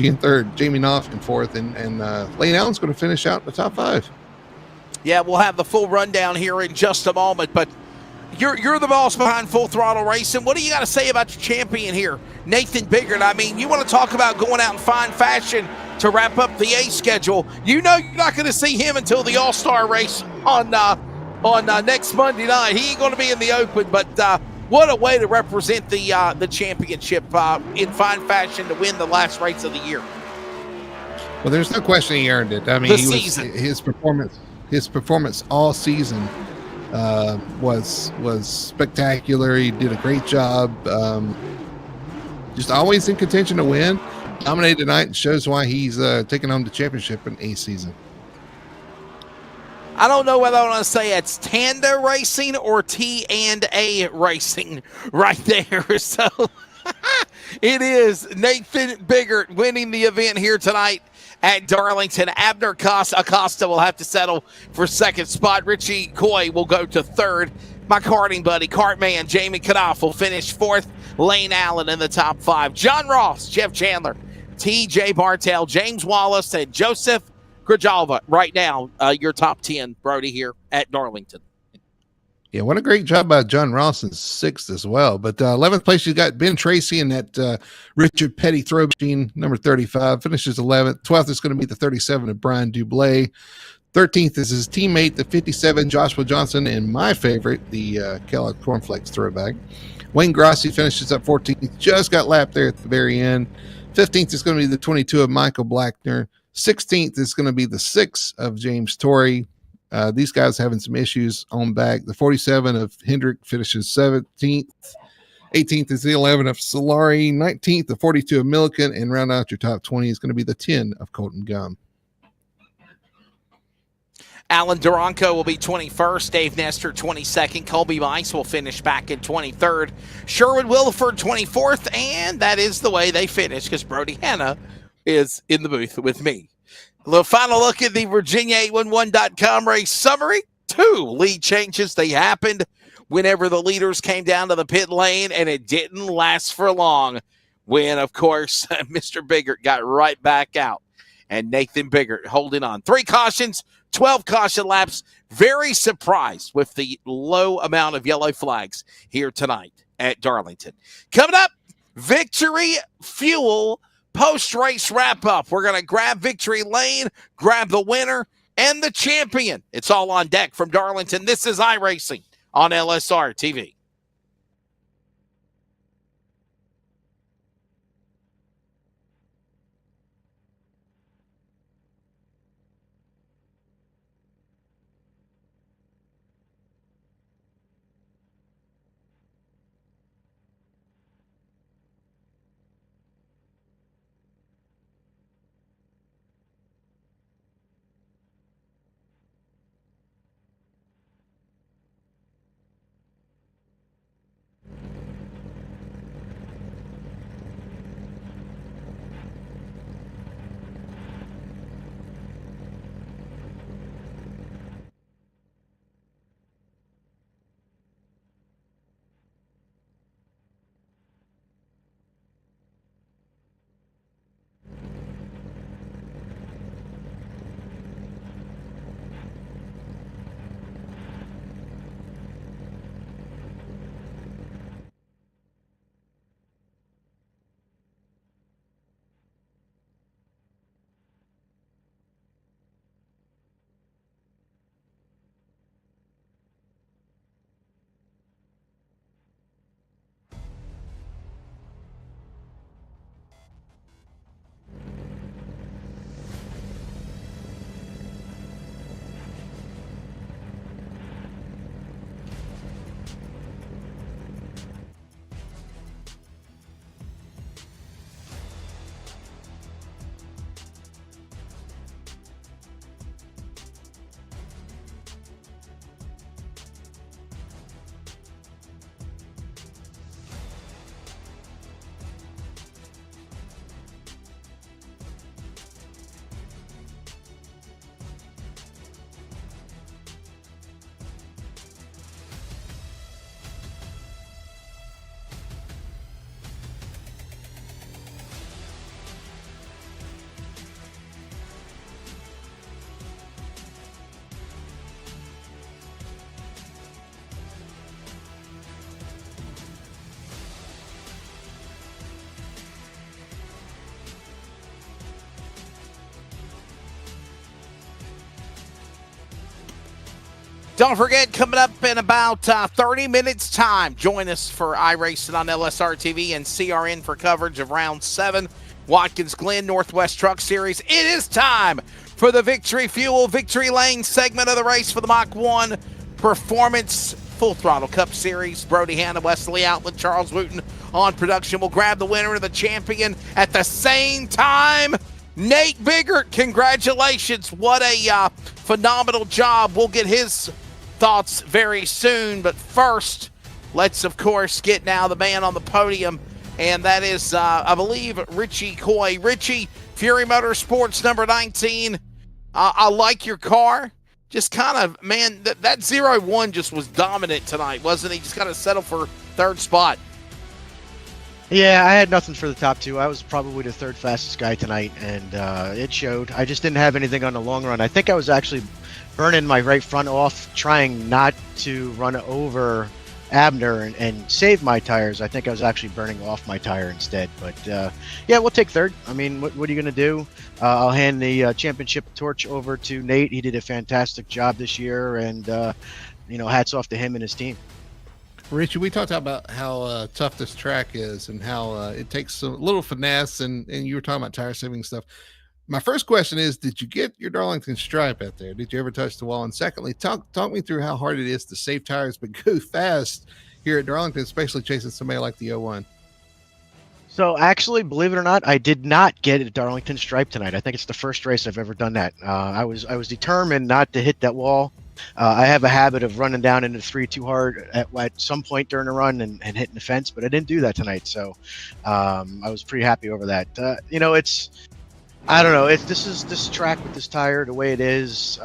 in 3rd, Jamie Knopf in 4th, and Lane Allen's going to finish out in the top 5. Yeah, we'll have the full rundown here in just a moment, but you're the boss behind Full Throttle Racing. What do you got to say about your champion here, Nathan Biggert? I mean, you want to talk about going out in fine fashion to wrap up the A schedule. You know you're not going to see him until the All-Star race on next Monday night. He ain't going to be in the Open, but what a way to represent the championship in fine fashion to win the last race of the year. Well, there's no question he earned it. I mean, his performance all season was spectacular. He did a great job. Just always in contention to win. Dominated tonight and shows why he's taking home the championship in A season. I don't know whether I want to say it's Tanda Racing or T&A Racing right there. So it is Nathan Biggert winning the event here tonight at Darlington. Abner Acosta will have to settle for second spot. Richie Coy will go to third. My karting buddy, Cartman Jamie Knopf will finish fourth. Lane Allen in the top five. John Ross, Jeff Chandler, TJ Bartell, James Wallace, and Joseph Grijalva. Right now, your top 10, Brody, here at Darlington. Yeah, what a great job by John Ross in sixth as well. But 11th place, you got Ben Tracy in that Richard Petty throw machine, number 35, finishes 11th. 12th is going to be the 37 of Brian Dublé. 13th is his teammate, the 57, Joshua Johnson, and my favorite, the Kellogg Cornflakes throwback. Wayne Grassi finishes up 14th, just got lapped there at the very end. 15th is going to be the 22 of Michael Blackner. 16th is going to be the 6 of James Torrey. These guys having some issues on back. The 47 of Hendrick finishes 17th. 18th is the 11 of Solari. 19th, the 42 of Milliken. And round out your top 20 is going to be the 10 of Colton Gum. Alan Duranco will be 21st. Dave Nestor, 22nd. Colby Mice will finish back in 23rd. Sherwood Williford, 24th. And that is the way they finish because Brody Hanna is in the booth with me. A little final look at the Virginia811.com race summary. 2 lead changes. They happened whenever the leaders came down to the pit lane, and it didn't last for long when, of course, Mr. Biggert got right back out. And Nathan Biggert holding on. 3 cautions, 12 caution laps. Very surprised with the low amount of yellow flags here tonight at Darlington. Coming up, Victory Fuel post-race wrap-up. We're going to grab Victory Lane, grab the winner, and the champion. It's all on deck from Darlington. This is iRacing on LSR TV. Don't forget, coming up in about 30 minutes' time, join us for iRacing on LSRTV and CRN for coverage of Round 7, Watkins Glen Northwest Truck Series. It is time for the Victory Fuel Victory Lane segment of the race for the Mach 1 Performance Full Throttle Cup Series. Brody Hanna, Wesley Outlet, Charles Wooten on production. We'll grab the winner and the champion at the same time. Nate Biggert, congratulations. What a phenomenal job. We'll get his thoughts very soon. But first, let's, of course, get now the man on the podium, and that is, I believe, Richie Coy. Richie, Fury Motorsports, number 19. I like your car. Just kind of, man, that 0-1 just was dominant tonight, wasn't he? Just kind of settled for third spot. Yeah, I had nothing for the top two. I was probably the third fastest guy tonight, and it showed. I just didn't have anything on the long run. I think I was actually burning my right front off, trying not to run over Abner and save my tires. I think I was actually burning off my tire instead. But yeah, we'll take third. I mean, what are you going to do? I'll hand the championship torch over to Nate. He did a fantastic job this year, and hats off to him and his team. Richie, we talked about how tough this track is and how it takes a little finesse, and you were talking about tire saving stuff. My first question is, did you get your Darlington stripe out there? Did you ever touch the wall? And secondly, talk me through how hard it is to save tires but go fast here at Darlington, especially chasing somebody like the 01. So actually, believe it or not, I did not get a Darlington stripe tonight. I think it's the first race I've ever done that. I was determined not to hit that wall. I have a habit of running down into 3 too hard at some point during the run and hitting the fence, but I didn't do that tonight. So I was pretty happy over that. I don't know. This track with this tire, the way it is,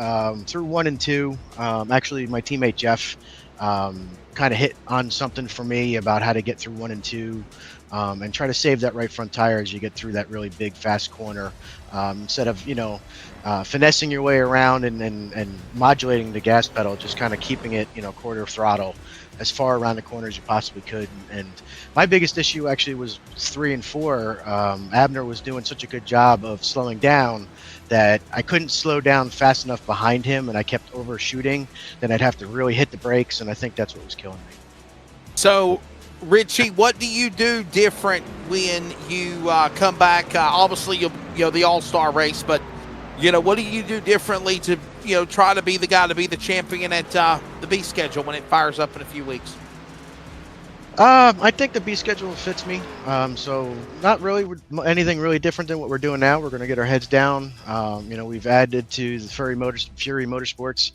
through 1 and 2. Actually, my teammate Jeff kind of hit on something for me about how to get through 1 and 2, and try to save that right front tire as you get through that really big fast corner, instead of finessing your way around and modulating the gas pedal, just kind of keeping it quarter throttle as far around the corner as you possibly could. And my biggest issue actually was 3 and 4. Abner was doing such a good job of slowing down that I couldn't slow down fast enough behind him, and I kept overshooting. Then I'd have to really hit the brakes, and I think that's what was killing me. So, Richie, what do you do different when you come back? Obviously, you'll the All-Star race, but what do you do differently to try to be the guy to be the champion at the B schedule when it fires up in a few weeks? I think the B schedule fits me. So not really anything really different than what we're doing now. We're going to get our heads down. We've added to the Fury Motorsports,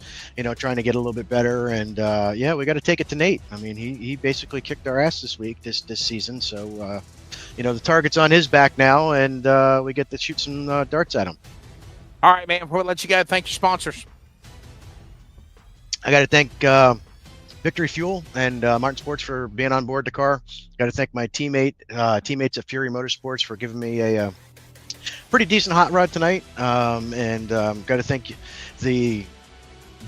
trying to get a little bit better. And we got to take it to Nate. I mean, he basically kicked our ass this season. So, the target's on his back now, and we get to shoot some darts at him. All right, man. Before we let you go, thank your sponsors. I got to thank Victory Fuel and Martin Sports for being on board the car. Got to thank my teammates at Fury Motorsports for giving me a pretty decent hot rod tonight. And got to thank the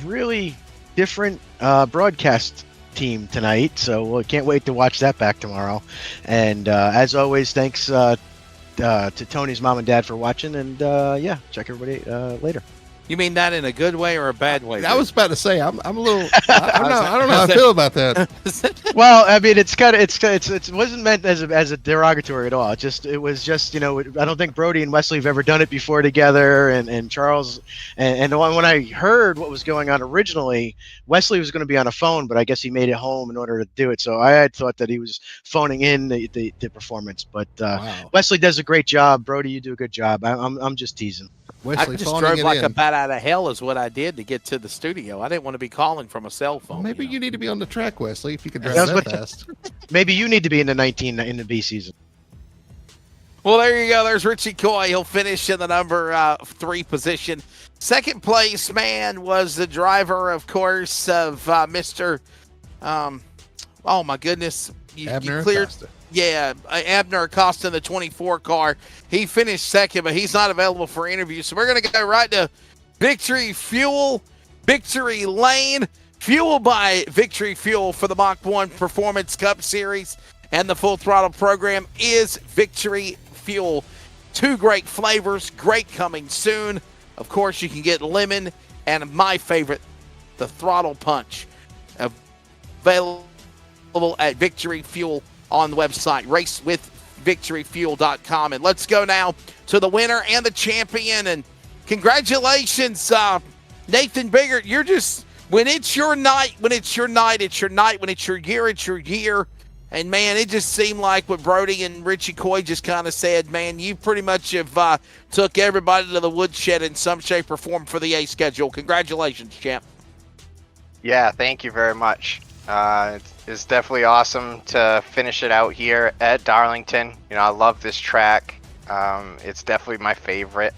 really different broadcast team tonight. So I can't wait to watch that back tomorrow. And as always, thanks to Tony's mom and dad for watching, and check everybody later. You mean that in a good way or a bad way? I was about to say I'm a little I don't know how I feel about that. Well, I mean, it wasn't meant as a derogatory at all. It was just I don't think Brody and Wesley have ever done it before together, and Charles and when I heard what was going on originally, Wesley was going to be on a phone, but I guess he made it home in order to do it. So I had thought that he was phoning in the performance, but wow. Wesley does a great job. Brody, you do a good job. I'm just teasing. Wesley, I just drove like a bat out of hell is what I did to get to the studio. I didn't want to be calling from a cell phone. Well, maybe you need to be on the track, Wesley, if you could drive that fast. Maybe you need to be in the B season. Well, there you go. There's Richie Coy. He'll finish in the number 3 position. Second place, man, was the driver, of course, of Mr. Oh, my goodness. Abner cleared. Acosta. Yeah, Abner Acosta in the 24 car. He finished second, but he's not available for interview. So we're going to go right to Victory Fuel, Victory Lane, fueled by Victory Fuel for the Mach 1 Performance Cup Series. And the Full Throttle program is Victory Fuel. 2 great flavors, great coming soon. Of course, you can get lemon and my favorite, the Throttle Punch. Available at Victory Fuel on the website, racewithvictoryfuel.com. And let's go now to the winner and the champion. And congratulations, Nathan Biggert. You're just, when it's your night, it's your night. When it's your year, it's your year. And, man, it just seemed like what Brody and Richie Coy just kind of said, man, you pretty much have took everybody to the woodshed in some shape or form for the A schedule. Congratulations, champ. Yeah, thank you very much. It's definitely awesome to finish it out here at Darlington. You know, I love this track. It's definitely my favorite.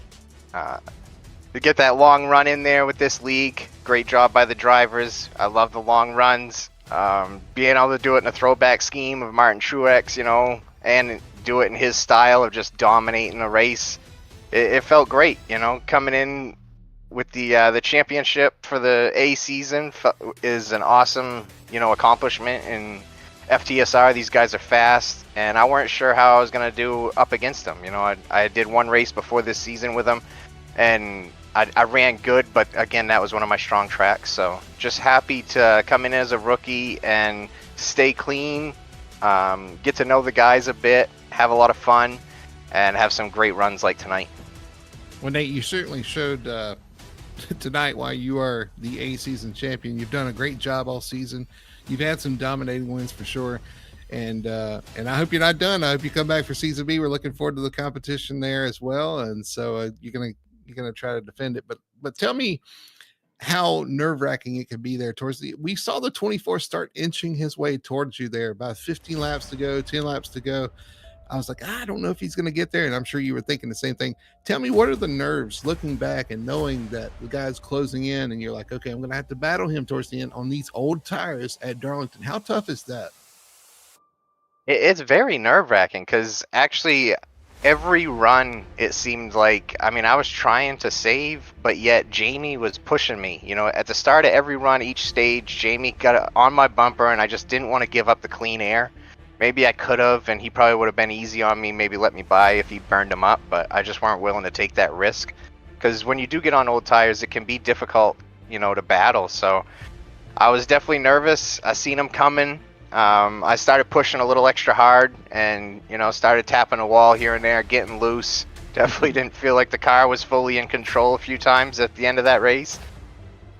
To get that long run in there with this league, great job by the drivers. I love the long runs. Being able to do it in a throwback scheme of Martin Truex, you know, and do it in his style of just dominating a race. It felt great, you know, coming in with the championship for the A season is an awesome, you know, accomplishment in FTSR. These guys are fast, and I weren't sure how I was going to do up against them. You know, I did one race before this season with them, and I ran good, but again, that was one of my strong tracks. So just happy to come in as a rookie and stay clean, get to know the guys a bit, have a lot of fun, and have some great runs like tonight. Well, Nate, you certainly showed tonight why you are the A season champion. You've done a great job all season. You've had some dominating wins for sure. And I hope you're not done. I hope you come back for season B. We're looking forward to the competition there as well. And so you're gonna try to defend it. But tell me how nerve-wracking it could be there towards we saw the 24 start inching his way towards you there, about 15 laps to go, 10 laps to go. I was like, I don't know if he's going to get there. And I'm sure you were thinking the same thing. Tell me, what are the nerves looking back and knowing that the guy's closing in and you're like, okay, I'm going to have to battle him towards the end on these old tires at Darlington. How tough is that? It's very nerve-wracking because actually every run, it seemed like, I mean, I was trying to save, but yet Jamie was pushing me. You know, at the start of every run, each stage, Jamie got on my bumper, and I just didn't want to give up the clean air. Maybe I could have, and he probably would have been easy on me, maybe let me by if he burned him up, but I just weren't willing to take that risk. Because when you do get on old tires, it can be difficult, you know, to battle. So I was definitely nervous. I seen him coming. I started pushing a little extra hard and, you know, started tapping a wall here and there, getting loose. Definitely didn't feel like the car was fully in control a few times at the end of that race.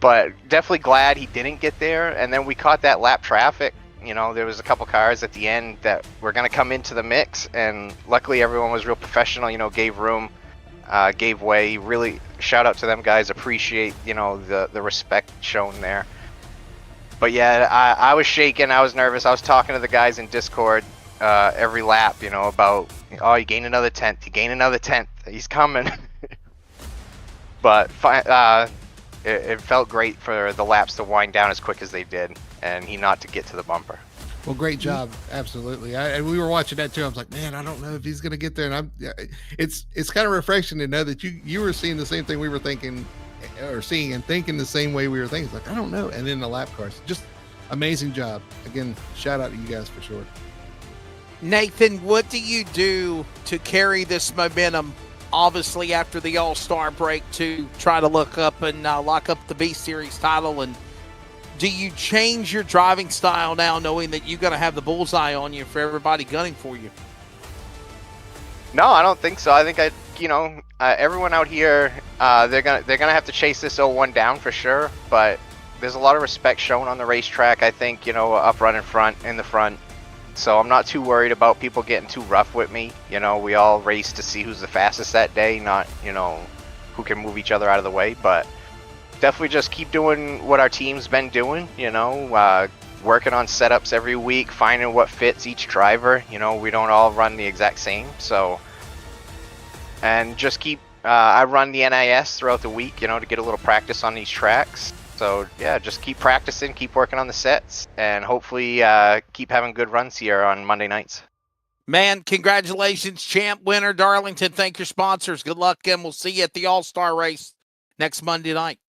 But definitely glad he didn't get there. And then we caught that lap traffic. You know, there was a couple cars at the end that were going to come into the mix, and luckily everyone was real professional, you know, gave room, gave way. Really shout out to them guys, appreciate, you know, the respect shown there. But yeah, I was shaking, I was nervous. I was talking to the guys in Discord every lap, you know, about, oh, you gain another 10th, you gain another 10th, he's coming. But it felt great for the laps to wind down as quick as they did, and he not to get to the bumper. Well, great job. Absolutely. And we were watching that too. I was like, man, I don't know if he's going to get there. And it's kind of refreshing to know that you were seeing the same thing we were thinking or seeing and thinking the same way we were thinking. It's like, I don't know. And then the lap cars, just amazing job. Again, shout out to you guys for sure. Nathan, what do you do to carry this momentum, obviously after the All-Star break, to try to look up and lock up the B-Series title? And do you change your driving style now, knowing that you're going to have the bullseye on you for everybody gunning for you? No, I don't think so. I think everyone out here, they're gonna have to chase this 0-1 down for sure. But there's a lot of respect shown on the racetrack. I think, you know, up front in the front. So I'm not too worried about people getting too rough with me. You know, we all race to see who's the fastest that day, not, you know, who can move each other out of the way. But definitely just keep doing what our team's been doing, you know, working on setups every week, finding what fits each driver. You know, we don't all run the exact same. So, and just keep, I run the NIS throughout the week, you know, to get a little practice on these tracks. So yeah, just keep practicing, keep working on the sets, and hopefully keep having good runs here on Monday nights. Man, congratulations, champ, winner, Darlington. Thank your sponsors. Good luck, and we'll see you at the All-Star race next Monday night.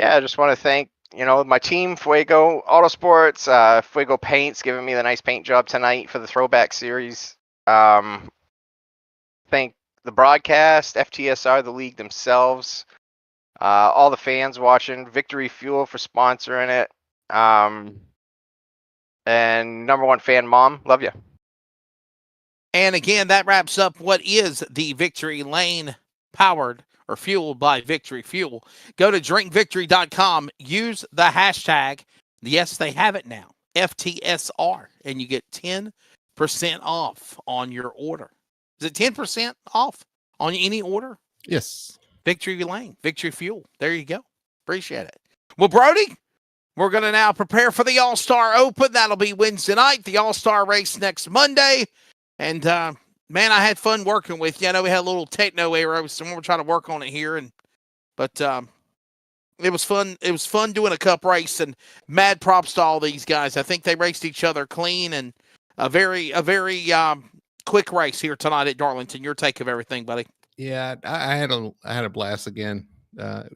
Yeah, I just want to thank, you know, my team, Fuego Autosports, Fuego Paints, giving me the nice paint job tonight for the throwback series. Thank the broadcast, FTSR, the league themselves, all the fans watching, Victory Fuel for sponsoring it, and number one fan, Mom, love you. And again, that wraps up what is the Victory Lane powered or fueled by Victory Fuel. Go to drinkvictory.com, use the hashtag, yes, they have it now, FTSR, and you get 10% off on your order. Is it 10% off on any order? Yes. Victory Lane, Victory Fuel. There you go. Appreciate it. Well, Brody, we're going to now prepare for the All-Star Open. That'll be Wednesday night, the All-Star race next Monday. And, man, I had fun working with you. I know we had a little techno error, so we're trying to work on it here. But it was fun. It was fun doing a cup race, and mad props to all these guys. I think they raced each other clean, and a very quick race here tonight at Darlington. Your take of everything, buddy? Yeah, I had a blast again.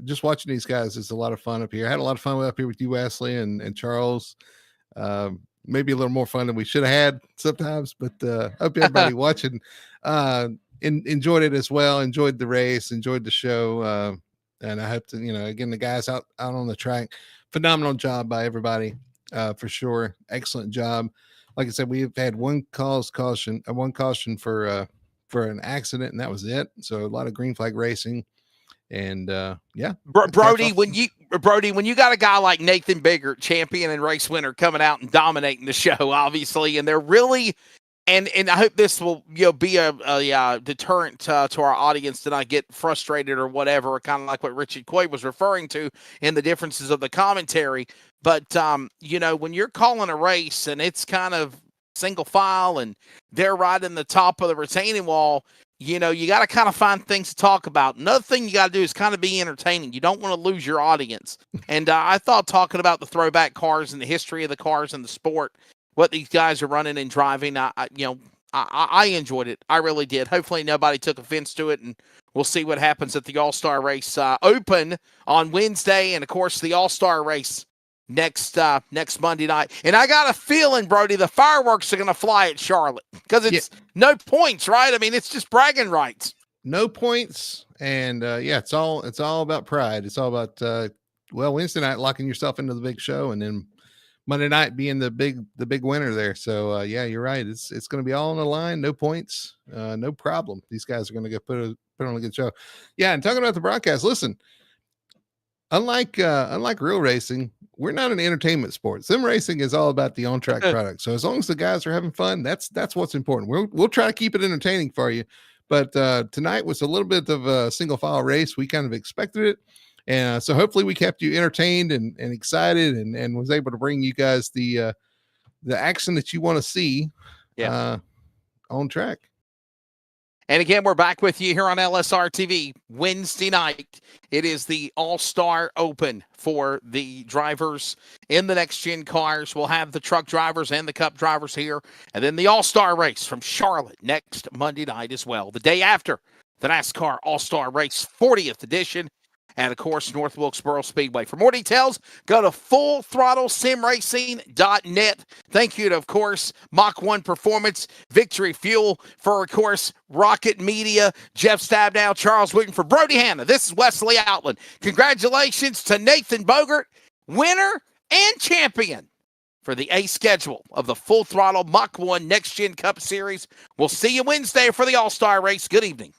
Just watching these guys is a lot of fun up here. I had a lot of fun up here with you, Wesley, and Charles. Maybe a little more fun than we should have had sometimes, but hope everybody watching enjoyed it as well. Enjoyed the race, enjoyed the show, and I hope to, again, the guys out on the track, phenomenal job by everybody, for sure. Excellent job. Like I said, we've had one caution for an accident, and that was it. So a lot of green flag racing. And yeah, Brody, when you got a guy like Nathan Biggert, champion and race winner, coming out and dominating the show, obviously, and they're really, and I hope this will be a deterrent to our audience to not get frustrated or whatever, kind of like what Richard Coy was referring to in the differences of the commentary. But when you're calling a race and it's kind of single file and they're right in the top of the retaining wall, you got to kind of find things to talk about. Another thing you got to do is kind of be entertaining. You don't want to lose your audience. And I thought talking about the throwback cars and the history of the cars and the sport, what these guys are running and driving, I enjoyed it. I really did. Hopefully nobody took offense to it, and we'll see what happens at the All-Star Race Open on Wednesday, and, of course, the All-Star Race next Monday night. And I got a feeling, Brody, the fireworks are going to fly at Charlotte because it's no points, right? I mean, it's just bragging rights. No points. And it's all about pride. It's all about Wednesday night locking yourself into the big show, and then Monday night being the big winner there. So you're right. It's going to be all on the line. No points, no problem. These guys are going to get put on a good show. Yeah, and talking about the broadcast, listen. Unlike real racing, we're not an entertainment sport. Sim racing is all about the on-track product. So as long as the guys are having fun, that's what's important. We'll try to keep it entertaining for you. But tonight was a little bit of a single file race. We kind of expected it. And so hopefully we kept you entertained and excited and was able to bring you guys the action that you want to see on track. And again, we're back with you here on LSRTV Wednesday night. It is the All-Star Open for the drivers in the next-gen cars. We'll have the truck drivers and the cup drivers here. And then the All-Star Race from Charlotte next Monday night as well. The day after the NASCAR All-Star Race 40th edition. And, of course, North Wilkesboro Speedway. For more details, go to fullthrottlesimracing.net. Thank you to, of course, Mach 1 Performance, Victory Fuel, for, of course, Rocket Media, Jeff Stabnow, Charles Wooten, for Brody Hanna. This is Wesley Outland. Congratulations to Nathan Bogert, winner and champion for the A schedule of the Full Throttle Mach 1 Next Gen Cup Series. We'll see you Wednesday for the All-Star Race. Good evening.